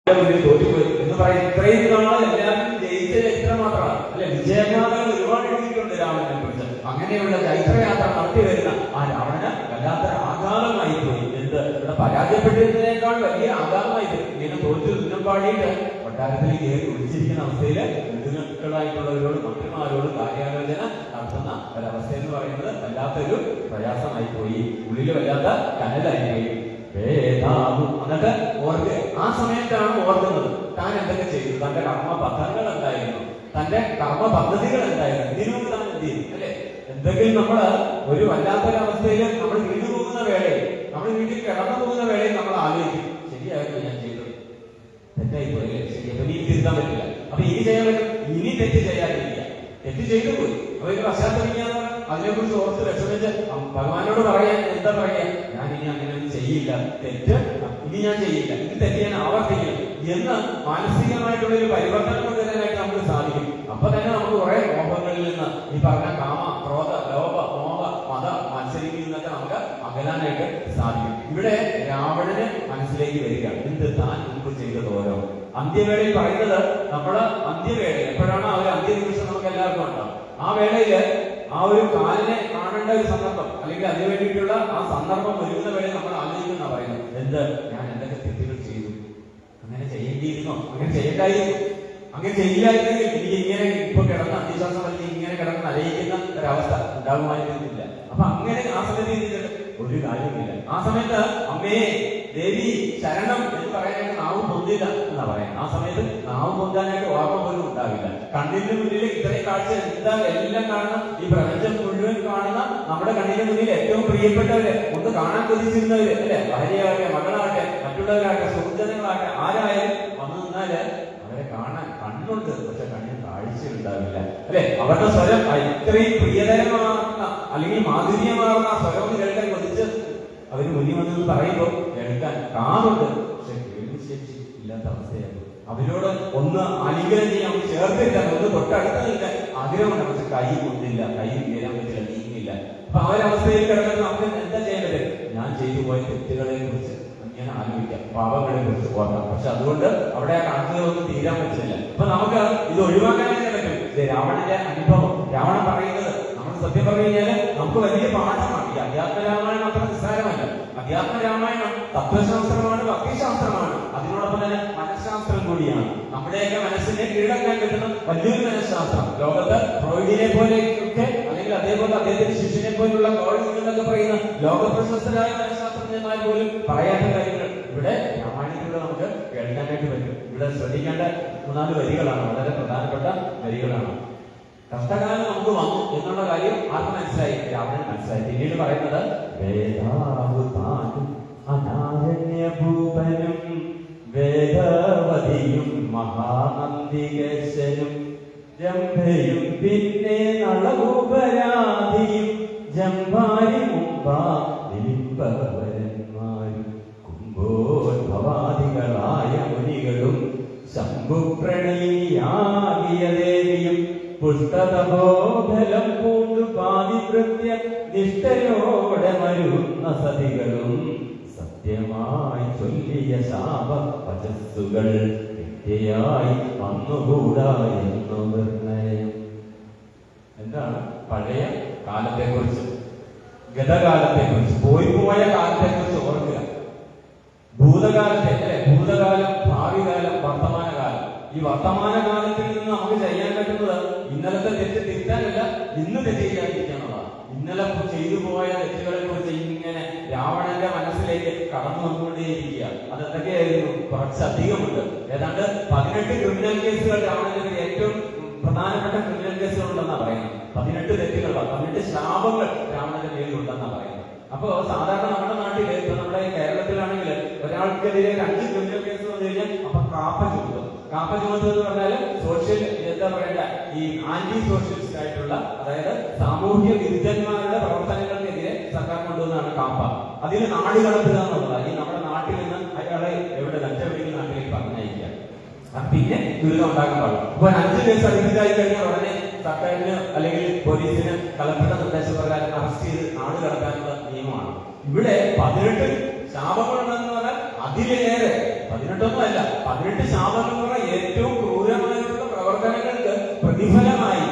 തോറ്റുപോയി എന്ന് പറയും. ഇത്രയും നാള് എല്ലാവരും ജയിച്ച ചരിത്ര മാത്രമാണ് അല്ലെ, വിജയഗാഥകൾ ഒരുപാട് എഴുതിയിട്ടുണ്ട് രാവണനെ കുറിച്ച്. അങ്ങനെയുള്ള ചൈത്രയാത്ര നടത്തി വരുന്ന ആ രാവണന് വല്ലാത്ത ആഘാതമായി പോയി. എന്ത് ഇവിടെ പരാജയപ്പെട്ടിരുന്നതിനേക്കാൾ വലിയ ആഘാതമായി പോയി. ഇങ്ങനെ തോറ്റു തുന്നം പാടിയിട്ട് കൊട്ടാരത്തിൽ കയറി ഒളിച്ചിരിക്കുന്ന അവസ്ഥയിൽ ബന്ധുക്കളായിട്ടുള്ളവരോട് മന്ത്രിമാരോട് കാര്യാലോചന നടത്തുന്ന ഒരവസ്ഥ എന്ന് പറയുന്നത് വല്ലാത്തൊരു പ്രയാസമായി പോയി. ഉള്ളിൽ വല്ലാത്ത കനലായി പോയി. എന്നിട്ട് ഓർക്ക് ആ സമയത്താണ് ഓർക്കുന്നത് താൻ എന്തൊക്കെ ചെയ്തു, തന്റെ കർമ്മ പദ്ധതികൾ എന്തായിരുന്നു, തന്റെ കർമ്മ പദ്ധതികൾ എന്തായിരുന്നു, ഇതിനു താൻ എന്ത് ചെയ്തു അല്ലെ. എന്തെങ്കിലും നമ്മള് ഒരു വല്ലാത്തൊരവസ്ഥയിൽ നമ്മൾ വീട്ടിൽ പോകുന്ന വേളയിൽ, നമ്മൾ വീട്ടിൽ കിടന്നു പോകുന്ന വേളയിൽ നമ്മൾ ആലോചിക്കും, ശരിയായിരുന്നു ഞാൻ ചെയ്തത്, തെറ്റായി പോയി, ശരി, അപ്പൊ ഇനി തിരുത്താൻ പറ്റില്ല, അപ്പൊ ഇനി ചെയ്യാൻ പറ്റും, ഇനി തെറ്റ് ചെയ്യാതിരിക്കുക. തെറ്റ് ചെയ്തു പോയി, അപ്പൊ ഇത് പശ്ചാത്തലിക്കാന്ന് പറഞ്ഞാൽ അതിനെക്കുറിച്ച് ഓർത്ത് വിഷമിച്ച് ഭഗവാനോട് പറയാൻ എന്താ പറയാ, ഞാൻ ഇനി അങ്ങനെയൊന്നും ചെയ്യില്ല, തെറ്റ് ഇനി ഞാൻ ചെയ്യില്ല, ഇത് തെറ്റ് ഞാൻ ആവർത്തിക്കില്ല എന്ന് മാനസികമായിട്ടുള്ള ഒരു പരിവർത്തനം കൊണ്ടുവരാനായിട്ട് നമുക്ക് സാധിക്കും. അപ്പൊ തന്നെ നമുക്ക് കുറെ മോഹങ്ങളിൽ നിന്ന് ഈ പറഞ്ഞ കാമ, ക്രോധ, ലോഭ, മോഹ, മത മത്സരിക്കിൽ നിന്നൊക്കെ നമുക്ക് അകലാനായിട്ട് സാധിക്കും. ഇവിടെ രാവണന് മനസ്സിലേക്ക് വരികയാണ് എന്ത് താൻ മുമ്പ് ചെയ്തത് ഓരോ അന്ത്യവേളയിൽ പറയുന്നത്. നമ്മള് അന്ത്യവേള എപ്പോഴാണ് ആ ഒരു അന്ത്യനിമിഷം നമുക്ക് എല്ലാവർക്കും ഉണ്ടാവും. ആ വേളയില് ആ ഒരു കാലിനെ കാണേണ്ട ഒരു സന്ദർഭം അല്ലെങ്കിൽ അതിനു വേണ്ടിയിട്ടുള്ള ആ സന്ദർഭം ഒരുങ്ങുന്ന വേളയിൽ നമ്മൾ ആലോചിക്കുന്ന പറയുന്നത് എന്ത്, ഞാൻ എന്തൊക്കെ തെറ്റുകൾ ചെയ്തു, അങ്ങനെ ചെയ്യേണ്ടിയിരുന്നോ, അങ്ങനെ ചെയ്യണ്ടായിരുന്നു, അങ്ങനെ ചെയ്യില്ലായിരുന്നെങ്കിൽ എനിക്ക് ഇങ്ങനെ ഇപ്പൊ കിടന്ന അന്ത്യശ്വാസം അല്ലെങ്കിൽ ഇങ്ങനെ കിടന്ന് അലയിക്കുന്ന ഒരവസ്ഥ ഉണ്ടാകുമായിരുന്നില്ല. അപ്പൊ അങ്ങനെ ആ സമയത്ത് ഒരു കാര്യമില്ല. ആ സമയത്ത് അമ്മേ ദേവി ശരണം എന്ന് പറയാനായിട്ട് നാവ് പൊന്തില്ല എന്നാ പറയാം. ആ സമയത്ത് നാവ് പൊന്താനായിട്ട് ഓർമ്മ പോലും ഉണ്ടാവില്ല. കണ്ണിന്റെ മുന്നിൽ ഇത്രയും കാഴ്ച എന്താ എല്ലാം കാണുന്ന ഈ പ്രപഞ്ചം മുഴുവൻ കാണുന്ന നമ്മുടെ കണ്ണിന്റെ മുന്നിൽ ഏറ്റവും പ്രിയപ്പെട്ടവര്, ഒന്ന് കാണാൻ കൊതിച്ചിരുന്നവര് അല്ലെ, ഭാര്യയാകട്ടെ, മകളാകട്ടെ, മറ്റുള്ളവരാകട്ടെ, സുഹൃത്തുക്കളാകട്ടെ, ആരായാലും വന്നു നിന്നാല് അവരെ കാണാൻ കണ്ണുണ്ട്, പക്ഷെ കണ്ണിന് കാഴ്ച ഉണ്ടാവില്ല അല്ലെ. അവരുടെ സ്വരം ഇത്രയും പ്രിയതരമാർന്ന അല്ലെങ്കിൽ മാധുര്യമാർന്ന സ്വരം കേൾക്കാൻ കൊതിച്ച് അവര് മുന്നിൽ വന്നത് പറയുമ്പോൾ കേൾക്കാൻ കാതുണ്ട്, പക്ഷെ കേൾവി ശേഷി ഇല്ലാത്ത അവസ്ഥയാണ്. അവരോട് ഒന്ന് ആലിംഗനം ചെയ്യാൻ ചേർത്തില്ല, ഒന്ന് തൊട്ടടുത്ത് നിൽക്കാൻ ആഗ്രഹമുണ്ട്, പക്ഷെ കൈ കൊണ്ടില്ല, കൈ ഉയരാൻ പറ്റില്ല, നീങ്ങില്ല. അപ്പൊ ആ ഒരവസ്ഥയിൽ കിടക്കുന്ന നമുക്ക് എന്താ ചെയ്യാൻ പറ്റും, ഞാൻ ചെയ്തു പോയ തെറ്റുകളെ കുറിച്ച് ഇങ്ങനെ ആലോചിക്കാം, പാപങ്ങളെ കുറിച്ച് ഓർക്കാം. പക്ഷെ അതുകൊണ്ട് അവിടെ ആ കണക്കുകളൊന്നും തീരാൻ പറ്റില്ല. അപ്പൊ നമുക്ക് ഇത് ഒഴിവാക്കാനായിട്ട് പറ്റും. ഇത് രാവണന്റെ അനുഭവം, രാവണൻ പറയുന്നത് നമ്മൾ സത്യം പറഞ്ഞു കഴിഞ്ഞാല് നമുക്ക് വലിയ പാഠമാണ്. ഈ അധ്യാത്മരാമായണം അത്ര നിസ്സാരമല്ല. അധ്യാത്മരാമായണം തത്വശാസ്ത്രമാണ്, ഭക്തിശാസ്ത്രമാണ്, അതിനോടൊപ്പം തന്നെ മനഃശാസ്ത്രം കൂടിയാണ്. നമ്മുടെയൊക്കെ മനസ്സിനെ കീഴടക്കാൻ കിട്ടുന്ന വലിയൊരു മനഃശാസ്ത്രം. ലോകത്ത് ഫ്രോയിഡിനെ പോലെയൊക്കെ അല്ലെങ്കിൽ അതേപോലെ അദ്ദേഹത്തിന്റെ ശിഷ്യനെ പോലുള്ള ഗോൾഡൊക്കെ പറയുന്ന ലോകപ്രശസ്തരായ മനഃശാസ്ത്രജ്ഞന്മാർ പോലും പറയാത്ത കാര്യങ്ങൾ ഇവിടെ രാമായണത്തിലൂടെ നമുക്ക് കേൾക്കാനായിട്ട് പറ്റും. ഇവിടെ ശ്രദ്ധിക്കേണ്ട 3-4 വരികളാണ്, വളരെ പ്രധാനപ്പെട്ട വരികളാണ്. കഷ്ടകാലം നമുക്ക് വന്നു എന്നുള്ള കാര്യം ആർക്ക് മനസ്സിലായി, രാവണൻ മനസ്സിലായി. പിന്നീട് പറയുന്നത് അനാരണ്യഭൂപനും വേദവതിയും മഹാനന്ദികേശനും ജംഭയും പിന്നെ നളഭൂപരാധിയും ജംഭാരി മുമ്പാലിംബവരന്മാരും കുംഭോദ്ഭവാദികളായ മുനികളും ശംഭുപ്രണയിയാകിയ ദേവിയും പുഷ്ടതപോധലം പൂണ്ടു പാതിവൃത്യ നിഷ്ഠയോടെ മരുന്ന സതികളും സത്യമായി ചൊല്ലിയ ശാപ വചസ്സുകൾ നിത്യയായി വന്നുകൂടാ എന്നു നിർണയം. എന്താണ് പഴയ കാലത്തെക്കുറിച്ച്, ഗതകാലത്തെക്കുറിച്ച്, പോയ കാലത്തെക്കുറിച്ച് ഓർക്കുക. ഭൂതകാലത്തെ അല്ലെ, ഭൂതകാലം, ഭാവി കാലം, വർത്തമാനകാലം. ഈ വർത്തമാനകാലത്തിൽ നിന്ന് നമുക്ക് ചെയ്യാൻ പറ്റുന്നത് ഇന്നലത്തെ തെറ്റ് തിരുത്താനല്ല, ഇന്ന് തെറ്റ് ചെയ്യാതിരിക്കാനുള്ളതാണ്. ഇന്നലെ ചെയ്തു പോയ തെറ്റുകളെ കുറിച്ച് ഇങ്ങനെ രാവണന്റെ മനസ്സിലേക്ക് കടന്നു വന്നുകൊണ്ടേയിരിക്കുക. അതെന്തൊക്കെയായിരുന്നു, കുറച്ചധികമുണ്ട്. ഏതാണ്ട് 18 ക്രിമിനൽ കേസുകൾ രാവണന്റെ ഏറ്റവും പ്രധാനപ്പെട്ട ക്രിമിനൽ കേസുകൾ ഉണ്ടെന്നാ പറയുന്നത്. 18 തെറ്റുകൾ, 18 ശാപങ്ങൾ രാവണന്റെ പേരിലുണ്ടെന്നാ പറയുന്നത്. അപ്പോ സാധാരണ നമ്മുടെ നാട്ടില്, ഇപ്പൊ നമ്മുടെ കേരളത്തിലാണെങ്കിൽ ഒരാൾക്കെതിരെ 5 ക്രിമിനൽ കേസ് വന്നു കഴിഞ്ഞാൽ അപ്പൊ കാപ്പ ചുമത്തും. കാപ്പ ചുമത്തുക എന്ന് പറഞ്ഞാല് സോഷ്യൽ എന്താ പറയണ്ട, ഈ ആന്റി സോഷ്യലിസ്റ്റ് ആയിട്ടുള്ള, അതായത് സാമൂഹ്യ വിരുദ്ധന്മാരുടെ പ്രവർത്തനങ്ങൾക്കെതിരെ സർക്കാർ കൊണ്ടുവന്നതാണ് കാപ്പ. അതിന് നാട് കടത്തുക എന്നുള്ളതാണ്. ഈ നമ്മുടെ നാട്ടിൽ നിന്ന് അയാളെ എവിടെ ലക്ഷവെടിക്കുന്ന നാട്ടിലേക്ക് പറഞ്ഞയക്കുക, പിന്നെ ദുരിതം ഉണ്ടാക്കാൻ പാടില്ല. അപ്പൊ 5 കേസ് അടുപ്പിച്ചായി കഴിഞ്ഞാൽ ഉടനെ സർക്കാരിന് അല്ലെങ്കിൽ പോലീസിന് കളക്ടറുടെ നിർദ്ദേശപ്രകാരം അറസ്റ്റ് ചെയ്ത് നാട് കടത്താനുള്ള നിയമമാണ്. ഇവിടെ 18 ശാപങ്ങളുണ്ടെന്ന് പറഞ്ഞാൽ അതിലേറെ 18 അല്ല 18 ശാപങ്ങൾ എന്ന് പറഞ്ഞാൽ ഏറ്റവും ക്രൂരമായിട്ടുള്ള പ്രവർത്തനങ്ങൾക്ക് പ്രതിഫലമായി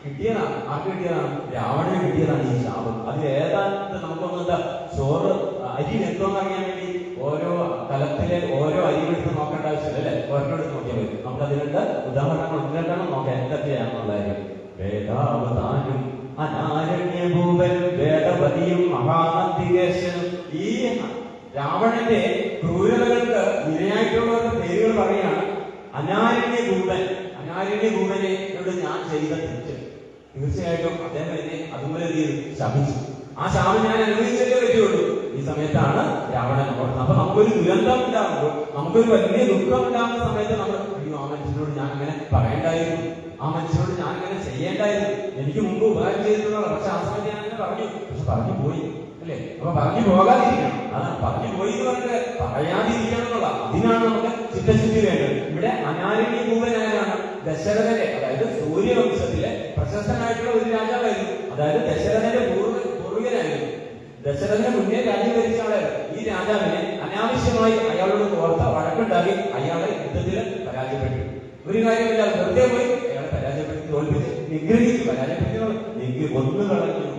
കിട്ടിയതാണ്. ആർക്ക് കിട്ടിയതാണ്? രാവണന് കിട്ടിയതാണ് ഈ ശാപം. അതിൽ ഏതാണ്ട് നമുക്കൊന്നും എന്താ ചോറ് അരി എന്തോന്ന് അറിയാൻ വേണ്ടി ഓരോ കലത്തിലെ ഓരോ അരിയെടുത്ത് നോക്കേണ്ട ആവശ്യമില്ല അല്ലെ, ഓരോടുത്ത് നോക്കിയാൽ മതി. നമുക്ക് അതിനുള്ള ഉദാഹരണങ്ങൾ ഉണ്ടെല്ലാം നോക്കാം എന്തൊക്കെയാണെന്നുള്ള കാര്യം. വേദാവതാനും അനാരണ്യഭൂപനും വേദപതിയും മഹാനന്ദികേശനും. ഈ രാവണന്റെ ക്രൂരതകൾക്ക് ഇരയായിട്ടുള്ളവരുടെ പേരുകൾ പറയാണ്. അനാരണ്യഭൂപൻ, അനാരണ്യഭൂപനെ ഞാൻ ചെയ്ത തെറ്റ് തീർച്ചയായിട്ടും അദ്ദേഹം എന്നെ അതുപോലെ ശപിച്ചു. ആ ശാപം ഞാൻ അനുഭവിച്ചേ പറ്റുള്ളൂ. ഈ സമയത്താണ് രാവണൻ ഓടുന്നത്. അപ്പൊ നമുക്കൊരു ദുരന്തം ഉണ്ടാകുമ്പോൾ, നമുക്കൊരു വലിയ ദുഃഖം ഉണ്ടാകുന്ന സമയത്ത് നമ്മൾ അയ്യോ ആ മനുഷ്യനോട് ഞാൻ അങ്ങനെ പറയേണ്ടായിരുന്നു, ആ മനുഷ്യനോട് ഞാൻ അങ്ങനെ ചെയ്യേണ്ടായിരുന്നു, എനിക്ക് മുമ്പ് ഉപകാരം ചെയ്തിട്ടുള്ള. പക്ഷെ ആ സമയത്ത് ഞാൻ അങ്ങനെ പറഞ്ഞു, പക്ഷെ പറഞ്ഞു പോയി അല്ലേ. അപ്പൊ പറഞ്ഞു പോകാതിരിക്കണം. അതാണ് പറഞ്ഞു പോയി എന്ന് പറഞ്ഞിട്ട് പറയാതിരിക്കണം എന്നുള്ള, അതിനാണ് നമുക്ക് ചിത്തശുദ്ധി വേണ്ടത്. ഇവിടെ അനാരണ്യഭൂപനായാണ് ദശരഥനെ, അതായത് സൂര്യവംശത്തിലെ പ്രശസ്തനായിട്ടുള്ള ഒരു രാജാവായിരുന്നു. അതായത് ദശരഥന്റെ പൂർവികനായിരുന്നു. ദശരഥന് മുന്നേ രാജ്യം ഭരിച്ച ആളായിരുന്നു. ഈ രാജാവിനെ അനാവശ്യമായി അയാളോട് ഓർത്ത വഴക്കുണ്ടാക്കി അയാളെ യുദ്ധത്തിൽ പരാജയപ്പെട്ടു. ഒരു കാര്യമില്ല, വെറുതെ പോയി അയാളെ പരാജയപ്പെടുത്തി, തോൽപ്പിച്ച് നിഗ്രഹിച്ചു. പരാജയപ്പെടുത്തി കൊന്നു കളഞ്ഞു.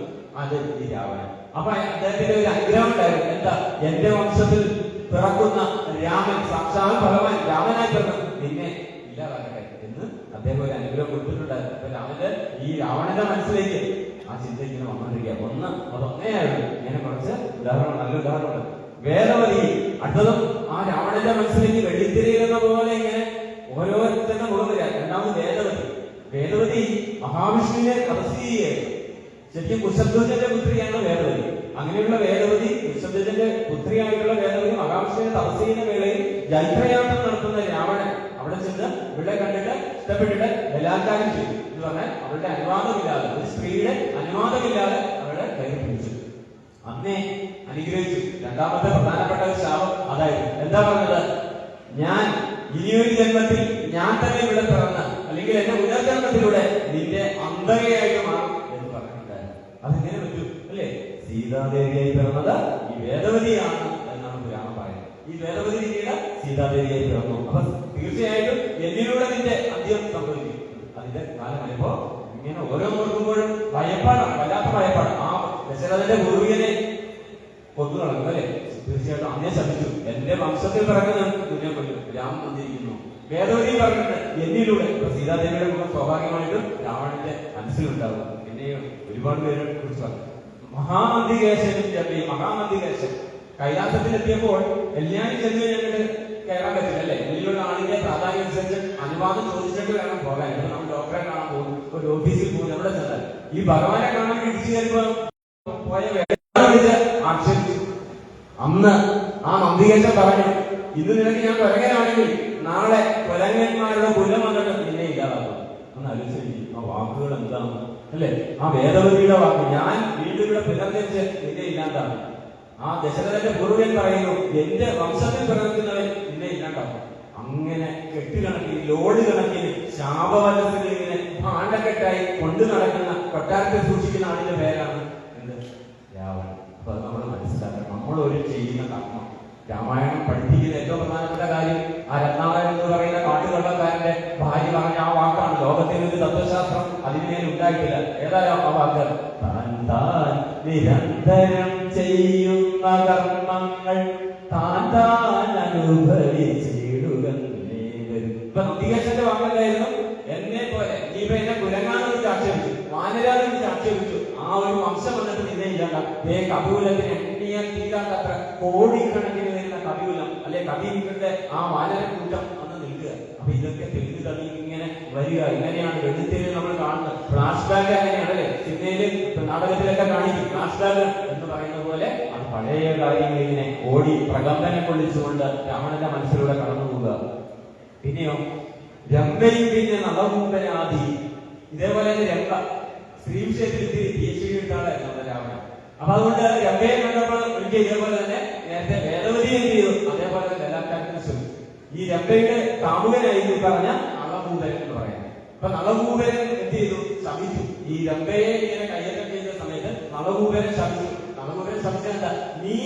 അത് ഈ രാവണൻ. അപ്പൊ അദ്ദേഹത്തിന്റെ ഒരു അനുഗ്രഹം ഉണ്ടായിരുന്നു. എന്താ? എന്റെ വംശത്തിൽ പിറക്കുന്ന രാമൻ, സാക്ഷാൽ ഭഗവാൻ രാമനായി പിറന്നു, നിന്നെ ഇല്ലാതാക്കട്ടെ എന്ന് അദ്ദേഹം ഒരു അനുഗ്രഹം കൊടുത്തിട്ടുണ്ടായിരുന്നു. അപ്പൊ രാമന്റെ ഈ രാവണന്റെ മനസ്സിലേക്ക് ആ ചിന്ത ഇങ്ങനെ വന്നുകൊണ്ടിരിക്കുക. അതൊന്നെയായിരുന്നു. ഇങ്ങനെ കുറച്ച് ഉദാഹരണം, നല്ല ഉദാഹരണമുണ്ട്. വേദവതി അടുത്തതും ആ രാവണന്റെ മനസ്സിലേക്ക് വെള്ളിത്തിരയിലെന്ന പോലെ ഇങ്ങനെ ഓരോരുത്തരുടെ മുഖം വരിക. രണ്ടാമത് വേദവതി. വേദവതി മഹാവിഷ്ണുവിനെ തപസ് ചെയ്യുകയായിരുന്നു. ശരിക്കും കുശധ്വജന്റെ പുത്രിയാണ് വേദവതി. അങ്ങനെയുള്ള വേദവതി, കുശധ്വജന്റെ പുത്രിയായിട്ടുള്ള വേദവതി മഹാവിഷ്ണുവിനെ തപസ് ചെയ്യുന്ന വേളയിൽ ജൈത്രയാത്രം നടത്തുന്ന രാവണൻ അവിടെ ചെന്ന് ഇവിടെ കണ്ടിട്ട് ഇഷ്ടപ്പെട്ടിട്ട് ബലാത്കാരം ചെയ്തു എന്ന് പറഞ്ഞാൽ അവളുടെ അനുവാദമില്ലാതെ, ഒരു സ്ത്രീയുടെ അനുവാദമില്ലാതെ അവളെ കയറി പിടിച്ചു. അന്നേ അനുഗ്രഹിച്ചു. രണ്ടാമത്തെ പ്രധാനപ്പെട്ട ഒരു ശാപം അതായിരുന്നു. എന്താ പറഞ്ഞത്? ഞാൻ ഇനിയൊരു ജന്മത്തിൽ ഞാൻ തന്നെ ഇവിടെ പിറന്ന്, അല്ലെങ്കിൽ എന്റെ പുനർജന്മത്തിലൂടെ നിന്റെ അന്തകയായിട്ട് മാറും എന്ന് പറഞ്ഞിട്ടുണ്ടായിരുന്നു. അതെങ്ങനെ പറ്റും അല്ലേ? സീതാദേവിയായി പിറന്നത് ഈ വേദവതിയാണ് എന്നാണ് പുരാണം പറയുന്നത്. ഈ വേദവതി പിന്നീട് സീതാദേവിയായി പിറന്നു. അപ്പൊ തീർച്ചയായിട്ടും എന്നിലൂടെ നിന്റെ അന്ത്യം സംഭവിക്കും. അതിന്റെ കാലമായപ്പോ ഇങ്ങനെ ഓരോ നോക്കുമ്പോഴും ഭയപ്പാടാണ്, വല്ലാത്ത ഭയപ്പാട്. ആ ദശരഥന്റെ പൂർവികനെ കൊന്നു കളഞ്ഞു അല്ലെ. തീർച്ചയായിട്ടും അന്നേ ശപിച്ചു, എന്റെ വംശത്തിൽ പിറക്കുന്ന കുഞ്ഞെ കൊല്ലും, രാമൻ വന്നിരിക്കുന്നു. വേദവതി പറഞ്ഞിട്ട് എന്നിലൂടെ. സീതാദേവിയുടെ മുഖം സ്വാഭാവികമായിട്ടും രാവണന്റെ മനസ്സിലുണ്ടാവും. പിന്നെ ഒരുപാട് പേരെ കുറിച്ച് പറഞ്ഞു. മഹാനന്ദികേശനും ചെപ്പി. മഹാനന്ദികേശൻ കൈലാസത്തിലെത്തിയപ്പോൾ എല്ലാവരും ചെന്ന് കഴിഞ്ഞിട്ട് കയറാൻ പറ്റില്ല അല്ലെ. ഇതിലുള്ള ആളിന്റെ പ്രാധാന്യം അനുസരിച്ച് അനുവാദം ചോദിച്ചിട്ട് വേണം പോകാൻ. ഇപ്പൊ നമ്മൾ ഡോക്ടറെ കാണാൻ പോകും, ഒരു ഓഫീസിൽ പോകും, എവിടെ ചെന്നാൽ ഈ ഭഗവാനെ കാണാൻ ഇടിച്ചു കയറുമ്പോ പോയ ആക്ഷേപിച്ചു. അന്ന് ആ നന്ദികേശൻ പറഞ്ഞു, ഇന്ന് നിനക്ക് ഞാൻ കൊലകനാണെങ്കിൽ നാളെ കൊലങ്ങന്മാരുടെ കുലം വന്നിട്ട് നിന്നെ ഇല്ലാതാക്കും. ഒന്ന് ആലോചിച്ചു ആ വാക്കുകൾ എന്താണ് അല്ലെ. ആ വേദവതിയുടെ വാക്ക്, ഞാൻ വീണ്ടും ഇവിടെ പുനർജനിച്ച് നിന്നെ ഇല്ലാണ്ടാകും. ആ ദശരഥന്റെ പൂർവ്വൻ പറയുന്നു, എന്റെ വംശത്തിൽ പിറക്കുന്നവൻ നിന്നെ ഇല്ലാണ്ടാകും. അങ്ങനെ കെട്ടുകണക്കിന്, ലോഡ് കണക്കിന് ശാപവലസുകൾ ഇങ്ങനെ ഭാണ്ഡക്കെട്ടായി കൊണ്ടു നടക്കുന്ന, കൊട്ടാരത്തെ സൂക്ഷിക്കുന്ന ആളിന്റെ പേരാണ് എന്ത്? രാവണൻ. അപ്പൊ അത് നമ്മൾ മനസ്സിലാക്കണം. നമ്മളൊരു ചെയ്യുന്ന കർമ്മം, രാമായണം പഠിപ്പിക്കുന്ന ഏറ്റവും പ്രധാനപ്പെട്ട കാര്യം ആ രത്നാകരൻ എന്ന് പറയുന്ന കാട്ടുകള്ളക്കാരന്റെ ഭാര്യ പറഞ്ഞ ആ വാക്കാണ്. ലോകത്തിൽ ഒരു തത്വശാസ്ത്രം അതിന്മേൽ ഉണ്ടായിട്ടില്ല. ഏതായാലും ആ വാക്ക്, താൻ താൻ നിരന്തരം ചെയ്യുന്ന കർമ്മങ്ങൾ താൻ താൻ അനുഭവിച്ചിടുക. ഇപ്പൊ നന്ദികേശന്റെ വാക്കല്ലായിരുന്നു, എന്നെ പോലെ ഇനിയിപ്പോ എന്നെ കുരങ്ങാന്ന് വിളിച്ച് ആക്ഷേപിച്ചു, വാനരാന്ന് വിളിച്ച് ആക്ഷേപിച്ചു, ആ ഒരു വംശം വന്നിട്ട് നിന്നെ ഇല്ലാണ്ടാം. കവികുലത്തിന് എണ്ണിയാൽ തീരാത്തത്ര കോടിക്കണക്കിന് വരുന്ന കവികുലം അല്ലെ, കവികളുടെ ആ വാനരക്കൂട്ടം വന്ന് നിൽക്കുക. അപ്പൊ ഇതൊക്കെ തെളിവ് തള്ളി ഇങ്ങനെ വരിക. ഇങ്ങനെയാണ് വെള്ളിത്തിരിൽ നമ്മൾ കാണുന്നത്. ഫ്ലാഷ് ബാക്ക് അങ്ങനെയാണ് അല്ലെ, സിനിമയില് നാടകത്തിലൊക്കെ കാണിക്കും. ഫ്ലാഷ് ബാക്ക് എന്ന് പറയുന്ന പോലെ അത് പഴയ കാര്യങ്ങൾ ഇങ്ങനെ ഓടി പ്രകമ്പനം കൊള്ളിച്ചുകൊണ്ട് രാവണന്റെ മനസ്സിലൂടെ കടന്നു പോവുക. പിന്നെയോ രംഭയും പിന്നെ നളകൂപനാദി. ഇതേപോലെ തന്നെ രംഭ സ്ത്രീ വിഷയത്തിൽ PhD എടുത്താളായിരുന്നു നമ്മുടെ രാവണൻ. അപ്പൊ അതുകൊണ്ട് രംഭയെ കണ്ടപ്പോൾ ഒരിക്കൽ ഇതേപോലെ തന്നെ നേരത്തെ വേദവതി എന്ത് ചെയ്തു, അതേപോലെ ബലാത്കാരത്തിന് ശ്രമിച്ചു. ഈ രംഭയുടെ കാമുകനായി പറഞ്ഞ നളകൂപൻ എന്ന് പറയുന്നത്. അപ്പൊ നളകൂപൻ എന്ത് ചെയ്തു, ശമിച്ചു. ഈ രംഭയെ ഇങ്ങനെ കയ്യേറ്റം ചെയ്ത സമയത്ത് നളകൂപനെ ശമിച്ചു. നളകൂപനെ ശമിച്ചെന്താ, നീ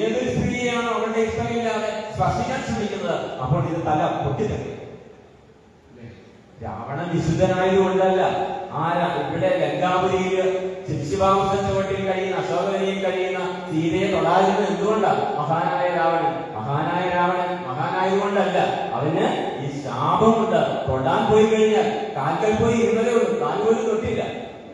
ഏതൊരു സ്ത്രീയാണ് അവളുടെ ഇഷ്ടമില്ലാതെ സ്പർശിക്കാൻ ശ്രമിക്കുന്നത്, അപ്പോൾ ഇത് തല പൊട്ടിത്തെറിക്കും. രാവണൻ വിശുദ്ധനായതുകൊണ്ടല്ല. ഇവിടെ ലങ്കാപുരിയിൽ ശിശുപാംശത്തിൽ കഴിയുന്ന അശോകവനിയിൽ കഴിയുന്ന സീതയെ തൊടാതിരുന്നത് എന്തുകൊണ്ടാണ്? മഹാനായ രാവണൻ മഹാനായതുകൊണ്ടല്ല. അവന് ഈ ശാപമുണ്ട്. തൊടാൻ പോയി കഴിഞ്ഞാൽ കാൽക്കൽ പോയി ഇരുന്നതേ ഉള്ളൂ, കാൽ പോലും തൊട്ടില്ല.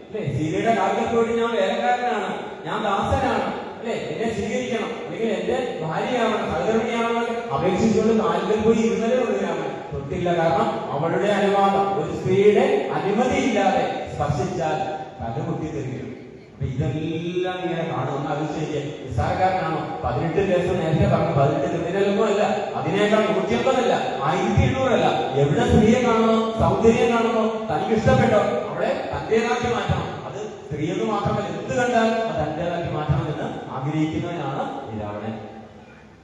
അല്ലെ, സീതയുടെ കാൽക്കൽ പോയിട്ട് ഞാൻ വേലക്കാരനാണ്, ഞാൻ ദാസനാണ്, അല്ലെ, എന്നെ സ്വീകരിക്കണം, അല്ലെങ്കിൽ എന്റെ ഭാര്യയാവണം, സഹധർമ്മിയാവണം അപേക്ഷിച്ചുകൊണ്ട് കാൽക്കൽ പോയി ഇരുന്നതേ ഉള്ളൂ രാമൻ. തൊട്ടില്ല. കാരണം അവളുടെ അനുവാദം, ഒരു സ്ത്രീയുടെ അനുമതി ഇല്ലാതെ സ്പർശിച്ചാൽ തല പൊട്ടിത്തെറിക്കും. അപ്പൊ ഇതെല്ലാം ഇങ്ങനെ കാണുമെന്ന് ആലോചിച്ച് നിസ്സാരക്കാരനാണോ? 18 ദിവസം നേരത്തെ പറഞ്ഞു, 18 ക്രിമിനലൊന്നും അല്ല, അതിനേക്കാൾ 150 1700 എവിടെ സ്ത്രീയെ കാണുമോ, സൗന്ദര്യം കാണുമോ, തനിക്ക് ഇഷ്ടപ്പെട്ടോ അവളെ തന്റേതാക്കി മാറ്റണം. അത് സ്ത്രീയെന്ന് മാത്രമല്ല, എന്ത് കണ്ടാൽ അത് തന്റേതാക്കി മാറ്റണമെന്ന് ആഗ്രഹിക്കുന്നവനാണ് ഈ രാവണൻ.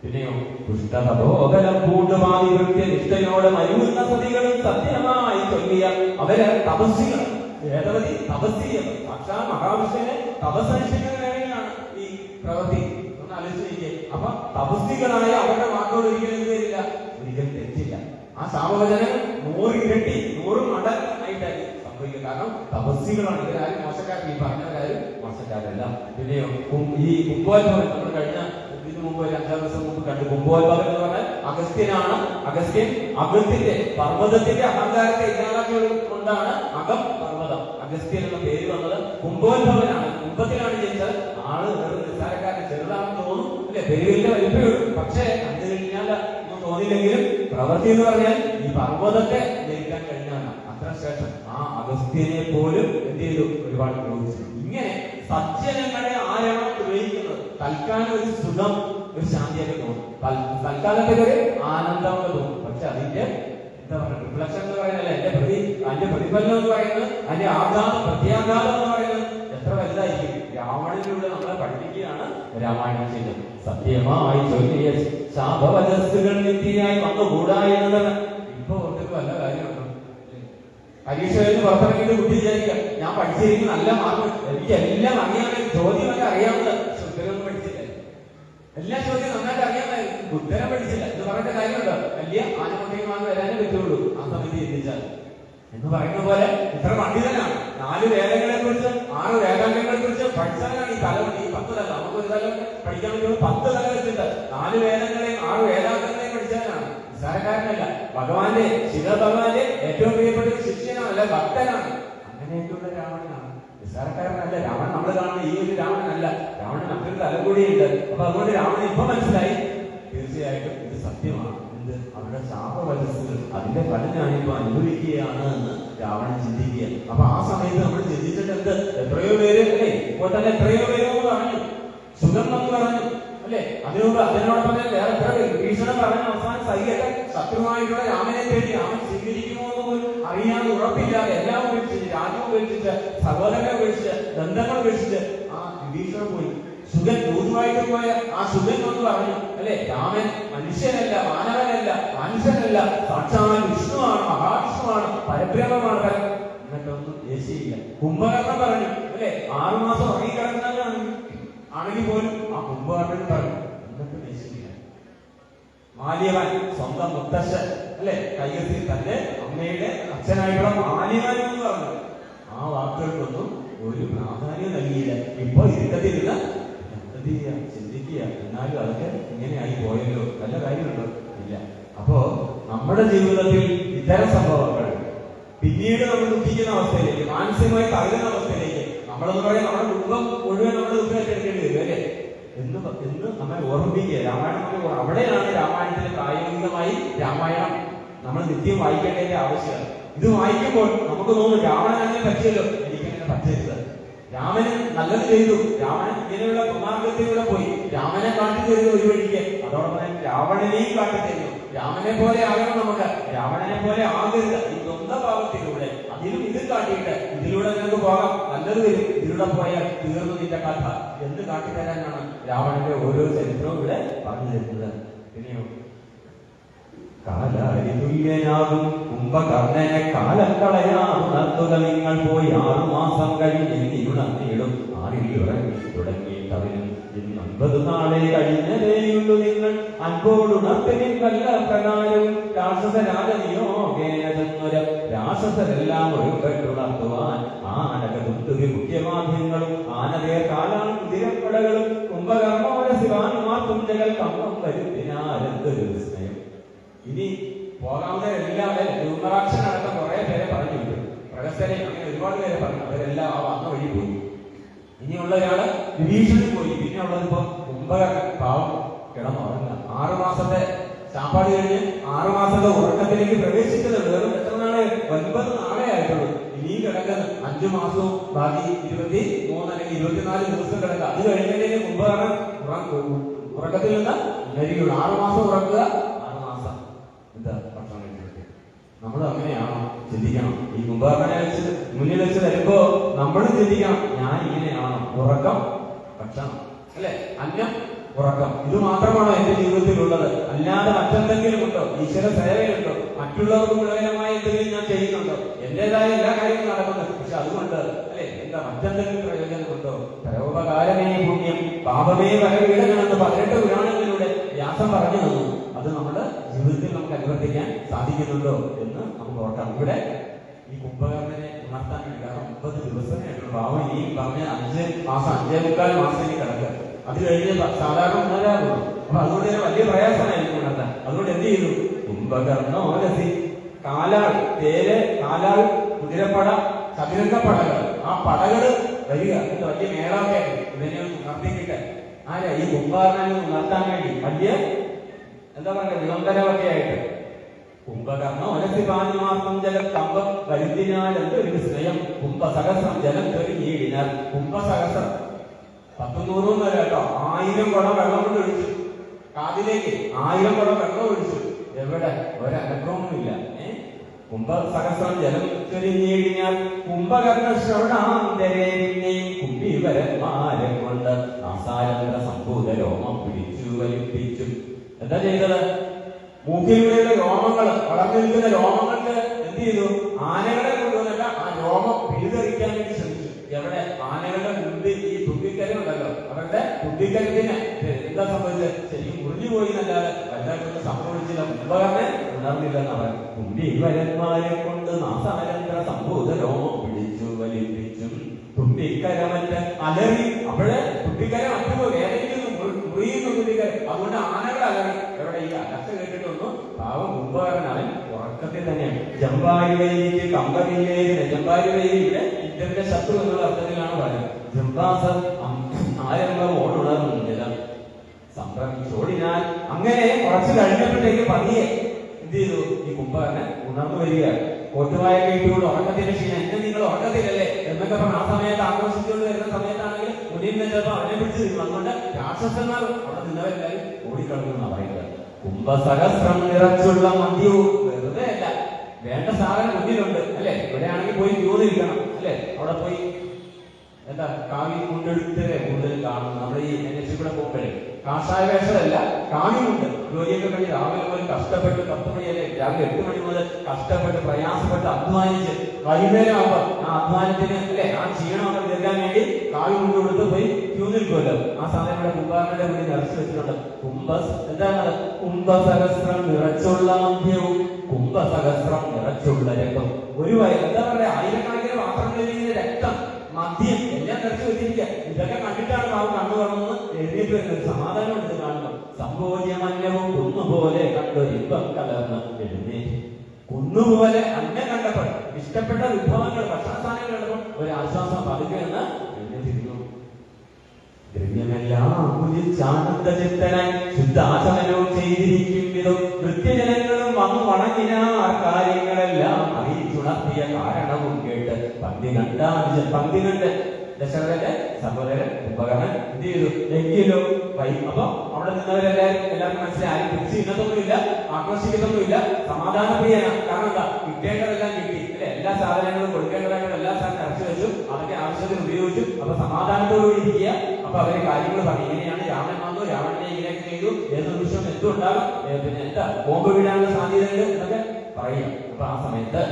പിന്നെയോ ദുഷ്ടതപോകലം കൂട്ടുമായി വൃത്യനിഷ്ഠയോടെ മരുവുന്ന സതികളും സത്യമായി ചൊല്ലിയ അവര് തപസ്സികൾ. വേദവതി തപസ്സിയാണ്. സാക്ഷാ മഹാവിഷ്ണുവിനെ തപസ്സനുഷ്ഠിക്കുന്ന വേളയിലാണ് ഈ പ്രവൃത്തി. ഒന്ന് ആലോചിച്ച്. അപ്പൊ തപസ്സികളായ അവരുടെ വാക്കുകൾ ഒരിക്കലും എന്ത് വരില്ല, ഒരിക്കലും തെറ്റില്ല. ആ സാമവചനം 100 ഇരട്ടി 100 മടങ്ങായിട്ടായി സംഭവിക്കുക. കാരണം തപസ്സികളാണ്. ഇവരാരും മോശക്കാരൻ, ഈ പറഞ്ഞവരാരും മോശക്കാരല്ല. പിന്നെയോ ഈ കുംഭോത്സവം നമ്മൾ കഴിഞ്ഞ ഇതിനു മുമ്പ് 5 ദിവസം മുമ്പ് കണ്ടു. കുംഭോത്സവം എന്ന് പറഞ്ഞാൽ അഗസ്ത്യനാണ്. അഗസ്ത്യന്റെ പർവ്വതത്തിന്റെ അഹങ്കാരത്തെ ഇല്ലാതാക്കിയത് കൊണ്ടാണ് അകം പർവ്വതം, അഗസ്ത്യൻ എന്ന പേര് വന്നത്. കുംഭോത്സവനാണ്, കുംഭത്തിലാണ് ജനിച്ചത്. ആള് വെറും നിസ്സാരക്കാരൻ, ചെറുതാണെന്ന് തോന്നും, അല്ലെ, പെരുവിന്റെ വലിപ്പമുള്ളൂ. പക്ഷേ കണ്ടു കഴിഞ്ഞാൽ ഒന്നും തോന്നില്ലെങ്കിലും പ്രവൃത്തി എന്ന് പറഞ്ഞാൽ ഈ പർവ്വതത്തെ ജയിക്കാൻ കഴിഞ്ഞാണ്. അത്ര ശ്രേഷ്ഠം. ആ അഗസ്ത്യനെ പോലും എന്ത് ചെയ്തു, ഒരുപാട് ദ്രോഹിച്ചു. ഇങ്ങനെ സജ്ജനങ്ങളെ ആരാണ് ദ്രോഹിക്കുന്നത്? തൽക്കാലം ഒരു സുഖം, ഒരു ശാന്തിയൊക്കെ തോന്നും, തൽക്കാലത്തേക്ക് ഒരു ആനന്ദമൊക്കെ തോന്നും. പക്ഷെ അതിന്റെ എന്താ പറയുക, റിഫ്ലക്ഷൻ എന്ന് പറയുന്നത്, അതിന്റെ പ്രതിഫലനം എന്ന് പറയുന്നത്, അതിന്റെ ആഘാതം, പ്രത്യാഘാതം എന്ന് പറയുന്നത് എത്ര വലുതായിരിക്കും. രാവണനിലൂടെ നമ്മളെ പഠിപ്പിക്കുകയാണ് രാമായണം ചെയ്തത്. സത്യമായി ചൊല്ലിയ ശാപവചസ്സുകൾ നിത്യയായി വന്നുകൂടാ എന്നത് ഇപ്പൊ ഒന്നിട്ട് വല്ല കാര്യമുണ്ടോ? പരീക്ഷ കഴിഞ്ഞ് പുറത്തിറങ്ങിയിട്ട് കുട്ടി വിചാരിക്കുക, ഞാൻ പഠിച്ചിരിക്കുന്ന നല്ല മാർക്ക്, എനിക്ക് എല്ലാം അറിയാമെങ്കിൽ ചോദ്യമൊക്കെ അറിയാവുന്നത്, ഉത്തരവൊന്നും പഠിച്ചില്ല. എല്ലാ ചോദ്യം നന്നായിട്ട് അറിയാമായിരുന്നു, ഉത്തരം പഠിച്ചില്ല എന്ന് പറഞ്ഞ കാര്യമുണ്ടോ? വലിയ ആനമുട്ടയും വാങ്ങി വരാനേ പറ്റുള്ളൂ ആ സമയത്ത് ചിന്തിച്ചാൽ. എന്ന് പറയുന്ന പോലെ ഇത്ര പണ്ഡിതനാണ്. 4 വേദങ്ങളെ കുറിച്ച് 6 വേദാംഗങ്ങളെ കുറിച്ച് പഠിച്ചവനാണ് ഈ തലമുടി. ഈ 10 തല, നമുക്കൊരു തലം പഠിക്കാൻ പറ്റുമ്പോൾ 10 തല വെച്ചിട്ട് 4 വേദങ്ങളെയും 6 വേദാംഗങ്ങളെയും പഠിച്ചവനാണ്. നിസ്സാരക്കാരനല്ല. ഭഗവാന്റെ, ശിവഭഗവാന്റെ ഏറ്റവും പ്രിയപ്പെട്ട ഒരു ശിഷ്യനാണ്, അല്ല ഭക്തനാണ്. അങ്ങനെയൊക്കെയുള്ള രാവണനാണ്, നിസ്സാരക്കാരനല്ല. രാവണൻ നമ്മൾ കാണുന്ന ഈ ഒരു രാവണനല്ല. രാവണൻ മറ്റൊരു തല കൂടിയുണ്ട്. അപ്പൊ അതുകൊണ്ട് രാവണൻ ഇപ്പൊ മനസ്സിലായി, തീർച്ചയായിട്ടും ഇത് സത്യമാണ്. അവരുടെ ശാപവചസ്സുകൾ, അതിന്റെ ഫലം ഞാനിപ്പോ അനുഭവിക്കുകയാണ് എന്ന് രാവണൻ ചിന്തിക്കുക. അപ്പൊ ആ സമയത്ത് നമ്മൾ ചിന്തിച്ചിട്ടുണ്ട്, എത്രയോ പേര്, അല്ലെ, ഇപ്പോൾ തന്നെ എത്രയോ പേരോ പറഞ്ഞു, സുഖം എന്ന് പറഞ്ഞു, അല്ലെ, അതിനോടൊപ്പം തന്നെ വേറെ എത്ര ഭീഷണം പറഞ്ഞ അവസാനം സൈന്യത്തെ ശത്രുവായിട്ടുള്ള രാമനെ തേടി രാമൻ സ്വീകരിക്കുമോ എന്ന് പോലും അറിയാൻ ഉറപ്പില്ലാതെ എല്ലാം ഉപേക്ഷിച്ച്, രാജ്യം ഉപേക്ഷിച്ച്, സഹോദരനെ ഉപേക്ഷിച്ച്, ബന്ധങ്ങൾ ഉപേക്ഷിച്ച് ആ വിഭീഷണൻ പോയി. സുഖൻ ദൂതുമായിട്ട് പോയ ആ സുഖൻ എന്ന് പറഞ്ഞു, അല്ലെ, രാമൻ മനുഷ്യനല്ല, മാനവനല്ല, മനുഷ്യനല്ല, സാക്ഷാൽ വിഷ്ണുവാണ്, മഹാവിഷ്ണുവാണ്, പരബ്രഹ്മമാണ്. എന്നിട്ടൊന്നും ദേശീയില്ല. കുംഭകർണൻ പറഞ്ഞു, അല്ലെ, 6 മാസം ഉറങ്ങിക്കിടക്കുന്നവരാണ് ആണെങ്കിൽ പോലും ആ കുംഭകർണൻ പറഞ്ഞു, എന്നിട്ട് ദേശീയില്ല. മാല്യവൻ, സ്വന്തം മുത്തശ്ശൻ, അല്ലെ, കയ്യത്തിൽ തന്റെ അമ്മയുടെ അച്ഛനായിട്ടുള്ള മാല്യവൻ എന്ന് പറഞ്ഞു. ആ വാക്കുകൾക്കൊന്നും ഒരു പ്രാധാന്യം നൽകിയില്ല. ഇപ്പൊ ഇരുത്തത്തിരുന്ന് ചിന്തിക്കുക, എന്നാലും അതൊക്കെ ഇങ്ങനെയായി പോയല്ലോ, നല്ല കാര്യമുണ്ടോ? ഇല്ല. അപ്പോ നമ്മുടെ ജീവിതത്തിൽ ഇത്തരം സംഭവങ്ങൾ പിന്നീട് നമ്മൾ ദുഃഖിക്കുന്ന അവസ്ഥയിലേക്ക്, മാനസികമായി തകരുന്ന അവസ്ഥയിലേക്ക്, നമ്മളെന്ന് പറയാൻ നമ്മുടെ കുടുംബം മുഴുവൻ നമ്മുടെ ദുഃഖം ഏറ്റെടുക്കേണ്ടി വരും, അല്ലെ, എന്ന് നമ്മെ ഓർമ്മിപ്പിക്കുക. രാമായണം അവിടെയാണ് രാമായണത്തിന് പ്രായോഗികമായി രാമായണം നമ്മൾ നിത്യം വായിക്കേണ്ടതിന്റെ ആവശ്യമാണ്. ഇത് വായിക്കുമ്പോൾ നമുക്ക് തോന്നും, രാവണൻ അങ്ങനെ പറ്റിയല്ലോ, എനിക്കങ്ങനെ പറ്റരുത്. രാമന് നല്ലത് ചെയ്തു, രാവണൻ ഇങ്ങനെയുള്ള കുമാർഗത്തിലൂടെ പോയി, രാമനെ കാട്ടിത്തരുന്നു ഒരു വഴിക്ക്, അതോടൊപ്പം തന്നെ രാവണനെയും കാട്ടിത്തരുന്നു. രാമനെ പോലെ ആകണം നമുക്ക്, രാവണനെ പോലെ ആകരുത്. ഈ ദ്വന്ദ്ഭാവത്തിലൂടെ അതിലും ഇത് കാട്ടിയിട്ട് ഇതിലൂടെ നിനക്ക് പോകാം, നല്ലത് വരും, ഇതിലൂടെ പോയാൽ തീർന്നു നിന്റെ കഥ എന്ന് കാട്ടിത്തരാനാണ് രാവണന്റെ ഓരോ ചരിത്രവും ഇവിടെ പറഞ്ഞു തരുന്നത്. പിന്നെയോ കാലാരിതുല്യനാകും കുംഭകർണനെ കാലം കളയാറുണർത്തുക നിങ്ങൾ പോയി 6 മാസം കഴിഞ്ഞ് ഉണർന്നിടും. 6 ഇറങ്ങി തുടങ്ങിയിട്ടവനും 50 നാളെ കഴിഞ്ഞതേയുള്ളൂ നിങ്ങൾ അൻപോടുണർത്തിനിൽ വല്ല പ്രകാരവും രാക്ഷസ രാജനിയോഗേന ചെന്നൊരു രാക്ഷസരെല്ലാം ഒരുപ്പെട്ടുണർത്തുവാൻ ആനകതുണ്ടുകി മുഖ്യമാധ്യങ്ങളും ആനതേ കാലാൽ കുതിരപ്പടകളും കുംഭകർമ്മോര ശിവാനുമാർക്കും ജഗൽ കമ്പം വരുത്തിനാരെന്തൊരു വിസ്മയം. ഇനി പോകാവുന്നവരെല്ലാവരും ധൂമരാക്ഷൻ അടക്കം കുറെ പേരെ പറഞ്ഞു വിട്ടു. പ്രഹസ്തനെ അങ്ങനെ ഒരുപാട് പേരെ പറഞ്ഞു. അവരെല്ലാം ആ വന്ന വഴി പോയി. ഇനിയുള്ള ഒരാള് വിഭീഷണൻ പോയി. പിന്നെ ഉള്ളത് ഇപ്പൊ കുംഭകർണൻ പാവം കിടന്നുറങ്ങുക. 6 മാസത്തെ ചാപ്പാട് കഴിഞ്ഞ് 6 മാസത്തെ ഉറക്കത്തിലേക്ക് പ്രവേശിച്ചത് വെറും എത്ര നാളെ 9 നാളെ ആയിട്ടുള്ളൂ. ഇനിയും കിടക്കുന്നത് 5 മാസവും ബാക്കി 23 അല്ലെങ്കിൽ 24 ദിവസം കിടക്കുക. അത് കഴിഞ്ഞതിന് കുംഭകർണൻ ഉറക്കത്തിൽ നിന്ന് ഉണരുകയുള്ളൂ. 6 മാസം ഉറക്കുക, 6 മാസം എന്താ ഭക്ഷണം കഴിച്ചിട്ട്. നമ്മൾ അങ്ങനെയാണോ? ചിന്തിക്കണം. ഈ കുംഭകർണനെ വെച്ച് മുന്നിൽ വെച്ച് വരുമ്പോ നമ്മളും ചിന്തിക്കണം, ഞാൻ ഇങ്ങനെയാണോ? ഉറക്കം, ഭക്ഷണം, അല്ലെ? അന്നം, ഉറക്കം, ഇത് മാത്രമാണോ എന്റെ ജീവിതത്തിലുള്ളത്? അല്ലാതെ മറ്റെന്തെങ്കിലും ഉണ്ടോ? ഈശ്വര സേവയുണ്ടോ? മറ്റുള്ളവർക്ക് ഗുണകരമായ എന്തെങ്കിലും ഞാൻ ചെയ്യുന്നുണ്ടോ? എന്റേതായ എല്ലാ കാര്യങ്ങളും നടക്കുന്നത്. പക്ഷെ അതുകൊണ്ട് അല്ലെ എന്താ മറ്റെന്തെങ്കിലും പ്രയോജനമുണ്ടോ? പരോപകാരമേ പുണ്യം പാപമേ വരവീടണമെന്ന് 18 പുരാണങ്ങളിലൂടെ വ്യാസം പറഞ്ഞു തന്നു. അത് നമ്മുടെ ജീവിതത്തിൽ നമുക്ക് അനുവർത്തിക്കാൻ സാധിക്കുന്നുണ്ടോ എന്ന് നമുക്ക് ഓർക്കാം. ഇവിടെ ഈ കുംഭകർണനെ ഉണർത്താൻ വേണ്ടി, കാരണം 30 ദിവസമേ ആയിട്ടുള്ളൂ. പാവം ഇനിയും പറഞ്ഞ 5 മാസം 5.25 മാസം കിടക്കുക. അത് കഴിഞ്ഞ് സാധാരണ ഉണരാറുള്ളൂ. അപ്പൊ അതുകൊണ്ട് തന്നെ വലിയ പ്രയാസമായിരിക്കും ഉണർത്താൻ. അതുകൊണ്ട് എന്ത് ചെയ്തു? കുംഭകർണോരസി കാലാൾ, തേര്, കാലാൾ, കുതിരപ്പട, ചതുരംഗപ്പടകൾ, ആ പടകള് വരിക. ഇത് വലിയ മേളമൊക്കെ ഇതിനെ ഉണർത്തിക്കിട്ട് ആരാ? ഈ കുംഭകർണനെ ഉണർത്താൻ വേണ്ടി വലിയ എന്താ പറയുക നിബന്ധനമൊക്കെ ആയിട്ട്. കുംഭകർണോരസി പാഞ്ഞുമാസം ജലം കമ്പം വരുത്തിനാൽ എന്തൊരു വിസ്മയം. കുംഭസഹസ്രം ജലം തെളിഞ്ഞിടിനാൽ. കുംഭസഹസ്രം 100 വരെ കേട്ടോ. 1000 കുടം വെള്ളം കൊണ്ട് ഒഴിച്ചു കാതിലേക്ക്. 1000 കുടം വെള്ളം ഒഴിച്ചു. എവിടെ? ഒരനക്കവുമില്ല. കുംഭസഹസ്രം ജലം ചൊരിഞ്ഞിടിഞ്ഞാൽ കുംഭകർണ ശ്രവണാന്തരേ പിന്നെയും കുംഭിവരന്മാരെ കൊണ്ട് ആസാരന്ത്ര സംഭൂത രോമം പിടിച്ചു വലിപ്പിച്ചു. എന്താ ചെയ്തത്? മൂക്കിലൂടെയുള്ള രോമങ്ങൾ, വളർന്നു നിൽക്കുന്ന രോമങ്ങൾക്ക് എന്ത് ചെയ്തു? ആനകളെ കൊണ്ടുവന്നിട്ട് ആ രോമം പിഴുതെറിക്കാൻ വേണ്ടി ശ്രമിച്ചു. എവിടെ? ആനകളുടെ മുമ്പിൽ ഈ തുമ്പിക്കരമുണ്ടല്ലോ, അവരുടെ തുമ്പിക്കരത്തിന് എന്താ സംഭവിച്ചത്? ശരിക്കും മുറിഞ്ഞു പോയി എന്നല്ലാതെ വല്ലാതൊന്നും സംഭവിച്ചില്ല. കുംഭകർണൻ ഉണർന്നില്ലെന്ന് പറയും. കുംഭിവരന്മാരെ കൊണ്ട് നാസാരന്ത്ര സംഭൂത രോമം പിടിച്ചു വലിപ്പിച്ചു. തുമ്പിക്കരമറ്റ് അലറി. അപ്പോഴേ തുമ്പിക്കര മറ്റുപോ ഏതെങ്കിലും മുറിയുന്നു തുമ്പിക്കര. അതുകൊണ്ട് ആനകൾ അലറി. എവിടെ? ഈ അലക്ക കേട്ടിട്ടൊന്നും പാവം കുംഭകർണൻ അവൻ ഉറക്കത്തിൽ തന്നെയാണ്. ജമ്പാരിവൈരിക്ക് കമ്പമില്ലേതിന്. ജമ്പാരിവൈരിയുടെ ഇന്ദ്രന്റെ ശത്രു എന്നുള്ള അർത്ഥത്തിലാണ് പറയുന്നത്. ജംബാസർ ആരംഭം ഓടുണർന്നില്ല സംഭ്രമിച്ചോടിനാൽ. അങ്ങനെ കുറച്ച് കഴിഞ്ഞപ്പോഴത്തേക്ക് പതിയെ എന്ത് ചെയ്തു? ഈ കുംഭകർണൻ ഉണർന്നു വരികയാണ്. കോട്ടുവായ കേട്ടുകൊണ്ട് ഉറക്കത്തിന്റെ ക്ഷീണം, എന്നെ നിങ്ങൾ ഉറക്കത്തിലല്ലേ എന്നൊക്കെ പറഞ്ഞ ആ സമയത്ത് ആഘോഷിച്ചുകൊണ്ട് വരുന്ന സമയത്താണെങ്കിൽ മുന്നിൽ നിന്ന് ചിലപ്പോൾ അവനെ പിടിച്ചു തരും. അതുകൊണ്ട് രാക്ഷസന്മാർ അവിടെ നിന്നവരെല്ലാവരും ഓടിക്കളഞ്ഞു പറയുന്നത്. കുംഭസഹസ്രം നിറച്ചുള്ള മദ്യവും വെറുതെ അല്ല, വേണ്ട സാധനം മുന്നിലുണ്ട് അല്ലെ. ഇവിടെയാണെങ്കിൽ പോയി ക്യൂ നിൽക്കണം അല്ലെ. അവിടെ പോയി എന്താ കാവി കൊണ്ടെടുത്തേ കൂടുതൽ കാണുന്നു. നമ്മുടെ ഈ NH കൂടെ പോകുമ്പോഴേ കാഷായ വേഷമല്ല, കാണിയുണ്ട്. ജോലിയൊക്കെ കഴിഞ്ഞ് രാവിലെ മുതൽ കഷ്ടപ്പെട്ട് 10 മണിയല്ലേ, രാവിലെ 8 മണി മുതൽ കഷ്ടപ്പെട്ട് പ്രയാസപ്പെട്ട് അധ്വാനിച്ച് വൈകുന്നേരം ആവുമ്പോ ആ അധ്വാനത്തിന് അല്ലെ ആ ക്ഷീണമൊക്കെ തീർക്കാൻ വേണ്ടി കാവി കൊണ്ടുകൊടുത്ത് പോയി ക്യൂ നിൽക്കുമല്ലോ. ആ സാധനം ഇവിടെ കുംഭകർണന്റെ മുന്നിൽ നിറച്ചു വെച്ചിട്ടുണ്ട്. എന്താണ്? കുംഭസഹസ്രം നിറച്ചുള്ള മദ്യവും കുംഭസഹസ്രം നിറച്ചുള്ള രക്തം. ഒരു എന്താ പറയാ, ആയിരക്കണക്കിന് പാത്രങ്ങളിൽ രക്തം, മദ്യം എല്ലാം നിറച്ചു വെച്ചിരിക്കുക. ഇതൊക്കെ കണ്ടിട്ടാണ് പാവം കണ്ണു തുറന്ന് എഴുന്നേറ്റ് വരുന്നത്. സമാധാനം എടുത്ത് കാണുമ്പോൾ സംഭോജ്യമന്നവും കുന്നുപോലെ കണ്ടു ഇമ്പം കലർന്ന് എഴുന്നേറ്റ്. കുന്നുപോലെ അന്നം കണ്ടപ്പോൾ ഇഷ്ടപ്പെട്ട വിഭവങ്ങൾ ഭക്ഷണ സാധനങ്ങൾ കണ്ടപ്പോൾ ഒരു ആശ്വാസം പതുക്കെ എന്ന് എഴുന്നേറ്റിരുന്നു. ദ്രവ്യമെല്ലാം കുതിച്ചാനന്ദചിത്തനായി ശുദ്ധാചമനവും ചെയ്തിരിക്കും വിധം വൃത്യജനങ്ങളും വന്നു വണങ്ങിനാർ കാര്യങ്ങളെല്ലാം അറിയിച്ചുണർത്തിയ കാരണവും കേട്ട് പന്തി കണ്ട് ദശരഥന്റെ സഹോദരൻ കുംഭകർണൻ എന്ത് ചെയ്തു? എങ്കിലും അപ്പൊ അവിടെ എല്ലാവർക്കും മനസ്സിലായി തിരിച്ച് ഇന്നത്തൊന്നുമില്ല, ആക്രോശിക്കുന്നൊന്നുമില്ല, സമാധാനപ്രിയനാണ്. കാരണം എന്താ? കിട്ടേണ്ടതെല്ലാം കിട്ടി അല്ലെ. എല്ലാ സാധനങ്ങളും കൊടുക്കേണ്ടതായിട്ടുള്ള എല്ലാ സാധനം അടച്ചു വെച്ചു, അതൊക്കെ ആവശ്യത്തിന് ഉപയോഗിച്ചു. അപ്പൊ സമാധാനത്തോടുകൂടി ഇരിക്കുക. അപ്പൊ അവരെ കാര്യങ്ങൾ പറഞ്ഞു. ഇങ്ങനെയാണ് രാവണൻ വന്നു, രാവണനെ ഇങ്ങനെയൊക്കെ ചെയ്തു, ഏത് നിമിഷം എന്തുണ്ടാകും, പിന്നെ എന്താ ബോംബ് വീഴാനുള്ള സാധ്യതയുണ്ട് എന്നൊക്കെ പറയും. അപ്പൊ ആ സമയത്ത്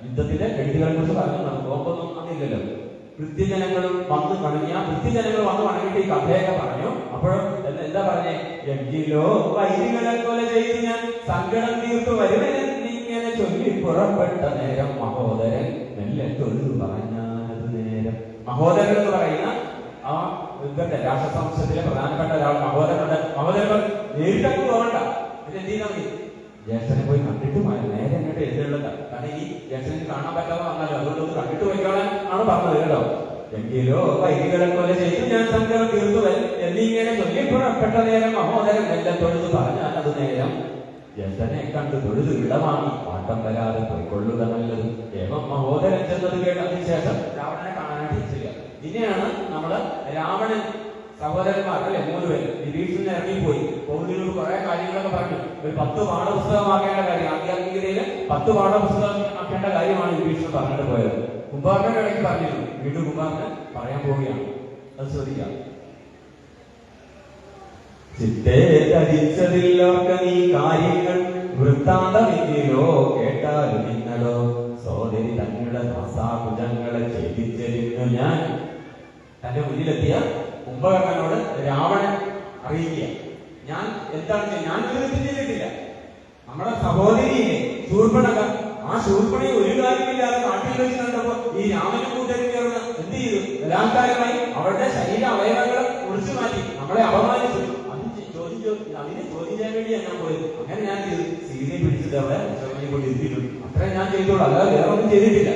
യുദ്ധത്തിന്റെ എഴുത്തുകളെ കുറിച്ച് പറഞ്ഞു. ബോംബൊന്നും അന്നില്ലല്ലോ. വൃത്യജനങ്ങളും വന്ന് വണങ്ങിയ വൃത്യജനങ്ങൾ വന്ന് വണങ്ങിയിട്ട് ഈ കഥയൊക്കെ പറഞ്ഞു. അപ്പോഴും എന്താ പറഞ്ഞേ? എങ്കിലോ വൈദികളെ കൊല ചെയ്ത് ഞാൻ സങ്കടം തീർത്തു വരുമെന്നിങ്ങനെ ചൊല്ലി പുറപ്പെട്ട നേരം മഹോദരൻ മെല്ലെ തൊഴുതു പറഞ്ഞത് നേരം. മഹോദരൻ എന്ന് പറയുന്ന ആ യുദ്ധത്തെ രാക്ഷസവംശത്തിലെ പ്രധാനപ്പെട്ട ഒരാൾ മഹോദരനുണ്ട്. മഹോദരൻ നേരിട്ടൊക്കെ പോകണ്ട, പിന്നെ എന്ത് ചെയ്താൽ മതി? ജ്യേഷ്ഠനെ പോയി കണ്ടിട്ട് നേരെ അങ്ങോട്ട് എഴുതുള്ളത്. കാരണം ഈ ജ്യേഷ്ഠന് കാണാൻ പറ്റാതെ വന്നല്ലോ, അതുകൊണ്ട് കണ്ടിട്ട് പോയിക്കോളാൻ ആണ് പറഞ്ഞത് കേട്ടോ. എങ്കിലോ വൈദികളെ പോലെ ചെയ്തു ഞാൻ സങ്കടം തീർത്തു എന്നിങ്ങനെ ചൊല്ലിപ്പുറപ്പെട്ട നേരം മഹോദരൻ എല്ലാം തൊഴുതു പറഞ്ഞാൽ അത് നേരം ജ്യേഷ്ഠനെ കണ്ടു തൊഴുതു ഇടവാങ്ങി പാട്ടം വരാതെ പോയിക്കൊള്ളുക നല്ലത്. ഏവം മഹോദരൻ ചെന്നത് കേട്ടതിന് ശേഷം രാവണനെ കാണാനായിട്ട് ചെയ്യുക. ഇതിനെയാണ് നമ്മള് രാവണൻ സഹോദരന്മാർ അല്ലെ 3 പേര് വിഭീഷണൻ ഇറങ്ങിപ്പോയി. പോകുന്നതിനോട് കുറെ കാര്യങ്ങളൊക്കെ പറഞ്ഞു. ഒരു 10 പാഠപുസ്തകമാക്കേണ്ട കാര്യം, ആധ്യാത്മികതയില് 10 പാഠപുസ്തകമാക്കേണ്ട കാര്യമാണ് വിഭീഷണൻ പറഞ്ഞിട്ട് പോയത്. കുംഭാരന്റെ ഇടയ്ക്ക് പറഞ്ഞിരുന്നു, വീണ്ടും കുംഭാരന് പറയാൻ പോവുകയാണ്. അത് ശ്രദ്ധിക്കാം. ചിത്തേ ധരിച്ചതില്ലൊക്കെ നീ കാര്യങ്ങൾ വൃത്താന്തമെങ്കിലോ കേട്ടാലും നിങ്ങളോ സോദരി തങ്ങളുടെ ദാസാഭുജങ്ങളെ ഛേദിച്ചിരുന്നു ഞാൻ. തന്റെ മുന്നിലെത്തിയ കുംഭകർണനോട് രാവണൻ അറിയിക്കുക, ഞാൻ എന്താണ് ഞാൻ ഒരു ചെയ്തിട്ടില്ല. നമ്മുടെ സഹോദരിയെ ശൂർപ്പണക, ആ ശൂർപ്പണി ഒരു കാര്യമില്ലാതെ നാട്ടിൽ വെച്ച് കണ്ടപ്പോ ഈ രാമനും കൂട്ടരും ചേർന്ന് എന്ത് ചെയ്തു? ബലാത്കാരമായി അവരുടെ ശരീര അവയവങ്ങളെ കുറിച്ചു മാറ്റി നമ്മളെ അപമാനിച്ചു. അതിനെ ചോദ്യം ചെയ്യാൻ വേണ്ടിയാണ് ഞാൻ പോയത്. അങ്ങനെ ഞാൻ ചെയ്തു. സീതയെ പിടിച്ചിട്ട് അവിടെ കൊണ്ട് എത്തിയിട്ടുണ്ട്. അത്രേ ഞാൻ ചെയ്തോളൂ, അല്ലാതെ വേറെ ഒന്നും ചെയ്തിട്ടില്ല.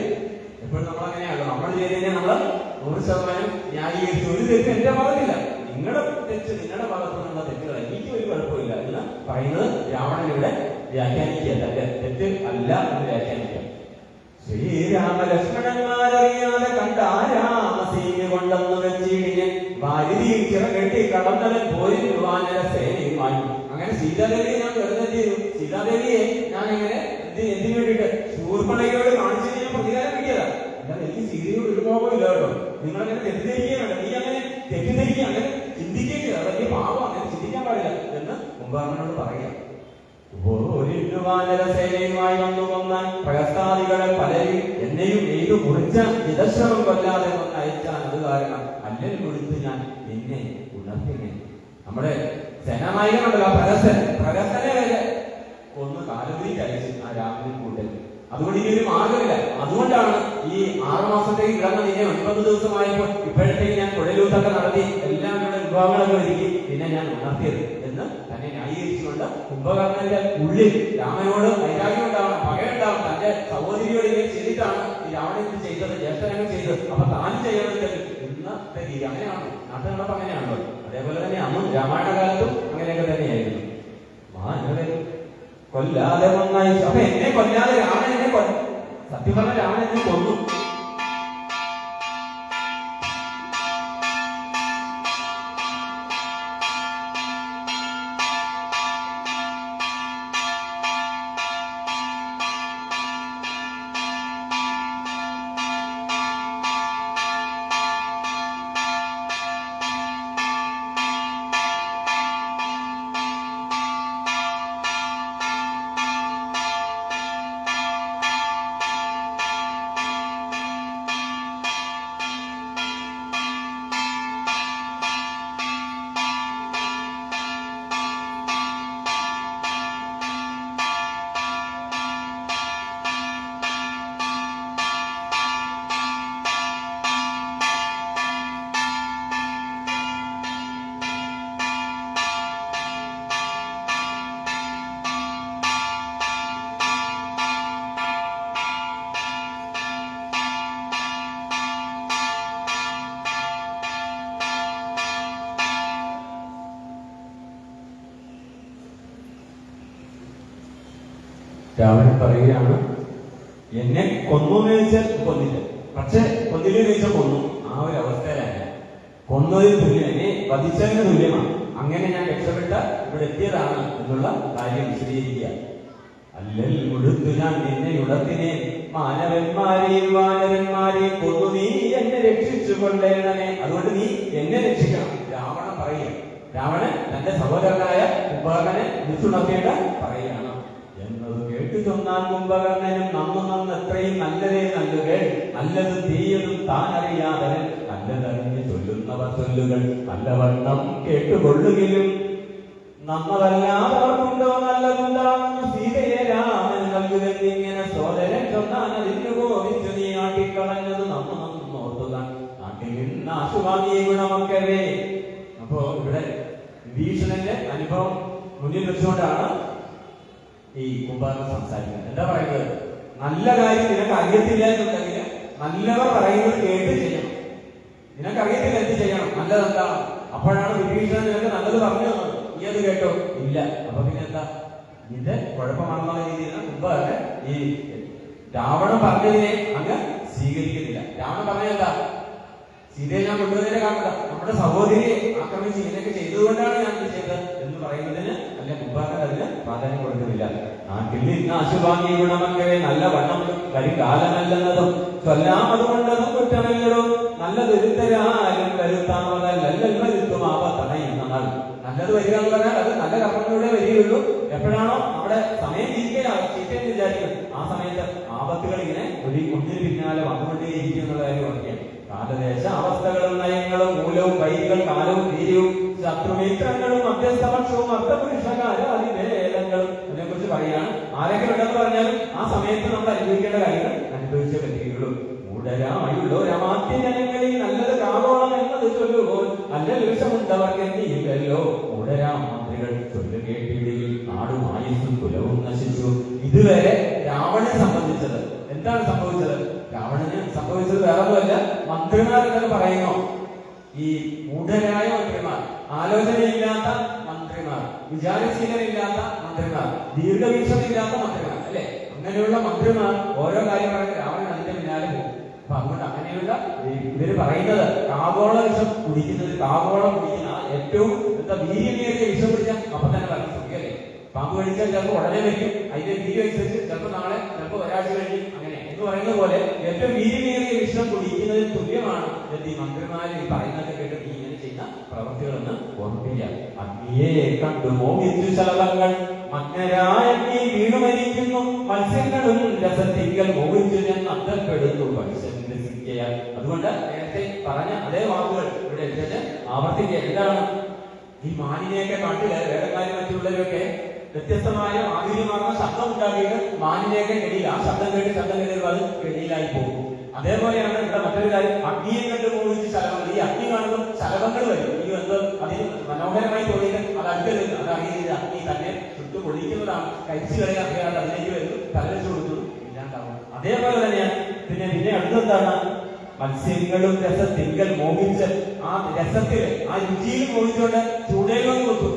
എപ്പോഴും നമ്മളങ്ങനെയാണല്ലോ, നമ്മൾ ചെയ്തതിനെ നമ്മള് 100% ന്യായീകരിച്ചു. ഒരു തെറ്റ് എന്റെ ഭാഗത്തില്ല, നിങ്ങളുടെ തെറ്റ് നിങ്ങളുടെ ഭാഗത്തു നിന്നുള്ള തെറ്റുകൾ, എനിക്ക് ഒരു കുഴപ്പമില്ല എന്ന് പറയുന്നത് രാവണൻ ഇവിടെ വ്യാഖ്യാനിക്കുക. തന്റെ തെറ്റ് അല്ല എന്ന് വ്യാഖ്യാനിക്കുക. ശ്രീരാമ ലക്ഷ്മണന്മാരറിയാതെ കണ്ട രാമസീന കൊണ്ടെന്ന് വെച്ചിടിഞ്ഞ് ഭാര്യയും ചിറകെട്ടി കടന്നവൻ പോയി വാനര സേനയുമായി. അങ്ങനെ സീതാദേവിയെ ഞാൻ വെറുതെ ചെയ്തു. സീതാദേവിയെ ഞാൻ എങ്ങനെ എന്തിനു വേണ്ടിയിട്ട് ശൂർപ്പണയോട് കാണിച്ചു ഞാൻ പ്രതികാരം കിട്ടിയതാ. എന്നാൽ എനിക്ക് സീതയോട് ഒരു മോഹം ഇല്ല കേട്ടോ. നിങ്ങളങ്ങനെ തെറ്റിദ്ധരിക്കുക വേണ്ട, നീ അങ്ങനെ തെറ്റിദ്ധരിക്കുക, അങ്ങനെ ചിന്തിക്കുക, വലിയ പാവം, അങ്ങനെ ചിന്തിക്കാൻ പാടില്ല എന്ന് കുംഭാരനോട് പറയാം. ഒരു വാനരസേനയുമായി വന്നു കൊന്നാൻ പ്രഹസ്താദികളെ പലരും എന്നെയും എയ്തു മുറിച്ച ഇതശ്രമം കൊല്ലാതെ വന്ന് അയച്ചാൻ അത് കാരണം അല്ലൽ കൊടുത്ത് ഞാൻ നിന്നെ ഉണർത്തിനെ. നമ്മുടെ സേനാനായകനുണ്ടല്ലോ പ്രഹസ്തനെ വരെ ഒന്ന് കാലുതിരിക്ക് അയച്ചു ആ രാമനും കൂട്ടൻ. അതുകൊണ്ട് ഇനി ഒരു മാർഗമില്ല. അതുകൊണ്ടാണ് ഈ 6 മാസത്തേക്ക് കിടന്ന നിന്നെ 9 ദിവസമായപ്പോൾ ഇപ്പോഴത്തേക്ക് ഞാൻ കുഴലൂത്തൊക്കെ നടത്തി എല്ലാവരുടെ വിഭവങ്ങളൊക്കെ ഒരുക്കി പിന്നെ ഞാൻ ഉണർത്തിയത് എന്ന് തന്നെ ന്യായീകരിച്ചുകൊണ്ട് കുംഭകർണന്റെ ഉള്ളിൽ രാമനോട് വൈരാഗ്യം ഉണ്ടാവണം, പകയുണ്ടാവണം. തന്റെ സഹോദരിയോട് ഇങ്ങനെ ചെയ്തിട്ടാണ് ഈ രാവണൻ ചെയ്തത്, ജ്യേഷ്ഠനും ചെയ്തത്, അപ്പൊ താനും ചെയ്യണമെങ്കിൽ ഇന്നത്തെ രീതി അങ്ങനെയാണ്. നാട്ടിൽ നടപ്പ് അങ്ങനെയാണല്ലോ. അതേപോലെ തന്നെ അന്നും രാമായണ കാലത്തും അങ്ങനെയൊക്കെ തന്നെയായിരുന്നു. കൊല്ലാതെ വന്നായി. അപ്പൊ എന്നെ കൊല്ലാതെ രാമൻ എന്നെ കൊല്ല, സത്യം പറഞ്ഞ രാമൻ എന്നെ കൊന്നു. രാവണൻ പറയുകയാണ്, എന്നെ കൊന്നു ചോദിച്ചാൽ കൊന്നില്ല, പക്ഷെ കൊന്നില്ല ചോദിച്ചാൽ കൊന്നു. ആ ഒരു അവസ്ഥയിലല്ല, കൊന്നതിന് തുല്യം, എന്നെ വധിച്ചതിന് തുല്യമാണ്. അങ്ങനെ ഞാൻ രക്ഷപ്പെട്ട ഇവിടെ എത്തിയതാണ് എന്നുള്ള കാര്യം വിശദീകരിക്കുക. അല്ലൽ മുഴുത്തു ഞാൻ നിന്നെ ഉടത്തിനെ മാനവന്മാരെയും വാനരന്മാരെയും കൊന്നു നീ എന്നെ രക്ഷിച്ചു കൊണ്ടേണമേ. അതുകൊണ്ട് നീ എന്നെ രക്ഷിക്കണം. രാവണൻ പറയുക, രാവണൻ തന്റെ സഹോദരനായ കുംഭകർണനെ വിളിച്ചുണർത്തിയിട്ട് പറയുകയാണ് എന്നത് കേട്ടു ചൊന്നാൻ കുംഭകർണനും നന്നു നന്ന് എത്രയും നല്ലതേ നല്ലുകൾ നല്ലതും തീയതും താൻ അറിയാതവൻ നല്ലതറിഞ്ഞ് ചൊല്ലുന്നവർ ചൊല്ലുകൾ നല്ലവണ്ണം കേട്ടുകൊള്ളുകയും നന്നതല്ലാതവർക്കുണ്ടോ നല്ലതുണ്ടാകുന്നു സീതയെ രാമൻ നൽകുകെന്നിങ്ങനെ സോദരൻ ചൊന്നാൻ അതിന് കോപിച്ചു നീ ആട്ടിക്കളഞ്ഞത് നമ്മ ഓർത്തുക നാട്ടിൽ നിന്ന് ആശുവാങ്ങിയ ഗുണമൊക്കവേ. അപ്പോ ഇവിടെ വിഭീഷണന്റെ അനുഭവം മുന്നിൽ വെച്ചുകൊണ്ടാണ് ഈ കുംഭകർണൻ സംസാരിക്കുന്നത്. എന്താ പറയുന്നത്? നല്ല കാര്യം നിനക്ക് അറിയത്തില്ല എന്നുണ്ടെങ്കിൽ നല്ലവർ പറയുന്നത് കേട്ട് ചെയ്യണം. നിനക്കറിയത്തില്ല എന്ത് ചെയ്യണം, നല്ലതെന്താണ്. അപ്പോഴാണ് വിഭീഷണൻ നിനക്ക് നല്ലത് പറഞ്ഞു തന്നത്, നീ അത് കേട്ടോ ഇല്ല. അപ്പൊ പിന്നെ എന്താ ഇത് കുഴപ്പമാണെന്നുള്ള രീതിയിൽ കുംഭകർണൻ ഈ രാവണൻ പറഞ്ഞതിനെ അങ്ങ് സ്വീകരിക്കുന്നില്ല. രാവണൻ പറഞ്ഞതെന്താ? സീതയെ ഞാൻ കൊണ്ടുവന്നതിനെ കാണണ്ട, നമ്മുടെ സഹോദരിയെ ആക്രമിച്ച് ഇങ്ങനെയൊക്കെ ചെയ്തതുകൊണ്ടാണ് ഞാൻ ഇത് ചെയ്തത് എന്ന് പറയുന്നതിന് അല്ല കുംഭകർണൻ അതിന് പ്രാധാന്യം കൊടുക്കുന്നില്ല. നാട്ടിൽ നിന്ന് ആശുഭാഗ്യ ഗുണമൊക്കെ നല്ല വണ്ണം വരും കാലമല്ലെന്നതും ചൊല്ലാം അതുകൊണ്ടതും കുറ്റമല്ലോ നല്ലതൊരുത്തരാലും കരുത്താമതല്ലല്ലോ വരുത്തുമാവത്തണയുന്ന നാൾ. നല്ലത് വരിക എന്ന് പറഞ്ഞാൽ അത് നല്ല കർമ്മങ്ങളിലൂടെ വരികയുള്ളൂ. എപ്പോഴാണോ നമ്മുടെ സമയം ചീറ്റയെന്ന് വിചാരിക്കുന്നത് ആ സമയത്ത് ആപത്തുകൾ ഇങ്ങനെ ഒരു ഒന്നിന് പിന്നാലെ വന്നുകൊണ്ടേയിരിക്കും എന്നുള്ള കാര്യം ഓർക്കുകയാണ്. കാലദേശ അവസ്ഥകളും നയങ്ങളും മൂലവും വൈദികൾ കാലവും വീര്യവും ശത്രുമിത്രങ്ങളും മധ്യസ്ഥപക്ഷവും അർത്ഥപുരുഷകാരാദിവേദങ്ങളും അതിനെക്കുറിച്ച് പറയുകയാണ്. ആരൊക്കെ ഉണ്ടെന്ന് പറഞ്ഞാലും ആ സമയത്ത് നമ്മൾ അനുഭവിക്കേണ്ട കാര്യങ്ങൾ അനുഭവിച്ചേ പറ്റുകയുള്ളൂ. മൂഢരായുള്ളോരമാത്യ ജനങ്ങളിൽ നല്ലത് കാവോളം എന്നത് ചൊല്ലുപോൽ നല്ല ലക്ഷ്യമുണ്ടവർക്ക് എന്തിയില്ലല്ലോ. മൂഢരാമാത്രികൾ ചൊല്ലു കേട്ടിടിയിൽ നാടും ആയുസ്സും കുലവും നശിച്ചു. ഇതുവരെ രാവണനെ സംബന്ധിച്ചത് എന്താണ് സംഭവിച്ചത്? രാവണന് സംഭവിച്ചത് വേറൊന്നുമല്ല, മന്ത്രിമാർ എന്നൊക്കെ പറയുന്നു. ഈ മൂഢരായ മന്ത്രിമാർ, ആലോചനയില്ലാത്ത മന്ത്രിമാർ, വിചാരശീലമില്ലാത്ത മന്ത്രിമാർ, ദീർഘവീക്ഷണമില്ലാത്ത മന്ത്രിമാർ അല്ലെ, അങ്ങനെയുള്ള മന്ത്രിമാർ ഓരോ കാര്യം പറയുന്നത് രാവണൻ അതിന്റെ പിന്നാലെ പോകും. അപ്പൊ അതുകൊണ്ട് അങ്ങനെയുള്ള ഇവര് പറയുന്നത് കാവോളം വിഷം കുടിക്കുന്നത്, കാവോളം കുടിക്കുന്ന ഏറ്റവും വീര്യമേറിയ വിഷം കുടിച്ചാൽ അപ്പൊ തന്നെ പറഞ്ഞു സുഖിയല്ലേ. പാമ്പ് കഴിച്ചാൽ ചിലപ്പോൾ ഉടനെ വയ്ക്കും, അതിന്റെ വീര്യം അനുസരിച്ച് ചിലപ്പോൾ നാളെ, ചിലപ്പോൾ ഒരാഴ്ച കഴിഞ്ഞ് അങ്ങനെ എന്ന് പറയുന്നത് പോലെ ഏറ്റവും വീര്യമേറിയ വിഷം കുടിക്കുന്നതിന് തുല്യമാണ് ഈ മന്ത്രിമാര് ഈ പറയുന്നതൊക്കെ കേട്ട് നീ ഇങ്ങനെ ചെയ്യുന്ന പ്രവൃത്തികളെന്ന് ഓർമ്മിപ്പിക്കുക. അഗ്നിയെ കണ്ടു മോഹിച്ചു ശലഭങ്ങൾ മഗ്നരായ നീ വീണു മരിക്കുന്നു മത്സ്യങ്ങളും രസത്തിങ്കൽ മോഹിച്ചു ഞാൻ അന്തപ്പെടുന്നു മനുഷ്യന്റെ സിക്കയാൽ. അതുകൊണ്ട് നേരത്തെ പറഞ്ഞ അതേ വാക്കുകൾ ഇവിടെ ആവർത്തിക്കുക. എന്താണ്? ഈ മാനിനെയൊക്കെ കാട്ടില് വേടക്കാരും മറ്റുള്ളവരൊക്കെ വ്യത്യസ്തമായ മാധുര്യമാർന്ന ശബ്ദം ഉണ്ടാക്കിയിട്ട് മാനിനെയൊക്കെ കെടിയില്ല. ആ ശബ്ദം കേട്ട് അത് കെടിയിലായി പോകും. അതേപോലെയാണ് ഇവിടെ മറ്റൊരു കാര്യം, അഗ്നിയെ കണ്ട് മോഹിച്ച് ശലഭങ്ങൾ. ഈ അഗ്നി കാണുമ്പോൾ ശലഭങ്ങൾ വരും. ഈ എന്ത് അതിന് മനോഹരമായി തോന്നിയിട്ട് അത് അടുക്കരുത്, അത് അറിയില്ല, അഗ്നി തന്നെ ചുട്ടു പൊളിക്കുന്നതാണ്. കരിച്ചു കളയാൻ അറിയാതെ അതിലേക്ക് വരുന്നു, തലച്ചു കൊടുത്തു ഇല്ലാണ്ടാവും. അതേപോലെ തന്നെയാണ് പിന്നെ അടുത്തെന്താണ്? മത്സ്യങ്ങളും രസത്തിങ്കൽ മോഹിച്ച് ആ രസത്തില് ആ രുചിയിൽ മോഹിച്ചുകൊണ്ട് ചൂടേലും കൊടുത്തു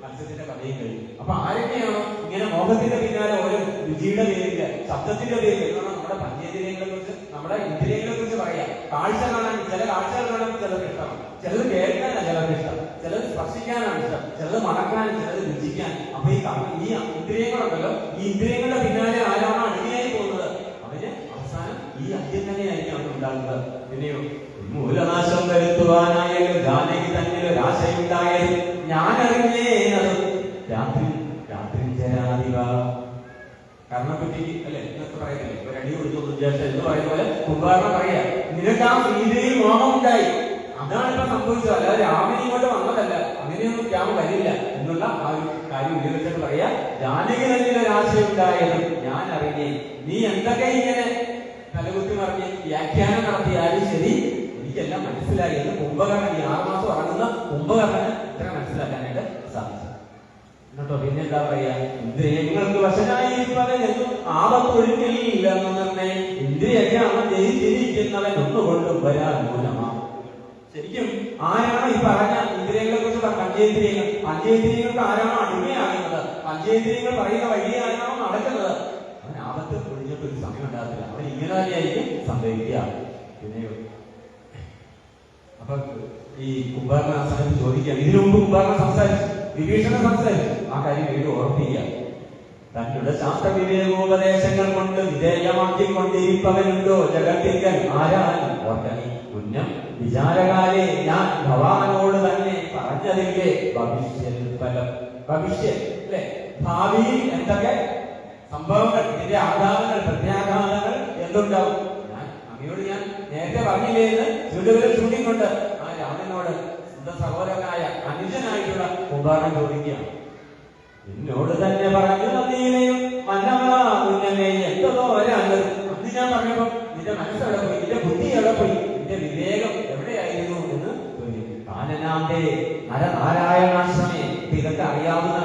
മത്സ്യത്തിന്റെ കഥയും കഴിഞ്ഞു. അപ്പൊ ആരൊക്കെയാണോ ഇങ്ങനെ മോഹത്തിന്റെ പിന്നാലെ ഓരോ രുചിയുടെ പേരില്, ശബ്ദത്തിന്റെ പേരിൽ, നമ്മുടെ പഞ്ചേന്ദ്രിയങ്ങളെ കുറിച്ച്, നമ്മുടെ ഇന്ദ്രിയങ്ങളെ കുറിച്ച് പറയാം. കാഴ്ച കാണാൻ ചില കാഴ്ചകൾ കാണാൻ ചിലർക്ക് ഇഷ്ടമാണ്, ചിലത് കേൾക്കാനാണ് ചിലർക്ക് ഇഷ്ടം, ചിലത് സ്പർശിക്കാനാണ് ഇഷ്ടം, ചിലത് മണക്കാനും, ചിലത് രുചിക്കാൻ. അപ്പൊ ഈ ഇന്ദ്രിയങ്ങളുണ്ടല്ലോ, ഈ ഇന്ദ്രിയങ്ങളുടെ പിന്നാലെ ആരാണോ അടിമയായി പോകുന്നത് അവന് അവസാനം ഈ അദ്യം തന്നെയായിരിക്കും അവന് ഉണ്ടാകുന്നത്. പിന്നെയോ മൂലനാശം വരുത്തുവാനായാലും ജാനകി തന്നെ ഒരാശയുണ്ടായാലും ഞാൻ അറിഞ്ഞേ അത് രാത്രി ജരാതിവ. കർണക്കുറ്റി അല്ലെ എന്നൊക്കെ പറയത്തില്ലേ, ഒരടി കൊടുത്തു ഉദ്ദേശം എന്ന് പറയുന്ന പോലെ കുംഭകർണൻ പറയാ, നിനക്ക് ആ സീതയിൽ മോഹം ഉണ്ടായി, അതാണ് ഇപ്പൊ സംഭവിച്ചത്, അല്ലാതെ രാമൻ ഇങ്ങോട്ട് വന്നതല്ല, അങ്ങനെയൊന്നും രാമൻ വരില്ല എന്നുള്ള ആ ഒരു കാര്യം ഉപയോഗിച്ചിട്ട് പറയാ, ജാനകി തന്നെ ഒരാശയുണ്ടായാലും ഞാൻ അറിഞ്ഞേ. നീ എന്തൊക്കെ ഇങ്ങനെ തലകുത്തി മറിഞ്ഞ് വ്യാഖ്യാനം നടത്തിയാലും ശരി, എനിക്കെല്ലാം മനസ്സിലായി എന്ന് കുംഭകർണൻ, ഈ 6 മാസം ഇറങ്ങുന്ന കുംഭകർണന് ഇത്ര മനസ്സിലാക്കാനായിട്ട് സാധിച്ചു. എന്നിട്ടോ പിന്നെ എന്താ പറയാ, ഇന്ദ്രിയങ്ങൾക്ക് വശനായിരിപ്പവനെന്നും ആപത്തൊഴുക്കില്ലെന്ന് തന്നെ ഇന്ദ്രിയജ്ഞാനം ജയിച്ചിരിക്കുന്നവൻ ഒന്നുകൊണ്ടും വരാൻ മൂലമാ. ശരിക്കും ആരാണ് ഈ പറഞ്ഞ ഇന്ദ്രിയങ്ങളെ കുറിച്ച് പഞ്ചേന്ദ്രിയങ്ങൾ, പഞ്ചേന്ദ്രിയങ്ങൾക്ക് ആരാണോ അടിമയാകുന്നത്, പഞ്ചേന്ദ്രിയങ്ങൾ പറയുന്ന വഴി ആരാണോ നടക്കുന്നത്, അവൻ ആപത്ത് ഒഴിഞ്ഞിട്ട് ഒരു സമയം ഉണ്ടാകത്തില്ല, അവൻ ഇങ്ങനെ തന്നെയായിരിക്കും സംഭവിക്കുക. പിന്നെയോ അപ്പൊ ഈ കുംഭകർണൻ ആ സമയത്ത് ചോദിക്കുകയാണ്, ഇതിനു മുമ്പ് കുംഭകർണൻ സംസാരിച്ചു, വിഭീഷണൻ സംസാരിച്ചു, ആ കാര്യം വീണ്ടും ഓർപ്പിക്കുക. തങ്ങളുടെ ശാസ്ത്രവിവേകോപദേശങ്ങൾ കൊണ്ട് വിധേയമാക്കിക്കൊണ്ടിരിപ്പവനുണ്ടോ ജഗത്തിങ്കൽ ആരാനും ഓർക്കണി ഉന്നം വിചാരകാലെ ഞാൻ ഭവാനോട് തന്നെ പറഞ്ഞതില്ലേ ഭവിഷ്യൽ ഫലം. ഭവിഷ്യൽ അല്ലെ, ഭാവിയിൽ എന്തൊക്കെ സംഭവങ്ങൾ, ഇതിന്റെ ആഘാതങ്ങൾ, പ്രത്യാഘാതങ്ങൾ എന്തുണ്ടാവും? അങ്ങയോട് ഞാൻ നേരത്തെ പറഞ്ഞില്ലേ എന്ന് ചുണ്ടുവിരൽ ചൂണ്ടിക്കൊണ്ട് ആ രാമനോട് സ്വന്തം സഹോദരനായ അനുജനായിട്ടുള്ള കുംഭാരൻ ചോദിക്കുകയാണ്. എന്നോട് തന്നെ പറഞ്ഞു നന്ദിയിലെയും മന്നവ കുഞ്ഞമ്മേ എന്തോ വരാണ്ട്. അന്ന് ഞാൻ പറഞ്ഞപ്പോ നിന്റെ മനസ്സെവിടെ പോയി, നിന്റെ ബുദ്ധി എവിടെ പോയി, നിന്റെ വിവേകം എവിടെയായിരുന്നു എന്ന് ചോദിക്കും. കാനനാന്റെ നരനാരായണാശ്രമേ. ഇതൊക്കെ അറിയാവുന്ന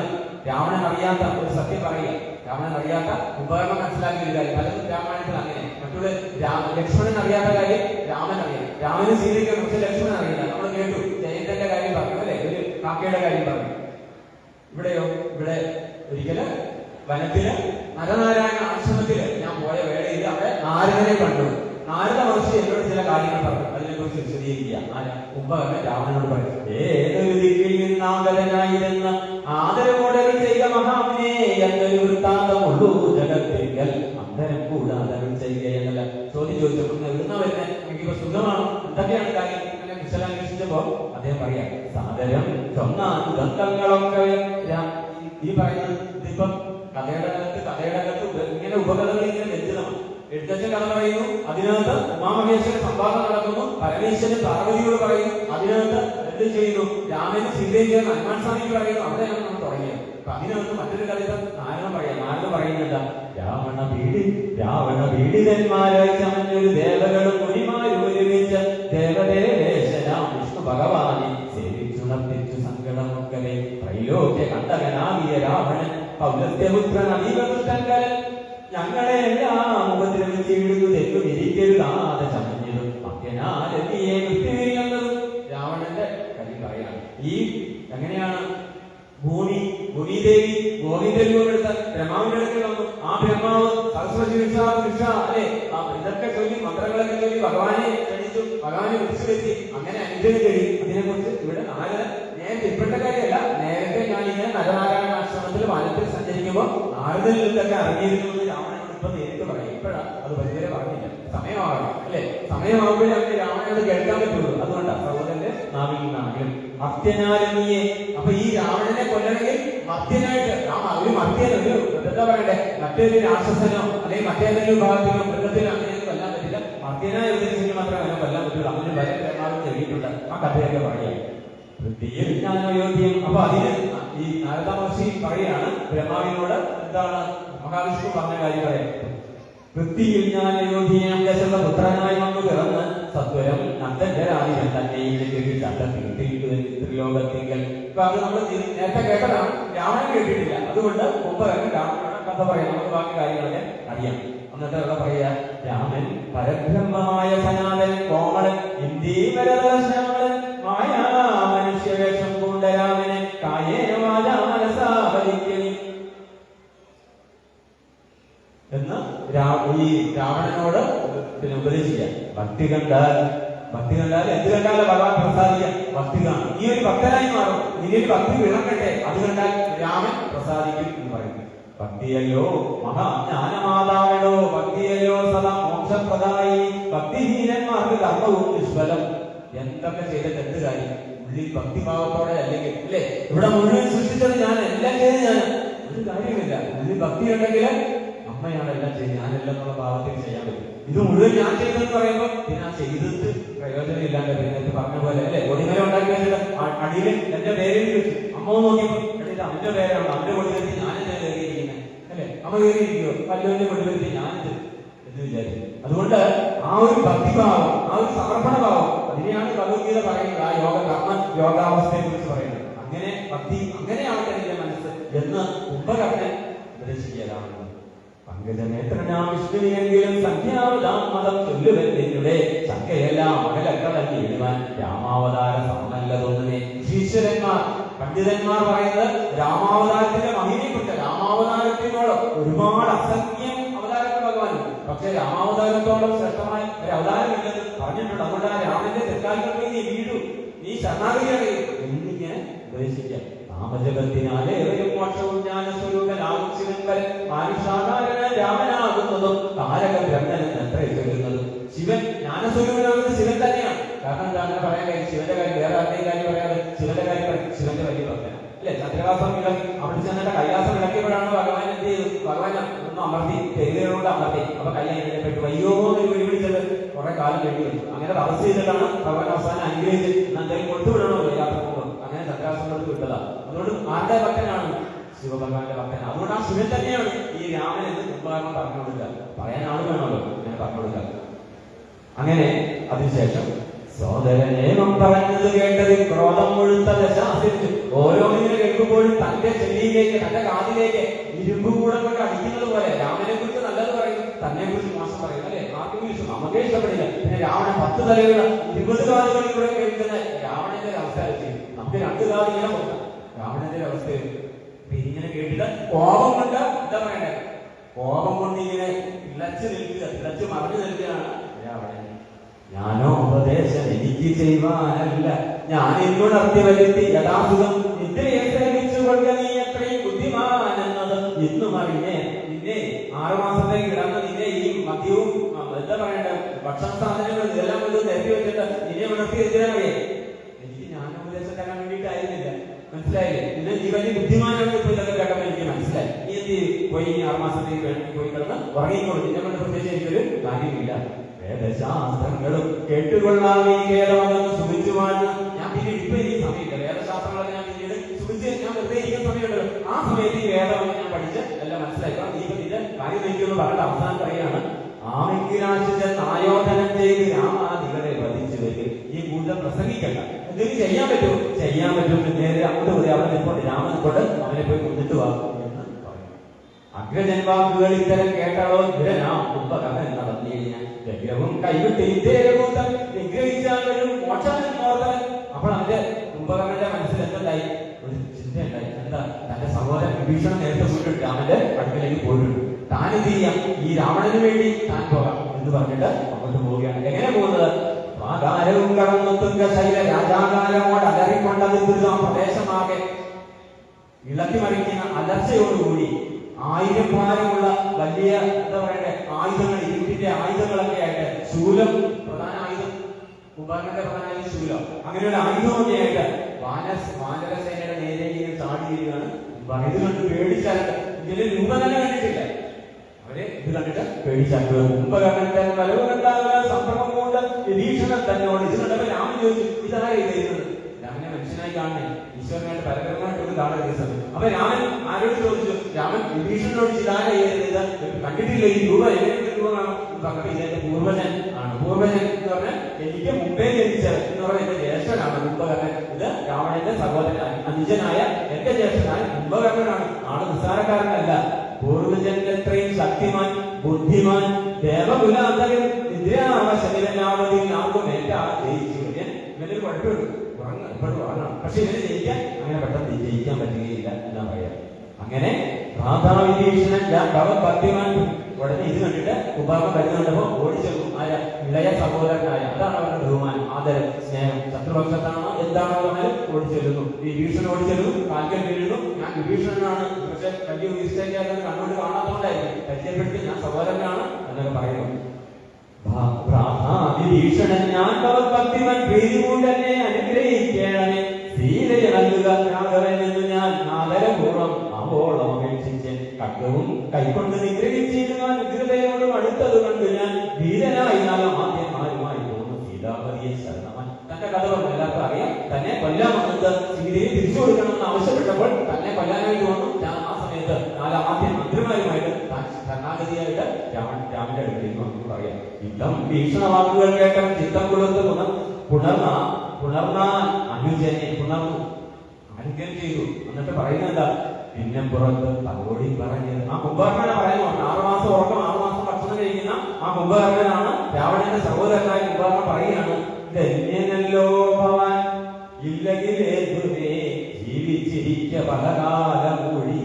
രാവണൻ അറിയാത്ത ഒരു സത്യം പറയുക. രാവണൻ അറിയാത്ത ഉപകരണം മനസ്സിലാക്കിയ കാര്യം പലതും രാമായണത്തിൽ അങ്ങനെ. മറ്റുള്ള ലക്ഷ്മണൻ അറിയാത്ത കാര്യം രാമൻ അറിയാം. രാമന് സീതയ്ക്ക് പക്ഷെ ലക്ഷ്മണൻ അറിയില്ല. നമ്മൾ കേട്ടു ജയന്തന്റെ കാര്യം പറഞ്ഞു അല്ലെ, ഒരു കാക്കയുടെ കാര്യം പറഞ്ഞു. ഇവിടെയോ, ഇവിടെ ഒരിക്കല് വനത്തില് നരനാരായണ ആശ്രമത്തില് ഞാൻ പോയ വേളയിൽ അവിടെ നാരദനെ കണ്ടു. നാരദ മഹർഷി എന്നോട് ചില കാര്യങ്ങൾ പറഞ്ഞു. അതിനെ കുറിച്ച് വിശദീകരിക്കുക. കുംഭകർണൻ രാവണനോട് പറയും, ഏതൊരു ദിക്കിൽ നിന്നാഗതനായിരുന്ന ആദരവോടെ ചെയ്ത മഹാമുനെ എന്നൊരു വൃത്താന്തമുള്ളൂ ജഗത്തിങ്കൽ അന്തരം കൂടാതെ ചെയ്യുക എന്നല്ല ചോദ്യം ചോദിച്ചപ്പോൾ എവിടുന്ന വരുന്നത്, എനിക്കിപ്പോ സുഖമാണോ, എന്തൊക്കെയാണ് കാര്യം അങ്ങനെ വിശദാന്വേഷിച്ചപ്പോ അദ്ദേഹം പറയാം, സാദരം ദന്തങ്ങളൊക്കെ ഈ പറയുന്നത് ഇതിപ്പം കഥയുടെ അകത്ത് ഇങ്ങനെ ഉപകഥകൾ ഇങ്ങനെ വ്യക്തമാണ്. എഴുത്തച്ഛൻ കഥ പറയുന്നു, അതിനകത്ത് ഉമാമഹേശ്വരൻ സംവാദം നടക്കുന്നു, പരമേശ്വരൻ പാർവതിയോട് പറയുന്നു, അതിനകത്ത് എന്ത് ചെയ്യുന്നു, രാമന് സീതയും ഹനുമാൻ സ്വാമിക്ക് പറയുന്നു. അവിടെയാണ് നമ്മൾ തുടങ്ങിയത്. അപ്പൊ അതിനകത്ത് മറ്റൊരു കഥ നാരദ പറയുന്നില്ല, രാവണ പീഡിതന്മാരായി ചമഞ്ഞൊരു ദേവകളും മുനിമാരും ഒരുമിച്ച് ദേവദേവേശനാം വിഷ്ണു ഭഗവാനെ സേവിച്ചുണർത്തിച്ചു സങ്കടമൊക്കവേ ത്രൈലോക്യ കണ്ടകനാകിയ രാവണൻ പൗലസ്ത്യപുത്രൻ അധികപുത്രങ്കലൻ ഞങ്ങളെ എല്ലാം ഉപദ്രവിച്ചിടുന്നു തെറ്റു വിരിക്കരുതാതെ ചമഞ്ഞതും മധ്യനാലെത്തിയെ വിട്ടുപിരിയുന്നതും. രാവണന്റെ കാര്യം പറയാണ്. ഈ എങ്ങനെയാണ് ഭൂമിദേവി ഗോവിന്ദരൂപമെടുത്ത ബ്രഹ്മാവിന്റെ അടുക്കൽ വന്നു. ആ ബ്രഹ്മാവ് സരസ്വതി അല്ലെ ഇതൊക്കെ ചൊല്ലി മന്ത്രങ്ങളൊക്കെ ചൊല്ലി ഭഗവാനെ ക്ഷണിച്ചു, ഭഗവാനെ വിളിച്ചു വരുത്തി. അങ്ങനെ അനുഗ്രഹം കഴിയും. അതിനെക്കുറിച്ച് ഇവിടെ നാരദൻ നേരത്തെ ഇപ്പോഴത്തെ കാര്യമല്ല, നേരത്തെ ഞാനിങ്ങനെ നരനാരായണ ആശ്രമത്തിൽ വനത്തിൽ സഞ്ചരിക്കുമ്പോൾ നാരദനിൽ നിന്നൊക്കെ അറിഞ്ഞിരുന്നു രാവണനോട് ഇപ്പൊ നേരിട്ട് പറയും. ഇപ്പോഴാണ് അത് പരിധിവരെ പറഞ്ഞില്ല, സമയമാകണം അല്ലെ. സമയമാകുമ്പോഴേ അവർക്ക് രാവണനോട് കേൾക്കാൻ പറ്റുള്ളൂ. അതുകൊണ്ടാണ് സഹോദരന്റെ നാവിൽ നിന്നാണെങ്കിലും മർത്യനാരണിയെ. അപ്പൊ ഈ രാവണനെ കൊല്ലണമെങ്കിൽ മർത്യനായിട്ട് ഒരു മർത്യൻ ഒരു എന്താ പറയണ്ടേ, മറ്റൊരു രാക്ഷസനോ അല്ലെങ്കിൽ മറ്റേതെങ്കിലും വിഭാഗത്തിനോ മൃഗത്തിനോ അങ്ങനെയൊന്നും കൊല്ലാൻ പറ്റില്ല. മർത്യനായ ഉദ്ദേശിച്ച് മാത്രമേ അങ്ങനെ കൊല്ലാൻ പറ്റുള്ളൂ. അങ്ങനെ വരെ ബ്രഹ്മാവിൽ എഴുതിയിട്ടുണ്ട്. ആ കഥയൊക്കെ പറയാം. അപ്പൊ അതിന് ഈ നാരദ മഹർഷി പറയാണ് ബ്രഹ്മാവിനോട്, എന്താണ് മഹാവിഷ്ണു പറഞ്ഞ കാര്യം പറയാം. വൃത്തിയിൽ ഞാൻ അയോധ്യയാം ദശരഥ പുത്രനായി വന്നു പിറന്ന് സത്വരം നന്ദരാധിപൻ തന്നെ ത്രിലോകത്തിങ്കൽ. ഇപ്പൊ അത് നമ്മൾ നേരത്തെ കേട്ടതാണ്, രാവണൻ കേട്ടിട്ടില്ല. അതുകൊണ്ട് കുംഭകർണൻ രാവണനോട് കഥ പറയാം. നമുക്ക് ബാക്കി കാര്യങ്ങളൊക്കെ അറിയാം. എന്നിട്ട് അവിടെ പറയാ, രാമൻ പരബ്രഹ്മമായ സനാതൻ കോമളൻ ഇന്ദീവരദർശനമൻ മായാ മനുഷ്യവേഷം പൂണ്ട രാമനെ കായേന വാചാ മനസാ വലിക്കണി എന്ന് ഈ രാവണനോട് പിന്നെ ഉപദേശിക്കാം. ഭക്തി കണ്ടാൽ എന്ത് കണ്ടാലും ഭഗവാൻ പ്രസാദിക്കാം. ഭക്തി കാണും, നീ ഒരു ഭക്തനായി മാറും, നീ ഒരു ഭക്തി വിളക്കട്ടെ, അത് കണ്ടാൽ രാമൻ പ്രസാദിക്കും എന്ന് പറയുന്നു. ഭക്തിയല്ലോ മഹാജ്ഞാനമാതാവണോ, ഭക്തിയല്ലോ സദാ മോക്ഷപ്രദായി, ഭക്തിഹീനന്മാർക്ക് കർമ്മവും നിഷ്ഫലം. എന്തൊക്കെ ചെയ്തിട്ട് എന്ത് കാര്യം, ഉള്ളിൽ ഭക്തിഭാവത്തോടെ അല്ലെങ്കിൽ അല്ലേ, ഇവിടെ മുഴുവൻ സൃഷ്ടിച്ചത് ഞാൻ, എല്ലാം ചെയ്ത് ഞാൻ, ഒരു കാര്യമില്ല. ഉള്ളിൽ ഭക്തി ഉണ്ടെങ്കിൽ അമ്മയാണ് എല്ലാം ചെയ്ത്, ഞാനെല്ലാം എന്നുള്ള ഭാവത്തിൽ ചെയ്യാൻ പറ്റും. ഇത് മുഴുവൻ ഞാൻ ചെയ്തെന്ന് പറയുമ്പോൾ പിന്നെ ആ ചെയ്തിട്ട് പ്രയോജനം ഇല്ലാണ്ട് നേരത്തെ പറഞ്ഞ പോലെ അല്ലെ, കൊടിമല ഉണ്ടാക്കി വെച്ചിട്ട് അടിയിൽ എന്റെ പേരിൽ വെച്ചു. അമ്മ നോക്കിയപ്പോ എടീത് അവന്റെ പേരാണ്, അവന്റെ കൊടിവരുത്തി ഞാനെന്താ കയറിയിരിക്കുന്നത് അല്ലെ, അമ്മ കയറിയിരിക്കുവോ, വല്ലുവിന്റെ കൊടിവരുത്തി ഞാനിത് എന്ന് വിചാരിക്കും. അതുകൊണ്ട് ആ ഒരു ഭക്തിഭാവം, ആ ഒരു സമർപ്പണ ഭാവം, അതിനെയാണ് ഭഗവത്ഗീത പറയുന്നത്. ആ യോഗാവസ്ഥയെ കുറിച്ച് പറയുന്നത്. അങ്ങനെ ഭക്തി, അങ്ങനെയാണ് എന്റെ മനസ്സ് എന്ന് കുംഭകർണൻ ഉപദേശിക്കുകയാണ്. പങ്കജനേത്രനാം വിഷ്ണുവിനെങ്കിലും സംഖ്യാവതാം മതം ചൊല്ലുവെന്നിവിടെ സംഖ്യയെല്ലാം അകലക്കളഞ്ഞ് എഴുതാൻ രാമാവതാര സമനല്ലതൊന്നുമേ. ഈശ്വരന്മാർ പണ്ഡിതന്മാർ പറയുന്നത് രാമാവതാരത്തിന്റെ മഹിമയെക്കുറിച്ച്. രാമാവതാരത്തിനോട് ഒരുപാട് അസംഖ്യം അവതാരങ്ങൾ ഭഗവാനും, പക്ഷെ രാമാവതാരത്തോളം ശ്രേഷ്ഠമായ ഒരു അവതാരമില്ലെന്ന് പറഞ്ഞിട്ടുണ്ട്. അതുകൊണ്ട് ആ രാമന്റെ തെറ്റാൽക്കൾക്ക് നീ വീഴു, നീ ശരണാഗതി അറിയും എന്നിങ്ങനെ ഉപദേശിക്കാം. നാമജപത്തിനാലേ ഏവരും മോക്ഷവും ജ്ഞാനസ്വരൂപനാകും ശിവൻവരൻ മാനുഷാകാരന രാമനാകുന്നതും താരക ബ്രഹ്മനും എത്ര ചൊല്ലുന്നതും. ശിവൻ ജ്ഞാനസ്വരൂപനാകുന്നത് ശിവൻ തന്നെയാണ്. കാരണം എന്താ അങ്ങനെ പറയാൻ കാര്യം, ശിവന്റെ കാര്യം വേറെ ആരുടെയും കാര്യം പറയാതെ ശിവന്റെ കാര്യം പറയും. ശിവന്റെ വലിയ ഭക്തനാണ് അല്ലെ, ചന്ദ്രവാസം ഇളക്കി അവിടെ ചെന്നിട്ട് കൈലാസം ഇളക്കിയപ്പോഴാണ് ഭഗവാൻ എന്ത് ചെയ്തു? ഭഗവാൻ ഒന്ന് അമർത്തി, തെരുവുകൊണ്ട് അമർത്തി. അപ്പൊ കൈ അതിനെ പെട്ടു, അയ്യോ എന്ന് വിളിച്ചത് കുറെ കാലം കഴിഞ്ഞു വരും. അങ്ങനെ തപസ് ചെയ്തിട്ടാണ് ഭഗവാൻ അവസാനം അനുഗ്രഹിച്ച് എന്തെങ്കിലും കൊടുത്തുവിടണമല്ലോ യാത്ര പോകുമ്പോൾ. അങ്ങനെ ചന്ദ്രവാസം കൊടുത്ത് വിട്ടതാ. അതുകൊണ്ട് ആരുടെ ഭക്തനാണ്? ശിവഭഗവാന്റെ ഭക്തനാണ്. അതുകൊണ്ട് ആ ശിവൻ തന്നെയാണ് ഈ രാമൻ എന്ന് കുംഭകർണൻ പറഞ്ഞു കൊടുക്കുക. പറയാൻ ആള് വേണമല്ലോ അങ്ങനെ പറഞ്ഞു കൊടുക്കുക. അങ്ങനെ അതിനുശേഷം സോദരനേമം പറഞ്ഞത് കേട്ടത് ക്രോധം മുഴുത്ത ദശാസിരിച്ചു. ഓരോന്നിനെ കേൾക്കുമ്പോഴും തന്റെ ചെവിയിലേക്ക്, തന്റെ കാതിലേക്ക് ഇരുമ്പ് കൂടെ കൊണ്ട് അടിക്കുന്നത് പോലെ രാമനെ കുറിച്ച് നല്ലത് പറയും, തന്നെ കുറിച്ച് മോശം പറയും. അല്ലെ? ആർക്കും ഇഷ്ടം, നമുക്കേ ഇഷ്ടപ്പെടില്ല. പിന്നെ രാവണൻ 10 തലയുള്ള 20 കാതുകളിൽ കൂടെ കേൾക്കുന്ന രാവണന്റെ ഒരു അവസ്ഥ ചെയ്യും. നമുക്ക് 2 കാത് ഇങ്ങനെ പോകാം. രാവണന്റെ ഒരു അവസ്ഥ ഇങ്ങനെ കേട്ടിട്ട് കോപം കൊണ്ട് എന്താ പറയണ്ടേ? കോപം കൊണ്ട് ഇങ്ങനെ ഇളച്ചു നിൽക്കുക, ഇളച്ചു മറിഞ്ഞു നിൽക്കുകയാണ് രാവണൻ. ഞാനോ ഉപദേശം എനിക്ക് ചെയ്യുവാനല്ല, ഞാൻ എന്നോട് അർത്ഥി വരുത്തി യഥാസുഖം നിദ്രയെ സേവിച്ചു കൊണ്ട നീ എത്രയും ബുദ്ധിമാനെന്നത് ഇന്നും അറിഞ്ഞേ. നിന്നെ 6 മാസത്തേക്ക് കിടന്ന് നിന്നെ ഈ മദ്യവും എന്താ പറയണ്ട ഭക്ഷണ സാധനങ്ങൾ ഇതെല്ലാം കൊണ്ട് നിരത്തി വെച്ചിട്ട് നിന്നെ ഉണർത്തി എന്തിനാണ്? എനിക്ക് ജ്ഞാനോപദേശം തരാൻ വേണ്ടിയിട്ടായിരുന്നില്ല. മനസ്സിലായില്ലേ? നിന്നെ നീ വലിയ ബുദ്ധിമാനാണ്. ഇപ്പൊ ഇതൊക്കെ കേട്ടപ്പോൾ എനിക്ക് മനസ്സിലായി. നീ എന്ത് പോയി 6 മാസത്തേക്ക് പോയി കിടന്ന് ഉറങ്ങിക്കോളൂ. നിന്നെ കൊണ്ട് പ്രത്യേകിച്ച് എനിക്കൊരു കാര്യമില്ല. വേദശാസ്ത്രങ്ങളും കേട്ടുകൊള്ളാമീ കേരളമെന്ന് സുഖിച്ചുവാണ്. ഞാൻ പിന്നീട് ഇപ്പൊ എനിക്ക് സമയമില്ല. വേദശാസ്ത്രങ്ങളൊക്കെ ഞാൻ പിന്നീട് സുഖിച്ച് ഞാൻ വെറുതെ ഇരിക്കുന്ന സമയമുണ്ടല്ലോ, ആ സമയത്ത് ഈ വേദമൊക്കെ ഞാൻ പഠിച്ച് എല്ലാം മനസ്സിലാക്കാം. നീ ഇപ്പൊ നിന്റെ കാര്യം നയിക്കുമെന്ന് പറഞ്ഞിട്ട് അവസാനം പറയുകയാണ്, ആമിക്കിനാശിച്ച ആയോധനം ചെയ്ത് രാമാദികളെ വധിച്ചു വരും. ഈ കൂടുതൽ പ്രസംഗിക്കണ്ട, എന്തെങ്കിലും ചെയ്യാൻ പറ്റുമോ? ചെയ്യാൻ പറ്റും. നേരെ അങ്ങോട്ട് പോയി അവിടെ നിൽക്കൊണ്ട് രാമൻ കൊണ്ട് അവനെ പോയി കൊണ്ടിട്ട് വാ എന്ന് പറയും. അഗ്രജൻവാക്കുകൾ ഇത്തരം കേട്ടാലോ കുംഭകർണൻ നടന്നു കഴിഞ്ഞാൽ വിഗ്രഹവും കൈവിട്ട് ഇന്ത്യയിലും നിഗ്രഹിച്ചാലും മോക്ഷാൻ. അപ്പോൾ അവന്റെ കുംഭകർണന്റെ മനസ്സിൽ എന്തുണ്ടായി? ഒരു ചിന്ത ഉണ്ടായി. എന്താ? തന്റെ സഹോദരൻ വിഭീഷണൻ നേരത്തെ പോയിട്ടുണ്ട്, രാമന്റെ അടുക്കലേക്ക് പോയിട്ടുണ്ട്. താൻ എന്ത് ചെയ്യാം? ഈ രാവണന് വേണ്ടി താൻ പോകാം എന്ന് പറഞ്ഞിട്ട് അങ്ങോട്ട് പോവുകയാണ്. എങ്ങനെ പോകുന്നത്? ആകാരവും കടന്നെത്തുന്ന ശൈല രാജാകാരമോട് അലറിക്കൊണ്ടത് പ്രദേശമാകെ ഇളക്കി മറിക്കുന്ന അലർച്ചയോടുകൂടി 1000 ഭാരമുള്ള വലിയ എന്താ പറയണ്ടേ ആയുധങ്ങൾ, ഇരുട്ടിന്റെ ആയുധങ്ങളൊക്കെ ആയിട്ട്, ശൂലം പ്രധാന ആയുധം, കുംഭകർണന്റെ പ്രധാന ആയുധം ശൂലം. അങ്ങനെയുള്ള ആയുധമൊക്കെ ആയിട്ട് വാനരസേനയുടെ നേരെ ചാടി വരികയാണ്. ഇത് കണ്ട് പേടിച്ചാലും ഇതിന്റെ രൂപ തന്നെ കണ്ടിട്ടില്ല. അവരെ ഇത് കണ്ടിട്ട് പേടിച്ചാക്കുക. കുംഭകർണന്റെ വരവ് കണ്ടാകുക സംഭ്രമം കൊണ്ട് വിഭീഷണൻ തന്നോട് ഇത് കണ്ടപ്പോൾ രാമൻ ചോദിച്ചു, ഇതായി ചെയ്യുന്നത്? രാമനെ മനുഷ്യനായി കാണണേ, ഈശ്വരനായിട്ട് പരപരമായിട്ടൊന്നും കാണരുത് സമയം. അപ്പൊ രാമൻ ആരോട് ചോദിച്ചു? രാമൻ വിഭീഷണനോട് ഇതാരാ ചെയ്തത്? കണ്ടിട്ടില്ല ഈ രൂപ, എങ്ങനെയുള്ള രൂപമാണ് പറഞ്ഞപ്പോ ഇതെന്റെ പൂർവജൻ ആണ്. പൂർവജൻ എന്ന് പറഞ്ഞാൽ എനിക്ക് മുമ്പേ ജനിച്ചത് എന്ന് പറഞ്ഞാൽ എന്റെ ജ്യേഷ്ഠനാണ് കുംഭകർണൻ. ഇത് രാവണന്റെ സഹോദരൻ അനുജനായ എന്റെ ജ്യേഷ്ഠനായ കുംഭകർണനാണ്. ആള് നിസ്സാരക്കാരനല്ല. പൂർവജൻ എത്രയും ശക്തിമാൻ, ബുദ്ധിമാൻ, ദേവകുലാന്തകൻ, നിദ്രാവശനിവനാവതിൽ ആർക്കും ഏറ്റ ജയിച്ചു. ഇവനൊരു കുഴപ്പമുണ്ട്, എപ്പോഴും ഉറങ്ങണം. പക്ഷെ ഇവന് ജയിക്കാൻ അങ്ങനെ പെട്ടെന്ന് ജയിക്കാൻ പറ്റുകയില്ല എന്നാ പറയാ. അങ്ങനെ രാധാവിഭീഷണൻ ഭക്തിമാൻ ഉടനെ ഇത് കണ്ടിട്ട് കുംഭകർണൻ വരുന്നുണ്ടപ്പോ ഓടിച്ചെല്ലും. ആരാ? ഇളയ സഹോദരനായ. അതാണ് അവരുടെ ബഹുമാനം, ആദരം, സ്നേഹം. ശത്രുപക്ഷത്താണോ എന്താണോ പറഞ്ഞാലും ഓടിച്ചെല്ലുന്നു. ഈ ഭീഷണൻ ഓടിച്ചെല്ലുന്നു, കാൽക്കൽ വീഴുന്നു. ഞാൻ വിഭീഷണനാണ്, പക്ഷെ വലിയ മിസ്റ്റേക്കാണ്, കണ്ണുകൊണ്ട് കാണാത്തതുകൊണ്ടായിരിക്കും, പരിചയപ്പെടുത്തി ഞാൻ സഹോദരനാണ് എന്നൊക്കെ പറയുന്നു. വിഭീഷണൻ ഞാൻ ഭക്തിമൻ പ്രീതി കൊണ്ട് എന്നെ അനുഗ്രഹിക്കണമേ, സീതയെ നൽകുക രാഘവനെന്ന് ഞാൻ ആദരപൂർവ്വം ആവോളം അപേക്ഷിച്ച് കട്ടവും കൈക്കൊണ്ട് നിഗ്രഹിച്ചിരുന്നാൽ ഉഗ്രതയോടും അടുത്തത് കണ്ട് ഞാൻ വീരനായി ആദ്യമാരുമായി തോന്നുന്നു സീതാപതിയെ ശരണമൻ. തന്റെ കഥ പറഞ്ഞു എല്ലാവർക്കും അറിയാം. തന്നെ കൊല്ലാമെന്നത് സീതയെ തിരിച്ചു കൊടുക്കണമെന്ന് ആവശ്യപ്പെട്ടപ്പോൾ തന്നെ കൊല്ലാനായിട്ട് വന്നു. ആ സമയത്ത് ആദ്യം മന്ത്രിമാരുമായിട്ട് ശരണാഗതിയായിട്ട് രാമന്റെ അടുത്തേക്ക് നമുക്ക് പറയാം. യുദ്ധം ഭീഷണ വാക്കുകൾ കേട്ടവൻ ചിത്തം കൊടുത്ത് പുണർന്നാൻ അനുജനെ പുണർന്നു അനുഗ്രഹം ചെയ്തു. എന്നിട്ട് പറയുന്നത് എന്താ? പിന്നെ പുറത്ത് തലോടി പറഞ്ഞത് ആ കുംഭകർണനെ പറയുന്നു. 6 മാസം ഉറക്കം, 6 മാസം ഭക്ഷണം കഴിക്കുന്ന ആ കുംഭകർണനാണ് രാവണന്റെ സഹോദരനായ കുംഭകർണൻ പറയുകയാണ്, ധന്യനല്ലോ ഭവാൻ ഇല്ലെങ്കിലേ ജീവിച്ചിരിക്ക പലകാലം കൂടി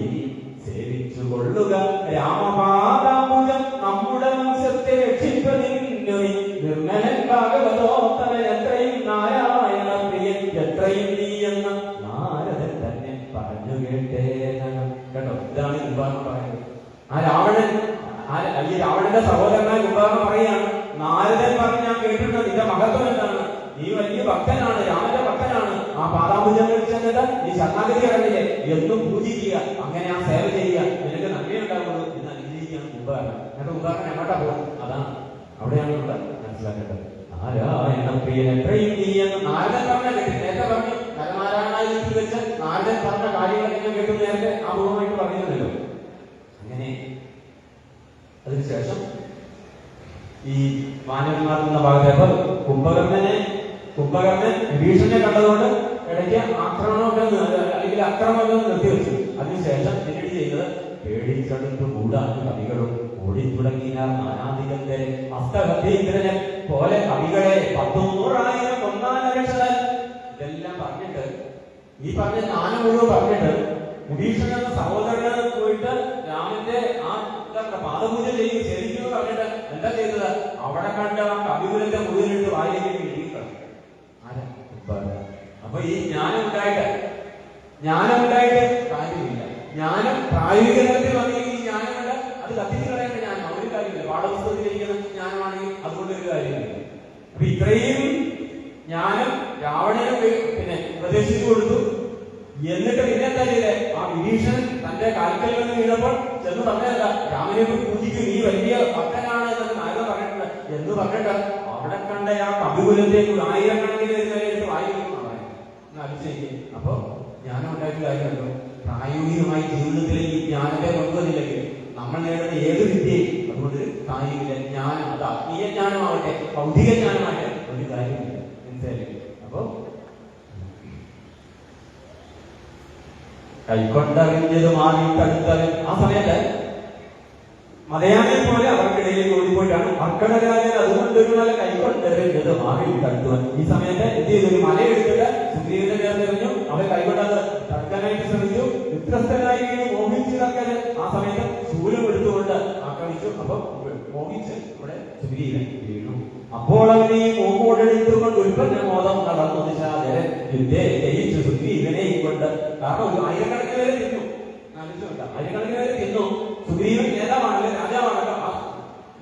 സേവിച്ചു കൊള്ളുക രാമപാദാംബുജം നമ്മുടെ വംശത്തെ രക്ഷിപ്പതിന്നു നിർമ്മലൻ ഭാഗവതോത്തമ എത്രയും നാരായണ പ്രിയൻ എത്രയും നീ എന്ന് നാരദൻ തന്നെ പറഞ്ഞു കേട്ടേനം. കേട്ടോ, ഇതാണ് കുംഭകർണൻ പറയുന്നത്. ഈ രാവണന്റെ സഹോദരനായ കുംഭകർണൻ പറയുകയാണ്, നാരദൻ പറഞ്ഞ് ഞാൻ കേട്ടിട്ടുണ്ട്, നിന്റെ മഹത്വം എന്താണ്? നീ വലിയ ഭക്തനാണ്, രാമന്റെ ഭക്തനാണ്, ആ പാദാഭുജങ്ങളിൽ ചെന്നിട്ട് നീ ശരണാഗതി അടങ്ങില്ലേ എന്നും പൂജിക്കുക, അങ്ങനെ ആ സേവ ചെയ്യുക, നിനക്ക് നന്മയുണ്ടാവുള്ളൂ എന്ന് അനുഗ്രഹിക്കുകയാണ് കുംഭകർണൻ. എന്നിട്ട് കുംഭകർണൻ എങ്ങോട്ടാ പോകും? അതാണ് അവിടെയാണ് ഇവിടെ മനസ്സിലാക്കേണ്ടത്. നാരായണപ്രിയൻ എത്രയും നീ എന്ന് നാരദൻ പറഞ്ഞ കേട്ടു. നേരത്തെ പറഞ്ഞു നരനാരായണായി വെച്ച് നാരദൻ പറഞ്ഞ കാര്യങ്ങൾ നിങ്ങൾ കേട്ടു. നേരത്തെ അപൂർവമായിട്ട് പറഞ്ഞിരുന്നല്ലോ. അങ്ങനെ അതിനുശേഷം ഈ വാനരന്മാർ എന്ന ഭാഗത്തേക്ക് കുംഭകർണൻ വിഭീഷണനെ കണ്ടതുകൊണ്ട് ഇടയ്ക്ക് ആക്രമണമൊക്കെ അല്ലെങ്കിൽ അക്രമമൊക്കെ നിർത്തിവെച്ചു. അതിനുശേഷം പിന്നീട് ചെയ്തത് പേടിച്ചെടുത്ത് കൂടാൻ കവികളും ഓടിത്തുടങ്ങിയാൽ നാനാധികത്തെ ഹസ്തഹതീന്ദ്രനെ പോലെ കവികളെ 100,000 കൊന്നാനരക്ഷതൻ ഇതെല്ലാം പറഞ്ഞിട്ട് ഈ പറഞ്ഞ ജ്ഞാനം മുഴുവൻ പറഞ്ഞിട്ട് വിഭീഷണൻ എന്ന സഹോദരനെ പോയിട്ട് രാമന്റെ ആ പാദപൂജ ചെയ്ത് ശരിക്കുന്നു പറഞ്ഞിട്ട് എന്താ ചെയ്തത്? അവിടെ കണ്ട ആ കവികുലത്തെ മുഴുവനിട്ട് വായിലേക്ക് ഇടിക്കണം. ആരാ? അപ്പൊ ഈ ജ്ഞാനം ഉണ്ടായിട്ട് കാര്യമില്ല. ജ്ഞാനം പ്രായോഗിക തലത്തിൽ വന്നെങ്കിൽ ഈ ജ്ഞാനമല്ല, അത് കത്തിച്ച് കളയേണ്ട ജ്ഞാനം ഒരു കാര്യമില്ല. പാഠപുസ്തകത്തിലിരിക്കുന്ന ജ്ഞാനമാണെങ്കിൽ അതുകൊണ്ട് ഒരു കാര്യമില്ല. അപ്പൊ ഇത്രയും ജ്ഞാനം രാവണനെ പിന്നെ ഉപദേശിച്ചു കൊടുത്തു. എന്നിട്ട് പിന്നെ എന്താ ചെയ്തേ? ആ വിഭീഷണൻ തന്റെ കാൽക്കൽ നിന്ന് വീണപ്പോൾ ചെന്ന് പറഞ്ഞതല്ല, രാമനെ പൂജിക്കും, നീ വലിയ ഭക്തനാണ് എന്നൊക്കെ നാരദൻ പറഞ്ഞിട്ടുണ്ട് എന്ന് പറഞ്ഞിട്ട് അവിടെ കണ്ട ആ കവികുലത്തേക്ക് 1000കണക്കിന് എടുത്ത് വായിക്കുന്നതാണ്. അപ്പൊ ജ്ഞാനം ഉണ്ടായിട്ട് കാര്യമല്ലോ. പ്രായോഗികമായി ജീവിതത്തിലെ ഈ ജ്ഞാനത്തെ കൊണ്ടുവന്നില്ലെങ്കിൽ നമ്മൾ നേടുന്ന ഏത് വിദ്യയും അതുകൊണ്ട് കാര്യമില്ല. ജ്ഞാനം അത് ആത്മീയ ജ്ഞാനമാവട്ടെ ഭൗതിക ജ്ഞാനമാകട്ടെ ഒരു കാര്യമില്ല. മനസ്സിലായില്ലേ? അപ്പൊ കൈക്കൊണ്ടറിഞ്ഞത് മാറിയിട്ടടുത്തവൻ ആ സമയത്ത് മതയാനെ പോലെ അവർക്കിടയിലേക്ക് ഓടിപ്പോയിട്ടാണ് അർക്കടരാജൻ അതുകൊണ്ടൊരു മല കൈക്കൊണ്ടറിഞ്ഞത് മാറിയിട്ടടുത്തവൻ. ഈ സമയത്ത് എന്ത് ചെയ്തു? ഒരു മല എടുത്തിട്ട് സുഗ്രീവന്റെ ചേർന്നെറിഞ്ഞു. അവൻ കൈകൊണ്ടത് തടുക്കാനായിട്ട് ശ്രമിച്ചു. വ്യത്യസ്തനായി മോഹിച്ചു തർക്കന് ആ സമയത്ത് ശൂലം എടുത്തുകൊണ്ട് ആക്രമിച്ചു. അപ്പൊ മോഹിച്ച് ഇവിടെ സുഗ്രീവൻ വീണു. അപ്പോൾ അവനെ മോഹോടെടുത്തുകൊണ്ട് ഉൽപ്പന്നമോദം നടന്നു നിശാചരൻ ജയിച്ചു സുഗ്രീവനെയും കൊണ്ട്. കാരണം ഒരു 1000കണക്കിന് പേരെ തിന്നു. 1000കണക്കിന് പേരെ തിന്നു. സുഗ്രീവൻ നേതാവാണല്ലോ, രാജാവാണല്ലോ. ആ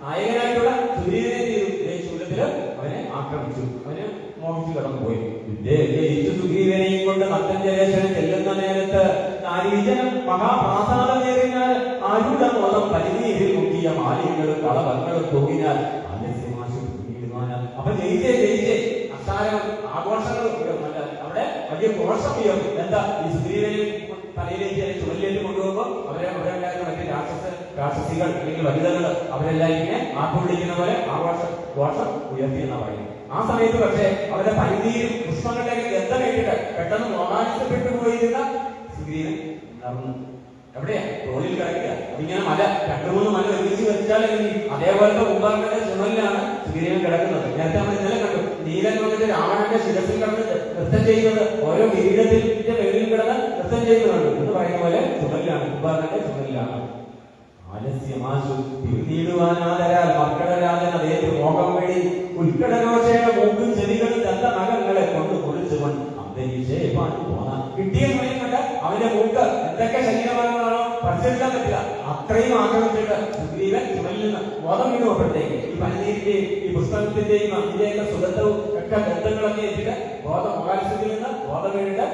നായകനായിട്ടുള്ള സുഗ്രീവനെ ശൂലത്തില് അവനെ ആക്രമിച്ചു. അവന് മോഹിച്ചു കടന്നുപോയി. ജയിച്ചു സുഗ്രീവനെയും കൊണ്ട് നത്തഞ്ചരേശ്വരൻ ചെല്ലുന്ന നേരത്ത് നാരീജനം മഹാപ്രാസാദം നേരിനാൽ ആരുടെ മോദം പരിനീരിൽ മുക്കിയ മാലിന്യങ്ങളും കളവങ്ങളും തൂങ്ങിനാൽ അപ്പൊ ജയിച്ചേ അസാരം ആഘോഷങ്ങൾ അവിടെ വലിയ ഘോഷം ഉയർന്നു. എന്താ? ഈ സുഗ്രീവനെ തലയിലേക്ക് ചുമലിലേക്ക് കൊണ്ടുപോകുമ്പോ അവരുണ്ടായിരുന്ന മറ്റു രാക്ഷസികൾ അല്ലെങ്കിൽ വനിതകൾ അവരെല്ലാം ഇങ്ങനെ ആർപ്പ് വിളിക്കുന്ന പോലെ ഘോഷം ഉയർത്തിയെന്നാ പറയുന്നത്. ആ സമയത്ത് പക്ഷേ അവരുടെ പരിധിയിലും പുഷ്പങ്ങളിലേക്ക് ഗന്ധം കേട്ടിട്ട് പെട്ടെന്ന് മോഹാനിക്കപ്പെട്ടു പോയിരുന്ന സുഗ്രീവൻ നടന്നു. എവിടെയാ? തോളിൽ കിടക്കുക. അതിങ്ങനെ മല 2-3 മല ഒരുമിച്ച് വെച്ചാൽ അതേപോലത്തെ കുംഭകർണന്റെ ചുമലിലാണ് സുഗ്രീവൻ കിടക്കുന്നത്. നേരത്തെ നമ്മൾ ഇന്നലെ കണ്ടു. നീലൻ വന്നിട്ട് രാവണന്റെ ശിരസിൽ കിടന്ന് നൃത്തം ചെയ്യുന്നത്, ഓരോ കിരീടത്തിന്റെ മേളിൽ കിടന്ന് നൃത്തം ചെയ്യുന്നുണ്ട് എന്ന് പറയുന്ന പോലെ ചുമലിലാണ്, കുംഭകർണന്റെ ചുമലിലാണ്. ആലസ്യമാശു തിരുനീടുവാനാദരാൽ മർക്കടരാജൻ അതേറ്റ് മോഹം വഴി ഉൽക്കടരോഷയുടെ മൂക്കും ചെവികളും ദന്ത നഖങ്ങളെ കൊണ്ട് പൊളിച്ചുകൊണ്ട് അന്തരീക്ഷേപ്പാൻ പോകാൻ കിട്ടിയ സമയം കൊണ്ട് അവന്റെ മൂക്ക് എന്തൊക്കെ ശരീരഭാഗങ്ങളാണോ പരിശോധിക്കാൻ പറ്റില്ല അത്രയും ആക്രമിച്ചിട്ട് സുഗ്രീവൻ ചുമലിൽ നിന്ന് ബോധം വീണുമ്പോഴത്തേക്ക് ഈ പനിനീരിന്റെയും ഈ പുസ്തകത്തിന്റെയും അതിന്റെയൊക്കെ സുഗന്ധവും ഒക്കെ ബന്ധങ്ങളൊക്കെ എത്തിയിട്ട് മോഹാത്സ്യത്തിൽ നിന്ന് ബോധം വീണിട്ട്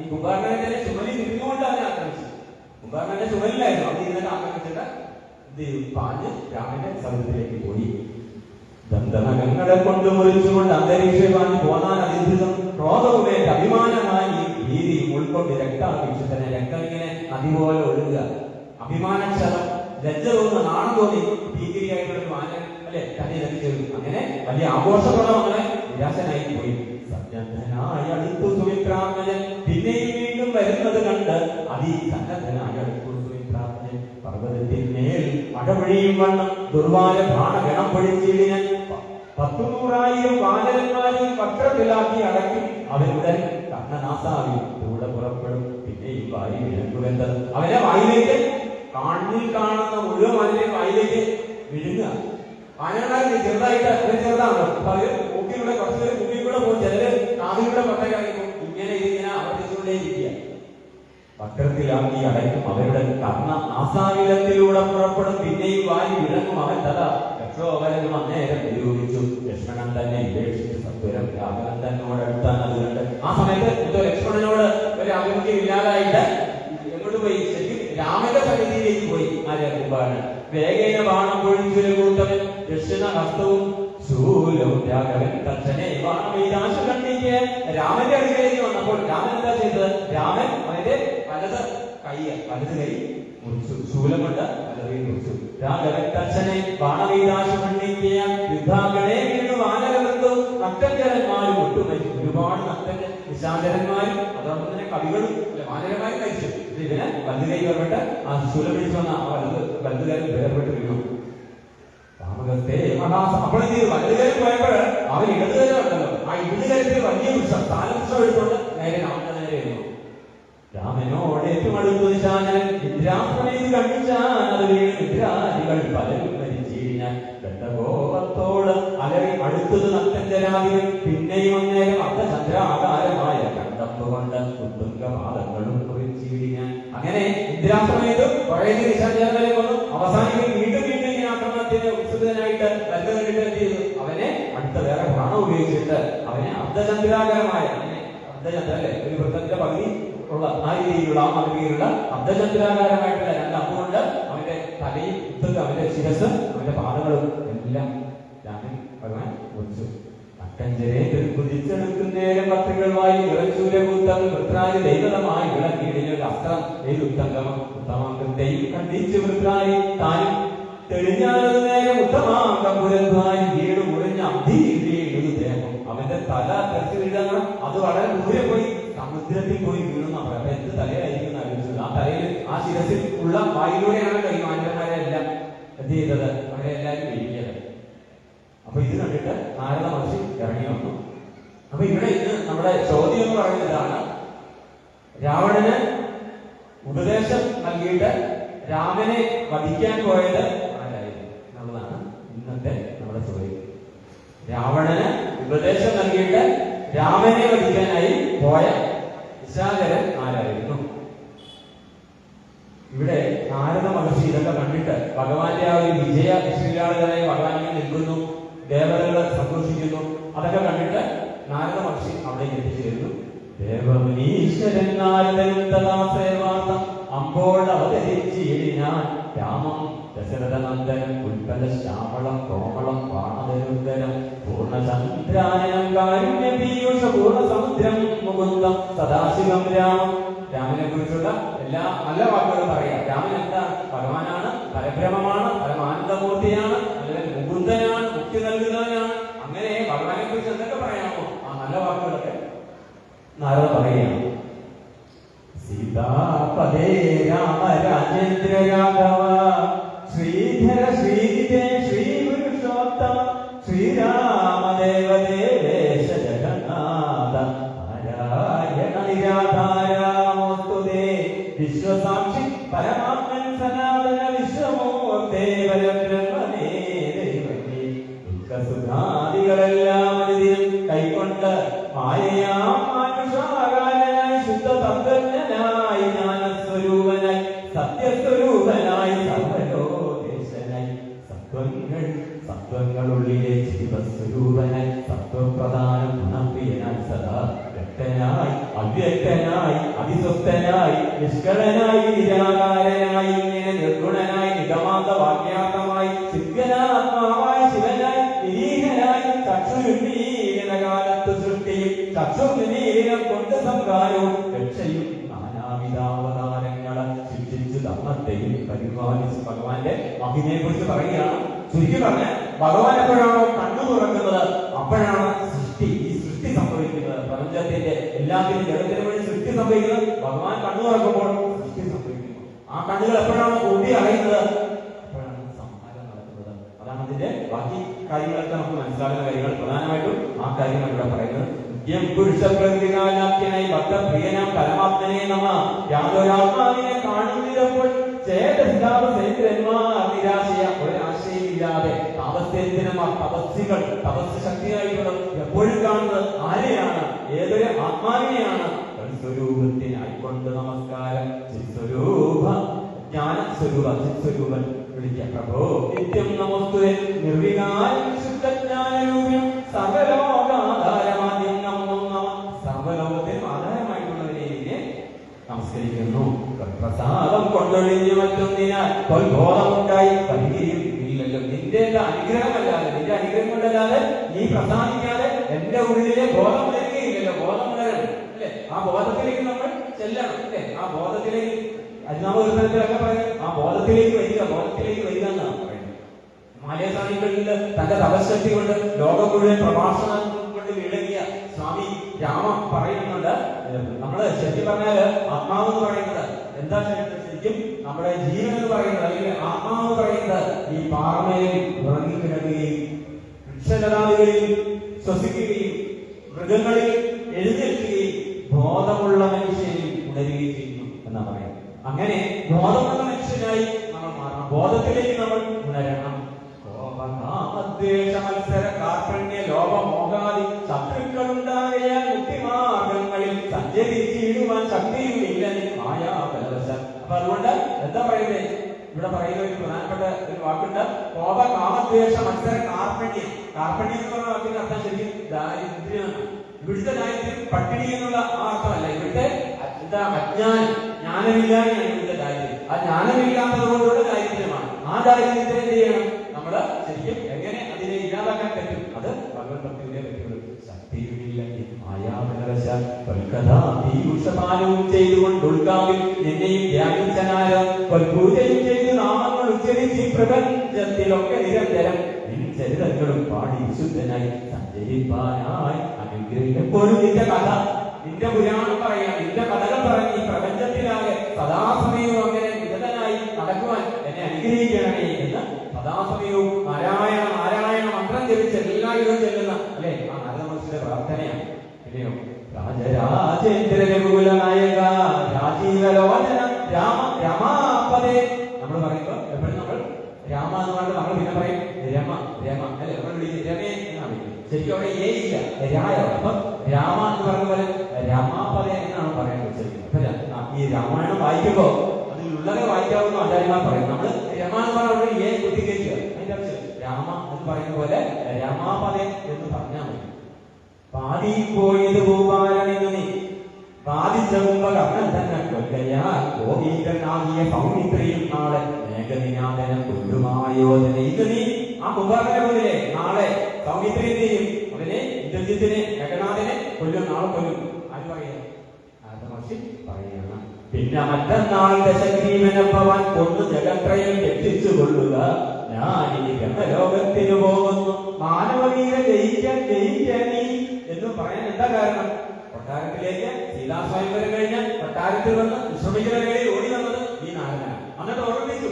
ഈ കുംഭകർണനെ തന്നെ ചുമലിൽ ഇരുന്നുകൊണ്ട് അവനെ ആക്രമിച്ചു. കുംഭകർണന്റെ ചുമലിലായിരുന്നു അവിടെ ഇരുന്നിട്ട് ആക്രമിച്ചിട്ട് പാഞ്ഞ് രാമന്റെ സമുദ്രത്തിലേക്ക് പോയി. ദന്തനഖങ്ങളെ കൊണ്ട് മുറിച്ചുകൊണ്ട് അന്തരീക്ഷമാഞ്ഞ് പോകാൻ അതിദ്രുതം ക്രോധവുമേറ്റ് അഭിമാനമായി ഭീതിയും ഉൾക്കൊണ്ട് രക്താഭിക്ഷതനെ രക്തം ഇങ്ങനെ നദി പോലെ ഒഴുകുക. അഭിമാനക്ഷതം, ലജ്ജ തോന്നുന്ന നാണം തോന്നി ഭീകരിയായിട്ടുള്ള മാനൻ അല്ലെ തന്നെ ലഭിച്ചത്. അങ്ങനെ വലിയ ആഘോഷപ്രദം അങ്ങനെ നിരാശനായി പോയി. സന്നദ്ധനായി അടുത്തു സുമിത്രാത്മജൻ പിന്നെയും വീണ്ടും വരുന്നത് കണ്ട് അതിസന്നദ്ധനായി അടുത്തു സുമിത്രാത്മജൻ പർവ്വതത്തിന്മേൽ മഴപൊഴിയും വണ്ണം ദുർവാല ബാണഗണം പൊഴിച്ചിടിന് 100,000 വാനരന്മാരെയും വക്രത്തിലാക്കി അടക്കി അവരുടെ കർണനാസാവിൽ കൂടെ പുറപ്പെടും. പിന്നെയും വായി വിഴുങ്ങുവെന്നത് അവരെ വായിലേക്ക് കണ്ണിൽ കാണുന്ന മുഴുവൻ വാനരെ വായിലേക്ക് വിഴുങ്ങുക. വാനരന്മാർ ചെറുതായിട്ട് അവർ ചെറുതാണല്ലോ. അപ്പൊ അവര് മൂക്കിലൂടെ കുറച്ചുപേര് മൂക്കിലൂടെ പോകും, ചിലര് കാതിലൂടെ പട്ടകറിയും. ഇങ്ങനെ ആവർത്തിച്ചുകൊണ്ടേയിരിക്കുക. വക്രത്തിലാക്കി അടയ്ക്കും അവരുടെ കർണ നാസാവിലത്തിലൂടെ പുറപ്പെടും. പിന്നെയും വായി വിഴങ്ങും അവൻ തല രക്ഷോവരനും അന്നേരം നിരൂപിച്ചു. ലക്ഷ്മണൻ തന്നെ ഉപേക്ഷിച്ച് ദൂരം രാഘവൻ തന്നോടടുത്താണ്. അതുകൊണ്ട് ആ സമയത്ത് എന്തോ ലക്ഷ്മണനോട് ഒരു ആഭിമുഖ്യം ഇല്ലാതായിട്ട് എങ്ങോട്ട് പോയി? ശരിക്കും രാമന്റെ സന്നിധിയിലേക്ക് പോയി. ആര്യ കുംഭകർണൻ വേഗേന ബാണം പൊഴിച്ചൊരു കൂട്ടവൻ ദക്ഷിണ ഹസ്തവും ശൂലവും രാഘവൻ തക്ഷനെ ബാണമൈതാശ കണ്ടിക്ക് രാമന്റെ അടുക്കലേക്ക് വന്നപ്പോൾ രാമൻ എന്താ ചെയ്തത്? രാമൻ അവന്റെ വലത് കൈ മുറിച്ചു, ശൂലം കൊണ്ട് വലത് കൈ മുറിച്ചു. രാഘവൻ തക്ഷനെ ബാണമൈതാശ കണ്ടിക്ക് യുദ്ധാംഗണേ വീണു വാനരവൃത്തവും നക്തഞ്ചരന്മാരും ഒട്ടുമരിച്ചു. ഒരുപാട് നക്തഞ്ച നിശാചരന്മാരും അതോടൊപ്പം തന്നെ കവികളും വാനരന്മാരും മരിച്ചു. ഇതിന് വലത് കൈ വേർപെട്ട് ആ ശൂലം പിടിച്ചു വന്ന ആ വലതുകാരൻ വേർപെട്ട് വീണു. അപ്പോൾ എന്ത് ചെയ്തു? വലതുകാരൻ പോയപ്പോൾ അവൻ ഇടതുകാരം ഉണ്ടല്ലോ, ആ ഇടതുകാരത്തിൽ വലിയ വൃക്ഷം താലവൃക്ഷം എടുത്തുകൊണ്ട് നേരെ രാമന്റെ നേരെ വരുന്നു. രാമനോട് ഏറ്റവും അടുത്തു നിശാചരൻ ഇന്ദ്രാസ്ത്രമേത് കണ്ടിച്ചാൽ ഇന്ദ്രാദികൾ പലരും മരിച്ചിരിഞ്ഞാൽ ഗണ്ഡകോപത്തോട് അലറി അടുത്തത് നക്തഞ്ചരാദികൾ പിന്നെയും അന്നേരം അർദ്ധചന്ദ്രാകാരമായ കണ്ടപ്പ് കൊണ്ട് ഉത്തുംഗപാദങ്ങളും കുറിച്ചിരിഞ്ഞാൽ അങ്ങനെ ഇന്ദ്രാസ്ത്രമേത് കുറേ നിശാചരങ്ങളെ കൊന്നു. അവസാനിക്കും വീണ്ടും ആക്രമണത്തിന് ഉത്സുകനായിട്ട് കണ്ടുകണ്ടിട്ട് എന്ത് ചെയ്തു? അവനെ അടുത്ത വേറെ ബാണം ഉപയോഗിച്ചിട്ട് അവനെ അർദ്ധചന്ദ്രാകാരമായ അർദ്ധചന്ദ്ര അല്ലെ ഒരു വൃത്തത്തിന്റെ പകുതി ഉള്ള ആ രീതിയിലുള്ള ആ മാതൃകയിലുള്ള അർദ്ധചന്ദ്രാകാരമായിട്ടുള്ള രണ്ട് അമ്പുകൊണ്ട് അവന്റെ തലയും അവന്റെ ശിരസ് അവന്റെ പാദങ്ങളും എല്ലാം രാമൻ ഭഗവാൻ ഒളിച്ചു. നക്കഞ്ചരെ കുതിച്ചെടുക്കുന്നേരം പത്രികളുമായി വിളച്ചൂരകൂത്തം വൃത്രായി ദൈവതമായി വിളക്കിയിടിഞ്ഞ അസ്ത്രം ഉത്തമാങ്കത്തെയും കണ്ടിച്ച് വൃത്രായി താനും തെളിഞ്ഞാലത് നേരം ഉത്തമാങ്കപുരന്മാരി വീട് മുറിഞ്ഞ അധികം ദേഹം അവന്റെ തല തെറിച്ച് വീഴണം. അത് വളരെ ദൂരെ പോയി സമുദ്രത്തിൽ പോയി വീഴുന്ന പറയാം. എന്ത് തലയായിരിക്കും ആലോചിച്ചത്? ആ തലയിൽ ആ ശിരസിൽ ഉള്ള വായിലൂടെയാണ് കൈ മാന്യന്മാരെല്ലാം എന്ത് ചെയ്തത്? അവരെ എല്ലാവരും വീഴിയത്. അപ്പൊ ഇത് കണ്ടിട്ട് നാരദ മഹർഷി ഇറങ്ങി വന്നു. അപ്പൊ ഇവിടെ ഇന്ന് നമ്മുടെ ചോദ്യം എന്ന് പറയുന്നതാണ്, രാവണന് ഉപദേശം നൽകിയിട്ട് രാമനെ വധിക്കാൻ പോയത് ആരായിരുന്നു എന്നുള്ളതാണ് ഇന്നത്തെ നമ്മുടെ ചോദ്യം. രാവണന് ഉപദേശം നൽകിയിട്ട് രാമനെ വധിക്കാനായി പോയ നിശാചരൻ ആരായിരുന്നു? ഇവിടെ നാരദ മഹർഷി ഇതൊക്കെ കണ്ടിട്ട് ഭഗവാന്റെ ആ ഒരു വിജയ ശ്രീലാളിതനായി ഭഗവാൻ നിൽക്കുന്നു, ദേവതകൾ സന്തോഷിക്കുന്നു. അതൊക്കെ കണ്ടിട്ട് നാരദ മഹർഷി അവിടേക്ക് എത്തിച്ചേരുന്നു. ദേവമുനീശ്വരൻ നാരദനും തഥാസേവാർത്ഥം അമ്പോൾ അവതരിച്ചിടിനാൻ രാമം ദശരഥനന്ദനം ഉൽപ്പല ശ്യാമളം കോമളം പാണതരുദ്ധരം പൂർണ്ണചന്ദ്രാനനം കാരുണ്യ പീയൂഷ പൂർണ്ണ സമുദ്രം മുകുന്ദം സദാശിവം രാമം. രാമനെ കുറിച്ചുള്ള എല്ലാ നല്ല വാക്കുകളും പറയാം. രാമൻ എന്താ? ഭഗവാനാണ്, പരബ്രഹ്മമാണ്, പരമാനന്ദമൂർത്തിയാണ്, അല്ലെങ്കിൽ മുകുന്ദനാണ്, മുക്തി നൽകുന്നവനാണ്. അങ്ങനെ ഭഗവാനെ കുറിച്ച് എന്തൊക്കെ പറയാമോ ആ നല്ല വാക്കുകളൊക്കെ നാരദ പറയുകയാണ്. സീതാപദേ രാമ രാജേന്ദ്ര രാഘവ ശ്രീധര ശ്രീജിതേ ശ്രീപുരുഷോത്തമ ശ്രീരാമദേവദേവേശ ജഗന്നാഥ നാരായണ നിരാധാരാമോസ്തുതേ വിശ്വസാക്ഷി പരമാത്മൻ സനാതന വിശ്വമൂർത്തേ പരബ്രഹ്മനേ ദൈവമേ ദുഃഖസുഖാദികളെല്ലാം അനുദിനം കൈക്കൊണ്ട് മായയാം മാനുഷാകാരനായി ശുദ്ധ തന്ത്രജ്ഞനായി ജ്ഞാനസ്വരൂപനായി സത്യസ്വരൂപനായി സർവലോകേശനായി സത്വങ്ങളുള്ളിലെ ജീവസ്വരൂപനായി സത്വപ്രധാന ഗുണപ്രിയനായി സദാ വ്യക്തനായി അവ്യക്തനായി അതിസ്വസ്ഥനായി നിഷ്കളനായി നിരാകാരനായി ഇങ്ങനെ നിർഗുണനായി നിഗമാന്ത വാക്യാർത്ഥമായി ശിവനാത്മാവായി ശിവനായി നിരീഹനായി ചക്ഷുരുന്നീലകാലത്ത് സൃഷ്ടിയും ചക്ഷുർനീലം കൊണ്ട് സംഹാരവും രക്ഷയും നാനാവിധാവതാരങ്ങളെ ശിക്ഷിച്ചു ധർമ്മത്തെയും പരിപാലിച്ച് ഭഗവാന്റെ മഹിമയെ കുറിച്ച് പറയുകയാണ്. ചുരുക്കി പറഞ്ഞ് ഭഗവാൻ എപ്പോഴാണോ കണ്ണു തുറക്കുന്നത് അപ്പോഴാണ് സൃഷ്ടി ഈ സൃഷ്ടി സംഭവിക്കുന്നത്. പ്രപഞ്ചത്തിന്റെ എല്ലാത്തിനും ജഗത്തിന് വേണ്ടി സൃഷ്ടി സംഭവിക്കുന്നത് ഭഗവാൻ കണ്ണു തുറക്കുമ്പോൾ സൃഷ്ടി സംഭവിക്കുന്നു. ആ കണ്ണുകൾ എപ്പോഴാണ് കൂടി അറിയുന്നത് അപ്പോഴാണ് സംഹാരം നടക്കുന്നത്. അതാണ് അതിന്റെ ബാക്കി കാര്യങ്ങളൊക്കെ നമുക്ക് മനസ്സിലാക്കുന്ന കാര്യങ്ങൾ. പ്രധാനമായിട്ടും ആ കാര്യങ്ങൾ ഇവിടെ പറയുന്നത്. പുരുഷപ്രകൃതികാലാഖ്യനായി ഭക്തപ്രിയനാം പരമാത്മനെ നമ യാതൊരാത്മാവിനെ കാണുന്നപ്പോൾ നിരാശയ ഒരാശയമില്ലാതെ താപസ്യന്തിനമാർ തപസ്സികൾ തപസ് ശക്തിയായിട്ടുള്ള എപ്പോഴും കാണുന്നത് ആരെയാണ്? ഏതൊരു ആത്മാവിനെയാണ്? സ്വരൂപത്തിനായിക്കൊണ്ട് നമസ്കാരം. ചിത്സ്വരൂപ ജ്ഞാനസ്വരൂപ ചിത്സ്വരൂപൻ വിളിക്കാം. പ്രഭോ നിത്യം നമസ്തുതേ നിർവികാരം ശുദ്ധജ്ഞാനരൂപ്യം സകലോകാധാര കൊണ്ടൊഴിഞ്ഞു മറ്റൊന്നിനാൽ ബോധമുണ്ടായി പരിഹരിയും ഇല്ലല്ലോ. നിന്റെ അനുഗ്രഹമല്ലാതെ, നിന്റെ അനുഗ്രഹം കൊണ്ടല്ലാതെ നീ പ്രസാദിക്കാതെ എന്റെ ഉള്ളിലെ ബോധം വരികയില്ലല്ലോ. ബോധം വരണം അല്ലെ? ആ ബോധത്തിലേക്ക് നമ്മൾ ചെല്ലണം അല്ലെ? ആ ബോധത്തിലേക്ക് അജ്ഞാപകത്തിലൊക്കെ പറയും ആ ബോധത്തിലേക്ക് വരിക, ബോധത്തിലേക്ക് വരിക എന്നാണ് പറയുന്നത്. മാലയസാനികളിൽ തന്റെ തപശക്തി കൊണ്ട് ലോകം മുഴുവൻ പ്രഭാഷണം കൊണ്ട് വിളങ്ങിയ സ്വാമി രാമ പറയുന്നുണ്ട്. നമ്മള് ശരിക്കും പറഞ്ഞാല് ആത്മാവ് എന്ന് പറയുന്നത് എന്താ ശരിക്കും നമ്മുടെ ജീവൻ എന്ന് പറയുന്നത്, അല്ലെങ്കിൽ ആത്മാവ് എന്ന് പറയുന്നത് ഈ പാറമേൽ ഉറങ്ങിക്കിടക്കുകയും വൃക്ഷലതാദികളിൽ ശ്വസിക്കുകയും മൃഗങ്ങളിൽ എഴുന്നേൽക്കുകയും ബോധമുള്ള മനുഷ്യനിൽ ഉണരുകയും ചെയ്യുന്നു എന്നാ പറയുന്നത്. അങ്ങനെ ബോധമുള്ള മനുഷ്യനായി നമ്മൾ മാറണം, ബോധത്തിലേക്ക് നമ്മൾ ഉണരണം. മത്സര കാർപ്പണ്യ ലോപമോഹാദി ശത്രുക്കളുണ്ടാകയാൽ മുക്തിമാർഗങ്ങളിൽ സഞ്ചരിച്ചിടുവാൻ ശക്തിയുമില്ല മായാബലവശാൽ. അപ്പൊ അതുകൊണ്ട് എന്താ പറയുന്നത്, ഇവിടെ പറയുന്ന ഒരു പ്രധാനപ്പെട്ട ഒരു വാക്കുണ്ട്, കോപ കാമദ്വേഷ മത്സര കാർപ്പണ്യം. കാർപ്പണ്യം എന്ന് പറഞ്ഞ വാക്കിന്റെ അർത്ഥം ശരിക്കും ദാരിദ്ര്യമാണ്. ഇവിടുത്തെ ദാരിദ്ര്യം പട്ടിണി എന്നുള്ള ആ അർത്ഥമല്ല. ഇവിടുത്തെ എന്താ അജ്ഞാനം, ജ്ഞാനമില്ലായ്മയാണ് ഇവിടുത്തെ ദാരിദ്ര്യം. ആ ജ്ഞാനമില്ലാത്തത് കൊണ്ടുള്ള ദാരിദ്ര്യമാണ്. ആ ദാരിദ്ര്യത്തെ എന്ത് ചെയ്യണം നമ്മള് ശരിക്കും എങ്ങനെ അതിനെ ഇല്ലാതാക്കാൻ പറ്റും? അത് ഭഗവത് ഭക്തിയിലെ പറ്റുള്ളൂ. ശക്തിയുമില്ലെങ്കിൽ മായാവലവശാൽ ചെയ്തുകൊണ്ട് ഉൾക്കാവിൽ നിന്നെയും ധ്യാനിച്ചനാരം പൂജയും ചെയ്ത് നാമങ്ങൾ ഉച്ചരിച്ച് ഈ പ്രപഞ്ചത്തിലൊക്കെ നിരന്തരം ചരിതങ്ങളും പാടി വിശുദ്ധനായി സഞ്ചരിപ്പാനായി അനുഗ്രഹിക്കും. എപ്പോഴും നിന്റെ കഥ, നിന്റെ പുരാണം പറയാം, നിന്റെ കഥകൾ പറഞ്ഞ് ഈ പ്രപഞ്ചത്തിലാകെ സദാസമയവും അങ്ങനെ വിഗതനായി നടക്കുവാൻ എന്നെ അനുഗ്രഹിക്കണമേ എന്ന് സദാസമയവും നാരായണ നാരായണ മന്ത്രം ജപിച്ച് എല്ലാവരും ചെല്ലുന്ന അല്ലെ ആ നാരദമഹർഷിയുടെ പ്രാർത്ഥനയാണ്. പിന്നെയോ രാജരാജേന്ദ്ര രഘുകുല നായക രാജീവലോചന രാമ രമാപദേ. നമ്മൾ പറയുമ്പോൾ എപ്പോഴും നമ്മൾ രാമ എന്ന് പറഞ്ഞാൽ നമ്മൾ പിന്നെ പറയും രമ രമ അല്ലെ, നമ്മൾ വിളിക്കും രമേ എന്നാണ് വിളിക്കുന്നത്. ശരിക്കും അവിടെ ഏ ഇല്ല, രായ. അപ്പൊ രാമ എന്ന് പറഞ്ഞ പോലെ രമാപദേ എന്നാണ് പറയാൻ വെച്ചിരിക്കുന്നത്. അപ്പൊ ഈ രാമായണം വായിക്കുമ്പോ അതിലുള്ളവരെ വായിക്കാവുന്ന ആചാര്യന്മാർ പറയും. നമ്മള് രമ എന്ന് പറഞ്ഞ ഏ കുത്തിക്കേറ്റുക, അതിന്റെ ആവശ്യം രാമ എന്ന് പറയുന്ന പോലെ രമാപദേ എന്ന് പറഞ്ഞാൽ മതി. പാതി പോയത് ഭൂപാലനെന്നു നീ ബാധിച്ചവകർണൻ തന്നെ കൊല്ലയാൽ ഗോപീകരനാകിയ സൗമിത്രിയും നാളെ മേഘനിനാഥനം കൊല്ലുമായോധന. ഇത് നീ ആ മുഖാകര മുതലേ നാളെ സൗമിത്രി എന്ത് ചെയ്യും? അവനെ ഇന്ദ്രജിത്തിനെ മേഘനാഥനെ കൊല്ലും, നാളെ കൊല്ലും. ആര് പറയുക? നാരദമഹർഷി പറയുകയാണ്. പിന്നെ മറ്റന്നാൾ ദശഗ്രീവനഭവാൻ കൊന്നു ജഗത്രയം രക്ഷിച്ചു കൊള്ളുക. ഞാൻ ഇനി ബ്രഹ്മലോകത്തിന് പോകുന്നു, മാനവീര ജയിക്കാൻ നീ എന്ന് പറയാൻ എന്താ കാരണം? കൊട്ടാരത്തിലേക്ക് സീതാസ്വയംവരം കഴിഞ്ഞ കൊട്ടാരത്തിൽ വന്ന് വിശ്രമിക്കുന്ന വേളയിൽ ഓടി വന്നത് ഈ നാരദനാണ്. എന്നിട്ട് ഓർമ്മിച്ചു,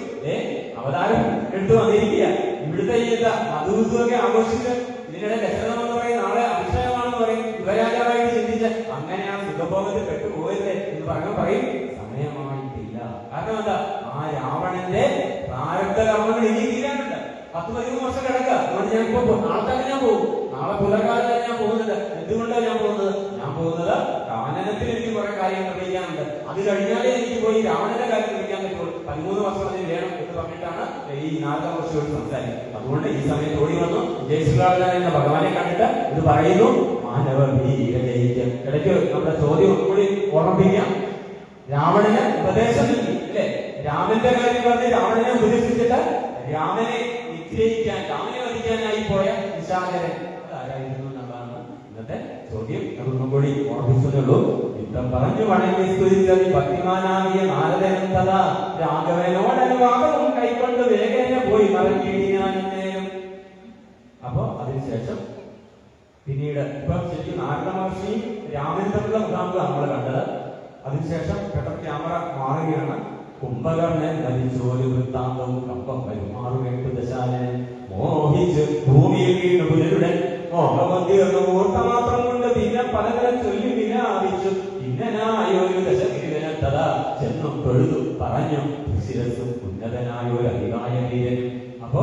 അവതാരം എടുത്തു വന്നിരിക്കുക. ഇവിടുത്തെ ഈ മധുസൂക്കെ ആഘോഷിച്ച് ഇതിനിടെ ദശരഥം എന്ന് പറയും, നാളെ അഭിഷേകമാണെന്ന് പറയും, യുവരാജാവായിട്ട് ചിന്തിച്ച് അങ്ങനെ ആ സുഖഭോഗത്തിൽ പെട്ടുപോയല്ലേ എന്ന് പറയും സമയമായിട്ടില്ല. കാരണം എന്താ? ആ രാവണന്റെ പ്രാരബ്ധ കർമ്മങ്ങൾ ഇനി തീരാനുണ്ട്. 10-13 വർഷം കിടക്കുക. അതുകൊണ്ട് ഞാൻ ഇപ്പൊ നാളെ തന്നെ ഞാൻ പോകും, നാളെ പുലർക്കാലം തന്നെ ഞാൻ പോകുന്നുണ്ട്. എന്തുകൊണ്ടാണ് ഞാൻ പോകുന്നത്? ഞാൻ പോകുന്നത് കാനനത്തിൽ എനിക്ക് കുറെ കാര്യങ്ങൾ നിർവഹിക്കാനുണ്ട്. അത് കഴിഞ്ഞാലേ എനിക്ക് പോയി രാവണന്റെ കാര്യം നിർവഹിക്കാൻ പറ്റുള്ളൂ. 13 വർഷം അതിന് വേണം എന്ന് പറഞ്ഞിട്ടാണ് ഈ നാരദമഹർഷിയോട് സംസാരിക്കുന്നത്. അതുകൊണ്ട് ഈ സമയത്ത് ഓടി വന്നു ജയശ്രീലാളൻ എന്ന ഭഗവാനെ കണ്ടിട്ട് ഇത് പറയുന്നു, മാനവ വീര ജയിക്കും. ഇടയ്ക്ക് നമ്മുടെ ചോദ്യം ഒന്നുകൂടി ഓർമ്മിപ്പിക്കാം. രാവണന് ഉപദേശം നൽകി അല്ലെ? രാമന്റെ കാര്യം പറഞ്ഞ് രാവണനെ ഉപദേശിച്ചിട്ട് രാമനെ നിഗ്രഹിക്കാൻ, രാമനെ വധിക്കാനായി പോയ നിശാചരൻ അതാരായിരുന്നു എന്നുള്ളതാണ് ഇന്നത്തെ ചോദ്യം. അതൊന്നും കൂടി ഓർമ്മിച്ചതേ യുദ്ധം പറഞ്ഞു വണങ്ങി സ്തുതിച്ചത് ഭക്തിമാനാകിയ നാരദനും തഥാ രാഘവനോടനുവാദവും കൈക്കൊണ്ട് വേഗേന പോയി മറഞ്ഞിടിയാനും. അപ്പോ അതിനുശേഷം പിന്നീട് ഇപ്പൊ ശരിക്കും നാരദ മഹർഷിയും രാമനും തമ്മിലുള്ള മുഖാമുഖം നമ്മൾ കണ്ടത്. അതിനുശേഷം പെട്ടെന്ന് ക്യാമറ മാറുകയാണ്. കുംഭകർണൻ നദിച്ചോരു വൃത്താന്തവും കമ്പം വരുമാറു കേട്ടു ദശാനൻ മോഹിച്ച് ഭൂമിയിൽ വീണു പുലരുടൻ മോഹമന്തിർന്നു മൂർത്തമാത്രം കൊണ്ട് പിന്നെ പലതരം ചൊല്ലി വിനാവിച്ചു. ഇന്നനായൊരു ദശഗിരിവനം തഥാ ചെന്നും തൊഴുതു പറഞ്ഞു ശിരസും ഉന്നതനായൊരു അധികായ വീരനും. അപ്പോ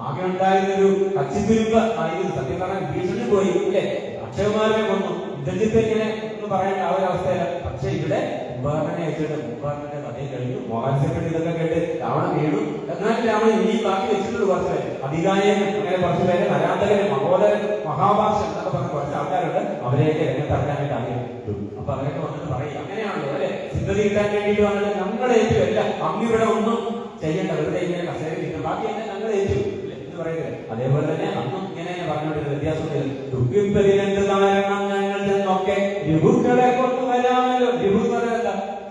ആകെ ഉണ്ടായിരുന്നൊരു കച്ചിത്തുരുമ്പ് ആയിരുന്നു. സത്യം പറഞ്ഞാൽ ഭീഷണി പോയി അല്ലെ? അക്ഷയകുമാരനെ കൊന്നു, ഇന്ദ്രജിത്ത് ഇങ്ങനെ എന്ന് പറയേണ്ട ആ ഒരു അവസ്ഥയില. പക്ഷെ ഇവിടെ കുംഭാരനെ അയച്ചിട്ട് കുംഭാരന്റെ കഥയും കഴിഞ്ഞു. മോഹൻസിന്റെ ഇതൊക്കെ കേട്ട് രാവണൻ വീണു. എന്നാലും രാവണൻ ഇനി ബാക്കി വെച്ചിട്ടുള്ളൂ കുറച്ച് പേര്. അധികായൻ, അങ്ങനെ കുറച്ച് പേര്, നരാന്തകന്, മഹോദരൻ, മഹാഭാഷൻ എന്നൊക്കെ പറഞ്ഞ കുറച്ച് ആൾക്കാരുണ്ട്. അവരെയൊക്കെ രംഗത്തിറക്കാനായിട്ട് ആഗ്രഹിക്കും. അപ്പൊ അവരൊക്കെ വന്നിട്ട് പറയും, അങ്ങനെയാണല്ലോ അല്ലെ, സിദ്ധതി കിട്ടാൻ വേണ്ടിയിട്ട് വന്നിട്ട് ഞങ്ങൾ ഏറ്റുമല്ല, അങ്ങിവിടെ ഒന്നും ചെയ്യേണ്ട, വെറുതെ ഇങ്ങനെ കസേര കിട്ടും, ബാക്കി എന്നെ ഞങ്ങൾ ഏറ്റു എന്ന് പറയുന്നത്. അതേപോലെ തന്നെ അന്നും ഇങ്ങനെ പറഞ്ഞുകൊണ്ടിരുന്ന വ്യത്യാസത്തിൽ ദുഃഖിപ്പതിനെന്ത് കാരണം ഞങ്ങൾ ചെന്നൊക്കെ വിഭുക്കളെ കൊണ്ടുവരാമല്ലോ. വിഭു എന്ന് പറയുന്നത്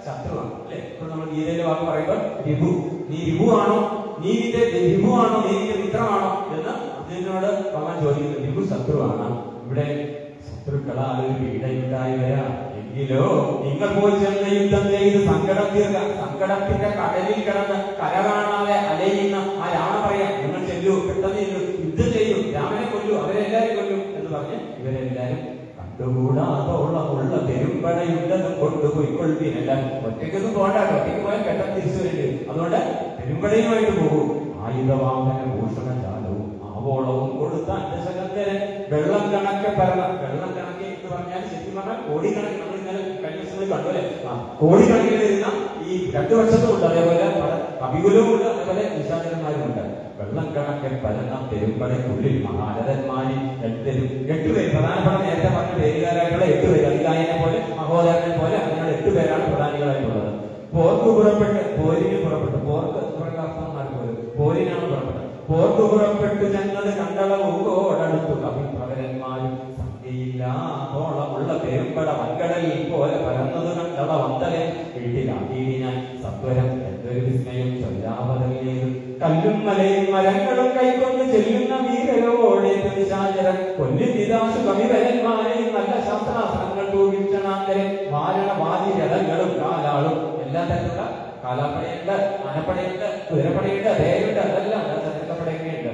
ശത്രുവാണ് അല്ലെ. ഇപ്പൊ നമ്മൾ ഗീതയിലെ വാക്ക് പറയുമ്പോൾ വിഭു, നീ വിഭുവാണോ, നീ നിന്റെ വിഭുവാണോ, നീ നിന്റെ മിത്രമാണോ എന്ന് അർജുനനോട് ഭഗവാൻ ചോദിക്കുന്നു. വിഭു ശത്രുവാണ്. ഇവിടെ ശത്രുക്കളാൽ ഒരു പീഡയുണ്ടായി വരാം, എങ്കിലോ നിങ്ങൾ പോയി ചെന്ന് യുദ്ധം ചെയ്ത് സങ്കടം തീർക്കുക. സങ്കടത്തിന്റെ കടലിൽ കിടന്ന് കര കാണാതെ അലയുന്ന ആ രാമ പറയാം, നിങ്ങൾ ചെല്ലൂ, പെട്ടെന്ന് ചെല്ലൂ, യുദ്ധം ചെയ്യൂ, രാമനെ കൊല്ലൂ, അവരെല്ലാരും കൊല്ലൂ എന്ന് പറഞ്ഞ് ഇവരെല്ലാരും കണ്ടുകൂടാതോളമുള്ള പെരുമ്പടയുണ്ടെന്നും കൊണ്ടുപോയിക്കൊള്ളുകയില്ല. ഒറ്റയ്ക്കൊന്നും പോകണ്ടാട്ടോ, ഒറ്റയ്ക്ക് പോയാൽ പെട്ടെന്ന് തിരിച്ചു വരേണ്ടി വരും. അതുകൊണ്ട് പെരുമ്പടയുമായിട്ട് പോകും. ആയുധവാഹന ഭൂഷണജാലവും ആവോളവും കൊടുത്ത അന്വേഷകത്തിന് വെള്ളം കണക്കെ പരന്ന. വെള്ളം കണക്കെ എന്ന് പറഞ്ഞാൽ ശരിക്കും പറഞ്ഞാൽ കോടിക്കണക്കിന്, നമ്മൾ ഇന്നലെ കഴിഞ്ഞ ദിവസങ്ങളിൽ കണ്ടുപോലെ കോടിക്കണക്കിന് വരുന്ന ഈ രണ്ടു വർഷത്തുമുണ്ട്. അതേപോലെ പല കവികുലവുമുണ്ട്, അതേപോലെ നിശാചരന്മാരുമുണ്ട്. വെള്ളം കണക്കെ പരന്ന പെരുമ്പടയ്ക്കുള്ളിൽ മഹാരഥന്മാരിൽ 8 പേര് പ്രധാനപ്പെട്ട, നേരത്തെ പറഞ്ഞ പേരുകാരായിട്ടുള്ള 8 പേര്, അധികായനെ പോലെ മഹോദരനെ പോലെ അങ്ങനെ 8 പേരാണ് പ്രധാനികളായിട്ടുള്ളത്. പോർക്ക് പുറപ്പെട്ട്, പോരിന് പുറപ്പെട്ടു, പോർക്ക് അർത്ഥന്മാർ പോലും പോരിനാണ് പുറപ്പെട്ടത്. പോർക്ക് പുറപ്പെട്ടു ചെന്നത് കണ്ടളവോടടുത്തു കവിപ്രവരന്മാരും സംഖ്യയില്ലാത്തോളമുള്ള പെരുമ്പട വൻകടലിൽ പോലെ പരന്നത് കണ്ടള വന്തലെ വീട്ടിലാക്കീനി ഞാൻ സത്വരം എന്തൊരു വിസ്മയം ചൊല്ലാപതയിലേതും കല്ലും മലയും മരങ്ങളും കൈക്കൊണ്ട് ചെല്ലുന്ന വീരരോടെ നിശാചരൻ കൊല്ലുനിതാശു കവിവരന്മാരെയും നല്ല ശാസ്ത്രാസ്ത്രങ്ങൾ തൂകിക്ഷണാന്തരെ വാരണവാദി രഥങ്ങളും കാലാളും എല്ലാ തരത്തിലുള്ള കാലാപ്പടയുണ്ട്, ആനപ്പടയുണ്ട്, കുതിരപ്പടയുണ്ട്, തേരുണ്ട്, അതെല്ലാം ചരിത്രപ്പടയൊക്കെയുണ്ട്.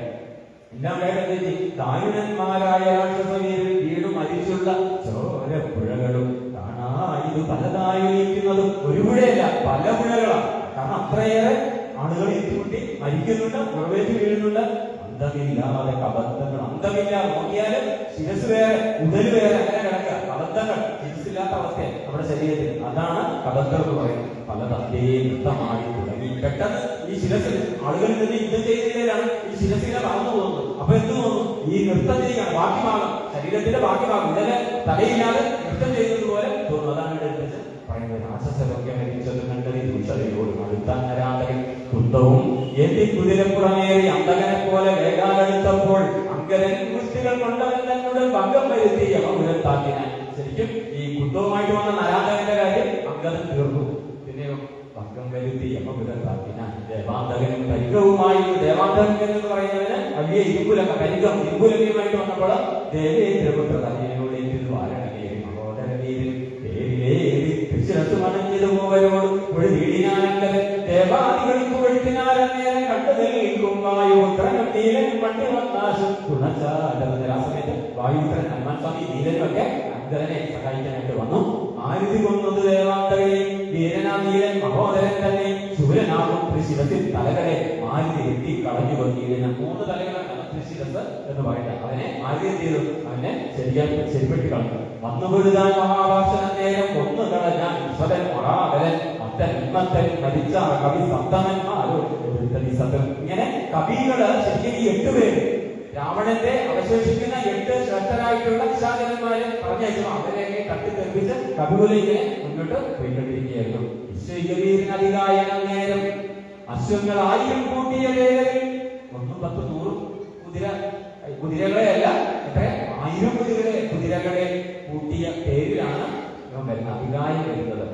എല്ലാം വേണ്ടത് ദാരുണന്മാരായ രാക്ഷസവീരിൽ വീടും മരിച്ചുള്ള ചോരപ്പുഴകളും കാണാ. ഇത് പലതായി നീക്കുന്നതും ഒരു പുഴയല്ല, പല പുഴകളാണ്. കാരണം അത്രയേറെ ആളുകൾ ഏറ്റുമുട്ടി മരിക്കുന്നുണ്ട്, പുറവേറ്റ് വീഴുന്നുണ്ട്. അന്തമില്ലാതെ കബന്ധങ്ങൾ, അന്തമില്ലാതെ നോക്കിയാലും ശിരസ് വേറെ ഉടല് വേറെ അങ്ങനെ കിടക്കുക. കബന്ധങ്ങൾ, ശിരസില്ലാത്ത അവസ്ഥ നമ്മുടെ ശരീരത്തിൽ, അതാണ് കബന്ധം എന്ന് പറയുന്നത്. പല തന്തേ നൃത്തമായി തുടങ്ങി. പെട്ടെന്ന് ഈ ശിരസിൽ ആളുകളിൽ നിന്ന് യുദ്ധം ചെയ്യുന്നതിലാണ് ഈ ശിരസിനെ വളർന്നു പോകുന്നത്. അപ്പൊ എന്ത് തോന്നുന്നു, ഈ നൃത്തം ചെയ്യുകയാണ്, ബാക്കി ഭാഗം, ശരീരത്തിന്റെ ബാക്കി ഭാഗം ഉടനെ തലയില്ലാതെ നൃത്തം ചെയ്യുന്നത് പോലെ തോന്നുന്നു. അതാണ് ഇവിടെ എടുത്ത് പറയുന്നത്. രാക്ഷസരൊക്കെ മരിച്ചത് കണ്ടത് ദുഷതയോട് അടുത്താൻ നരാന്തകൻ കുന്തവും എന്തി കുതിരപ്പുറമേറി അന്തകനെ പോലെ വേഗാലെടുത്തപ്പോൾ അങ്കരൻ കുസ്തികൾ കൊണ്ടവൻ തന്നോട് ഭംഗം വരുത്തി യമപുരത്താക്കിനാൻ. ശരിക്കും ഈ കുന്തവുമായിട്ട് വന്ന നരാന്തകന്റെ കാര്യം അങ്കദൻ തീർന്നു. പിന്നെയോ ഭംഗം വരുത്തി യമപുരത്താക്കിനാൻ. ദേവാന്തകനും പരികവുമായി, ദേവാന്തകൻ എന്ന് പറയുന്നതിന് വലിയ ഇരുമ്പുലക, പരികം ഇരുമ്പുലകയുമായിട്ട് വന്നപ്പോൾ ദേവേന്ദ്രപുത്ര തന്നെയോട് ഏറ്റിരുന്നു ആരണകേരി മഹോദരവീരൻ പേരിലേറി കൃഷിരത്ത് മടങ്ങിയത് മൂവരോട് ഒരു നീടിനാനങ്കരൻ ദേവാദികൾക്ക് ഒഴുത്തിനാരന്നേരം കണ്ടു നിൽക്കും വായുപുത്രനും നീലൻ മണ്ണി വന്നാശും തുണച്ചാലത്. ആ സമയത്ത് വായുപുത്രൻ ഹനുമാൻ സ്വാമി നീലനും ഒക്കെ അങ്കരനെ സഹായിക്കാനായിട്ട് വന്നു. ആരുതി കൊന്നത് ദേവാന്തകനെയും വീരനാ നീലൻ മഹോദരൻ തന്നെ ശൂരനാകും തൃശിരത്തിൽ തലകളെ ആരുതി എത്തി കളഞ്ഞു കൊന്നീലന്. 3 തലകളാണ് തൃശിരസ് എന്ന് പറയുന്നത്. അവനെ ആരുതി എത്തിയതും അവനെ ശരിപ്പെട്ടി കളഞ്ഞു. വന്നുപൊഴുതാൻ മഹാഭാഷണ നേരം കൊന്നു കളഞ്ഞാൻ ഈശ്വരൻ മഹാബലൻ മത്തൻ മരിച്ച കവി സപ്തമന്മാരോ. ഇങ്ങനെ കവികള് ശരിക്കും ഈ 8 പേര്, രാവണന്റെ അവശേഷിക്കുന്ന 8 ശ്രേഷ്ഠരായിട്ടുള്ള നിശാചരന്മാരെ പറഞ്ഞയച്ചു. അവരെയൊക്കെ തട്ടിത്തെറിപ്പിച്ച് കവികുല ഇങ്ങനെ മുന്നോട്ട് പോയിക്കൊണ്ടിരിക്കുകയായിരുന്നു. വിശ്വീകവീരനധികായനം നേരം അശ്വങ്ങൾ 1000 കൂട്ടിയ വേലയിൽ 1 10 100 കുതിരകളെയല്ല, എത്ര 1000 കുതിരകളെ കൂട്ടിയ പേരിലാണ് ഇവൻ വരുന്ന അധികായം വരുന്നത്.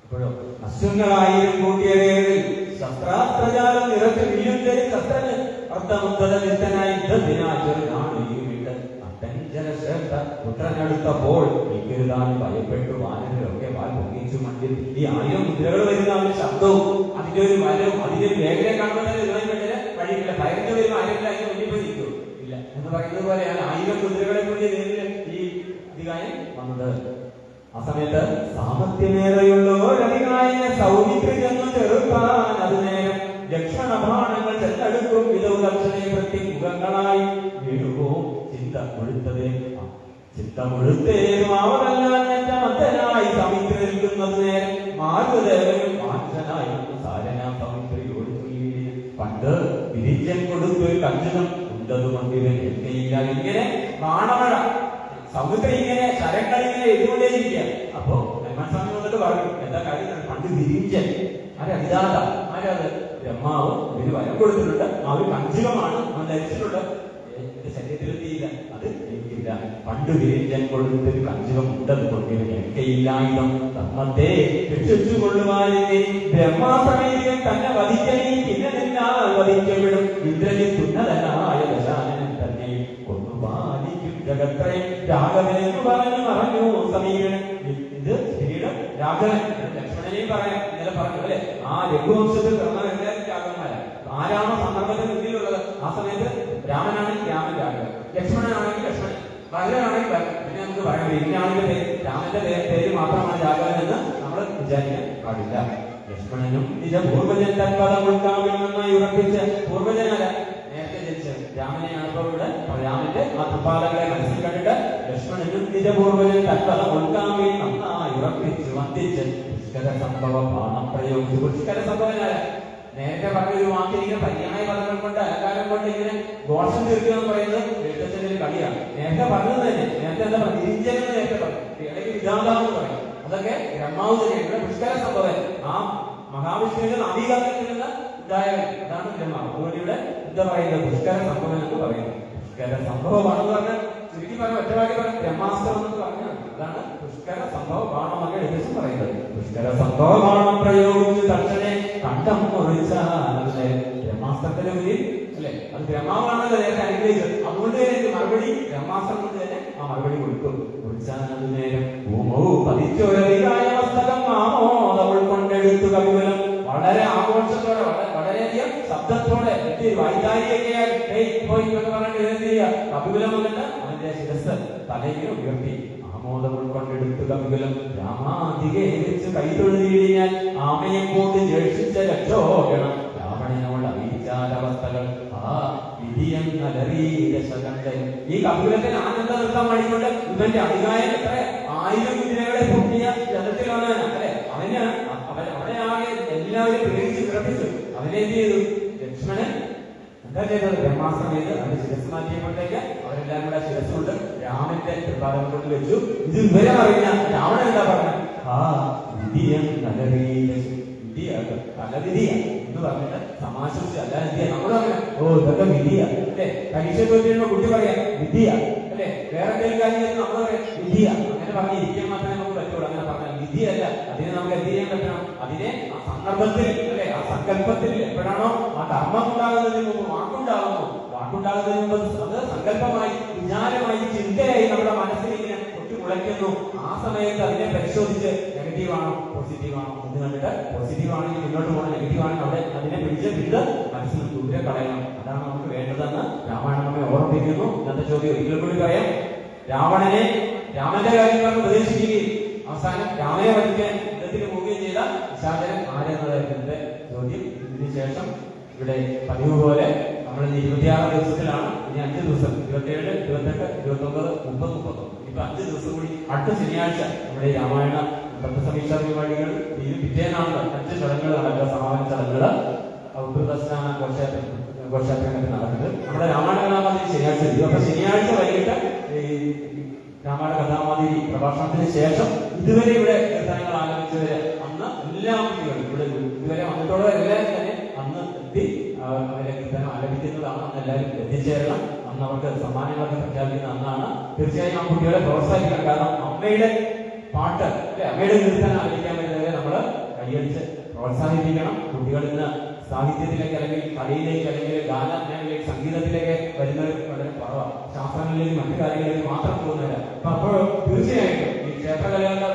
ഇപ്പോഴോ അശ്വങ്ങൾ 1000 കൂട്ടിയ വേലയിൽ ശസ്ത്രാസ്ത്രജാലം നിറച്ച് വീഴുന്നതിൽ ശസ്ത്രന് അർത്ഥമുദ്ധനായി ചെറുനാണിയുമിട്ട് അട്ടഞ്ചലശ്രേഷ്ഠ പുത്രനടുത്തപ്പോൾ മിക്കരുതാൻ ഭയപ്പെട്ടു വാനരൊക്കെ വാൽ പൊങ്ങിച്ചു മണ്ണിൽ. ഈ 1000 കുതിരകൾ വരുന്ന ഒരു ശബ്ദവും അതിന്റെ ഒരു വരവും അതിന്റെ ഒരു മേഖലയെ കാണുമ്പോൾ തന്നെ വഴിയില്ല. ഭയങ്കര വരുമ്പോൾ ആരെങ്കിലും അതിന് മുന്നിൽ നിൽക്കും ഇല്ല എന്ന് പറയുന്നത് പോലെയാണ് 1000 കുതിരകളെ കൂടി നേരിൽ ഈ അധികായം വന്നത്. ആ സമയത്ത് സാമർത്ഥ്യമേറെയുള്ളവരധികായനെ സൗമിത്രി ചെന്ന് ചെറുക്കാൻ അത് നേരം ലക്ഷണഭാണങ്ങൾ ചെന്നടുക്കും വിധവും ദർശനയെ പ്രതി മുഖങ്ങളായി വീഴുകവും ചിന്ത കൊഴുത്തതേ. ചിത്തമുഴുത്തേരും അവരെല്ലാം സമിത്ര നിൽക്കുന്നത് നേരം മാർഗദേവനും മാറ്റനായിരുന്നു സാരനാ സമിത്രയോട് ചൊല്ലിയില്ല. പണ്ട് വിരിച്ചൻ കൊടുത്തൊരു കഞ്ചനം ഉണ്ടത് കൊണ്ടിവൻ എത്തിയില്ല. ഇങ്ങനെ ബാണമഴ സമുദ്ര ഇങ്ങനെ ശരങ്ങളിങ്ങനെ എഴുതുകൊണ്ടേയിരിക്കുക. അപ്പോ സ്വാമി വന്നിട്ട് പറഞ്ഞു, എന്താ കാര്യം? പണ്ട് വിരിഞ്ചൻ വിധാത ആരത്? ബ്രഹ്മാവ് ഇതിന് വരം കൊടുത്തിട്ടുണ്ട്. ആ ഒരു കഞ്ചുകമാണ് അവൻ ധരിച്ചിട്ടുണ്ട്. എന്റെ ശരീരത്തിലെത്തിയില്ല, അത് എനിക്കില്ല. പണ്ട് വിരിഞ്ചൻ കൊടുത്തൊരു കഞ്ചുകം ഉണ്ടത് കൊണ്ടിവൻ എനിക്കയില്ലായുധം ധർമ്മത്തെ രക്ഷിച്ചു കൊള്ളുവാനില്ലേ ബ്രഹ്മാസമീതികൾ തന്നെ വധിക്കണേ. പിന്നെ നിന്നാൽ വധിക്കപ്പെടും ഇന്ദ്രജിത്ത് ഉന്നതനായ ദശാനൻ തന്നെ കൊണ്ടുപാലിക്കും ജഗത്രയം രാഘവനെന്ന് പറഞ്ഞു മറഞ്ഞു സമീപൻ. ഇത് പിന്നീട് രാഘവൻ ലക്ഷ്മണനെയും പറയാം. ഇന്നലെ പറഞ്ഞു അല്ലെ, ആ രഘുവംശത്തിൽ പിറന്ന എല്ലാവരും രാഘവന്മാരാണ്. ആരാണോ സന്ദർഭത്തിന് മുന്നിലുള്ളത് ആ സമയത്ത് രാമനാണെങ്കിൽ രാമൻ രാഘവൻ, ലക്ഷ്മണനാണെങ്കിൽ ലക്ഷ്മണൻ, ഭരതനാണെങ്കിൽ ഭരതൻ. പിന്നെ നമുക്ക് പറയാം ഇന്നാണെങ്കിൽ രാമന്റെ പേര് മാത്രമാണ് രാഘവൻ എന്ന് നമ്മൾ വിചാരിക്കാൻ പാടില്ല. ലക്ഷ്മണനും നിജ പൂർവജൻ തൽപദം ഉൾക്കാവില്ലെന്നായി ഉറപ്പിച്ച് പൂർവജനല്ല നേരത്തെ ജനിച്ചത് രാമനെയാണ്. ഇപ്പോൾ ഇവിടെ രാമന്റെ ആ തൃപ്പാദങ്ങളെ മനസ്സിൽ കണ്ടിട്ട് ലക്ഷ്മണനും നിജപൂർവജൻ തൽപദം ഉൾക്കാവിൽ നന്നായി ഉറപ്പിച്ച് വന്ദിച്ച് പുഷ്കര സംഭവ ബാണം പ്രയോഗിച്ചു. പുഷ്കര സംഭവനായ നേരത്തെ പറഞ്ഞൊരു വാക്ക് ഇങ്ങനെ പര്യായ പദങ്ങൾ കൊണ്ട് അലങ്കാരം കൊണ്ട് ഇങ്ങനെ ദോഷം തീർക്കുക എന്ന് പറയുന്നത് എഴുത്തച്ഛന്റെ ഒരു കളിയാണ്. നേരത്തെ പറഞ്ഞത് തന്നെ, നേരത്തെ എന്താ പറയുക, തിരിച്ചെന്ന് നേരത്തെ പറഞ്ഞു, ഇടയ്ക്ക് വിധാതാന്ന് പറയും. അതൊക്കെ ബ്രഹ്മാവ് തന്നെയാണ്. പുഷ്കര സംഭവൻ ആ മഹാവിഷ്ണുവിന്റെ നവീകരണത്തിൽ നിന്ന് ഉണ്ടായവൻ, അതാണ് ബ്രഹ്മാവ്. അതുകൊണ്ട് ഇവിടെ എന്താ പറയുന്നത്, പുഷ്കര സംഭവൻ എന്ന് പറയുന്നത്. പുഷ്കര സംഭവമാണെന്ന് പറഞ്ഞാൽ ചുരുക്കി പറഞ്ഞ ഒറ്റവാക്കി പറഞ്ഞ ബ്രഹ്മാസ്ത്രം എന്ന് പറഞ്ഞാൽ അതാണ് പുഷ്കര സംഭവ ബാണമൊക്കെ ഏകദേശം പറയുന്നത്. പുഷ്കര സംഭവ ബാണം പ്രയോഗിച്ച് തക്ഷണെ കണ്ടം മുറിച്ചാലല്ലേ ബ്രഹ്മാസ്ത്രത്തിന് മുന്നിൽ അല്ലെ, അത് ബ്രഹ്മാവാണല്ലോ നേരത്തെ അനുഗ്രഹിച്ചത്. അതുകൊണ്ട് തന്നെ മറുപടി ബ്രഹ്മാസ്ത്രം കൊണ്ട് തന്നെ ആ മറുപടി കൊടുക്കും. കുറിച്ചാൽ നേരം ഭൂമോ പതിച്ചൊരവികായ വസ്തകം മാമോദം ഉൾക്കൊണ്ടെടുത്തു കവികുലം. വളരെ ആഘോഷത്തോടെ വളരെയധികം ശബ്ദത്തോടെ വൈകാരികയൊക്കെയായി പോയി എന്ന് പറഞ്ഞിട്ട് കവികുലം വന്നിട്ട് അവന്റെ ശിരസ് തലയിൽ ഉയർത്തി ആമോദം ഉൾക്കൊണ്ടെടുത്തു കവികുലം. രാമാധികെ വെച്ച് കൈതൊഴുതിയിടിഞ്ഞാൽ ആമയെ കൊണ്ട് ജേഷിച്ച രക്ഷോഗണം രാവണനോട് അറിയിച്ചാലവസ്ഥകൾ ആ വിധിയം നലറീരശകണ്ഠൻ. ഈ കപിലത്തിന് ആനന്ദ നൃത്തം പാടിക്കൊണ്ട് ഇവന്റെ അധികാരം എത്ര 1000 കുതിരകളെ പൊട്ടിയ ജലത്തിലാണ് അല്ലെ. അവനെ ആകെ എല്ലാവരും പേടിച്ച് വിറപ്പിച്ചു. അവനെ എന്ത് ചെയ്തു? ലക്ഷ്മണൻ എന്താ ചെയ്തത്? ബ്രഹ്മാസ്ത്രം ചെയ്ത് അവന്റെ ശിരസ് മാറ്റിയപ്പോഴത്തേക്ക് അവരെല്ലാരും കൂടെ ശിരസ് കൊണ്ട് രാമന്റെ കൃപാദം കൊണ്ട് വെച്ചു. ഇത് വിവരം അറിഞ്ഞ രാവണൻ എന്താ പറഞ്ഞത്? ആ വിധിയം നലറീര തലവിധിയ എന്ന് പറഞ്ഞിട്ട് സമാശിച്ച് അല്ല വിദ്യ. നമ്മള് പറഞ്ഞ ഓ ഇതൊക്കെ വിധിയ അല്ലെ. പരീക്ഷ തോറ്റിരുന്ന കുട്ടി പറയാ വിധിയ അല്ലെ. വേറെ എന്തെങ്കിലും കാര്യം നമ്മൾ പറയാം വിധിയ. അങ്ങനെ പറഞ്ഞിരിക്കാൻ മാത്രമേ നമുക്ക് പറ്റുള്ളൂ. അങ്ങനെ പറഞ്ഞാൽ വിധിയല്ല. അതിനെ നമുക്ക് എന്ത് ചെയ്യാൻ പറ്റണം? അതിനെ ആ സന്ദർഭത്തിൽ അല്ലെ, ആ സങ്കല്പത്തിൽ എപ്പോഴാണോ ആ കർമ്മം ഉണ്ടാകുന്നതിന് മുമ്പ് വാക്കുണ്ടാകുന്നു, വാക്കുണ്ടാകുന്നതിന് മുമ്പ് അത് സങ്കല്പമായി വിചാരമായി ചിന്തയായി നമ്മുടെ മനസ്സിൽ ഇങ്ങനെ മുളയ്ക്കുന്നു. ആ സമയത്ത് അതിനെ പരിശോധിച്ച് നെഗറ്റീവാണോ പോസിറ്റീവാണോ എന്ന് കണ്ടിട്ട് പോസിറ്റീവ് ആണെങ്കിൽ മുന്നോട്ട് പോകണം, നെഗറ്റീവ് ആണെങ്കിൽ അവിടെ അതിനെ പിടിച്ച് മനസ്സിൽ ദൂരെ കളയണം. അതാണ് നമുക്ക് വേണ്ടതെന്ന് രാമായണം നമ്മെ ഓർമ്മിപ്പിക്കുന്നു. ഇന്നത്തെ ചോദ്യം ഒരിക്കൽ കൂടി പറയാം. രാമന്റെ കാര്യങ്ങൾ ഉപദേശിക്കുകയും അവസാനം രാമനെ വധിക്കാൻ യുദ്ധത്തിന് പോവുകയും ചെയ്ത നിശാചരൻ ആരെന്നതായിരുന്നു എന്റെ ചോദ്യം. ഇതിനുശേഷം ഇവിടെ പതിവ് പോലെ നമ്മൾ 26 ദിവസത്തിലാണ്. ഇനി 5 ദിവസം 27, 28, 29, 30, 31 ഇപ്പൊ 5 ദിവസം കൂടി. അടുത്ത ശനിയാഴ്ച നമ്മുടെ രാമായണ തത്വസമീക്ഷാ പരിപാടികൾ പിറ്റേന്നാണ് 5 ചടങ്ങുകൾ നടക്കുക. സമാപന ചടങ്ങുകൾ, ഔദ്രദർശന ഘോഷയാത്രയൊക്കെ നടക്കുന്നത്. നമ്മുടെ രാമായണ കഥാമാതിരി ശനിയാഴ്ച ചെയ്തു. അപ്പൊ ശനിയാഴ്ച വൈകിട്ട് ഈ രാമായണ കഥാമാതിരി പ്രഭാഷണത്തിന് ശേഷം ഇതുവരെ ഇവിടെ കീർത്തനങ്ങൾ ആലപിച്ചവര് അന്ന് എല്ലാ കുട്ടികളും ഇവിടെ ഇതുവരെ വന്നിട്ടുള്ള എല്ലാവരും തന്നെ അന്ന് എത്തി അവരെ കീർത്തനം ആലപിക്കുന്നതാണ്. അന്ന് എല്ലാവരും എത്തിച്ചേരണം. അന്ന് അവർക്ക് സമ്മാനങ്ങളൊക്കെ പ്രഖ്യാപിക്കുന്ന അന്നാണ്. തീർച്ചയായും ആ കുട്ടികളെ പ്രോത്സാഹിക്കണം. കാരണം അമ്മയുടെ പാട്ട് അല്ലെ, അമ്മയുടെ കീർത്തനം ആലപിക്കാൻ പറ്റുന്നവരെ നമ്മൾ കൈയടിച്ച് പ്രോത്സാഹിപ്പിക്കണം. കുട്ടികൾ ഇന്ന് സാഹിത്യത്തിലേക്ക് അല്ലെങ്കിൽ കലയിലേക്ക് അല്ലെങ്കിൽ ഗാനത്തിലേക്ക് സംഗീതത്തിലേക്ക് വരുന്നവർ വളരെ കുറവാണ്. ശാസ്ത്രങ്ങളിലേക്ക് മറ്റു കാര്യങ്ങളിലേക്ക് മാത്രം പോകുന്നവരാണ്. അപ്പൊ അപ്പോൾ തീർച്ചയായിട്ടും ഈ ക്ഷേത്രകലകളുടെ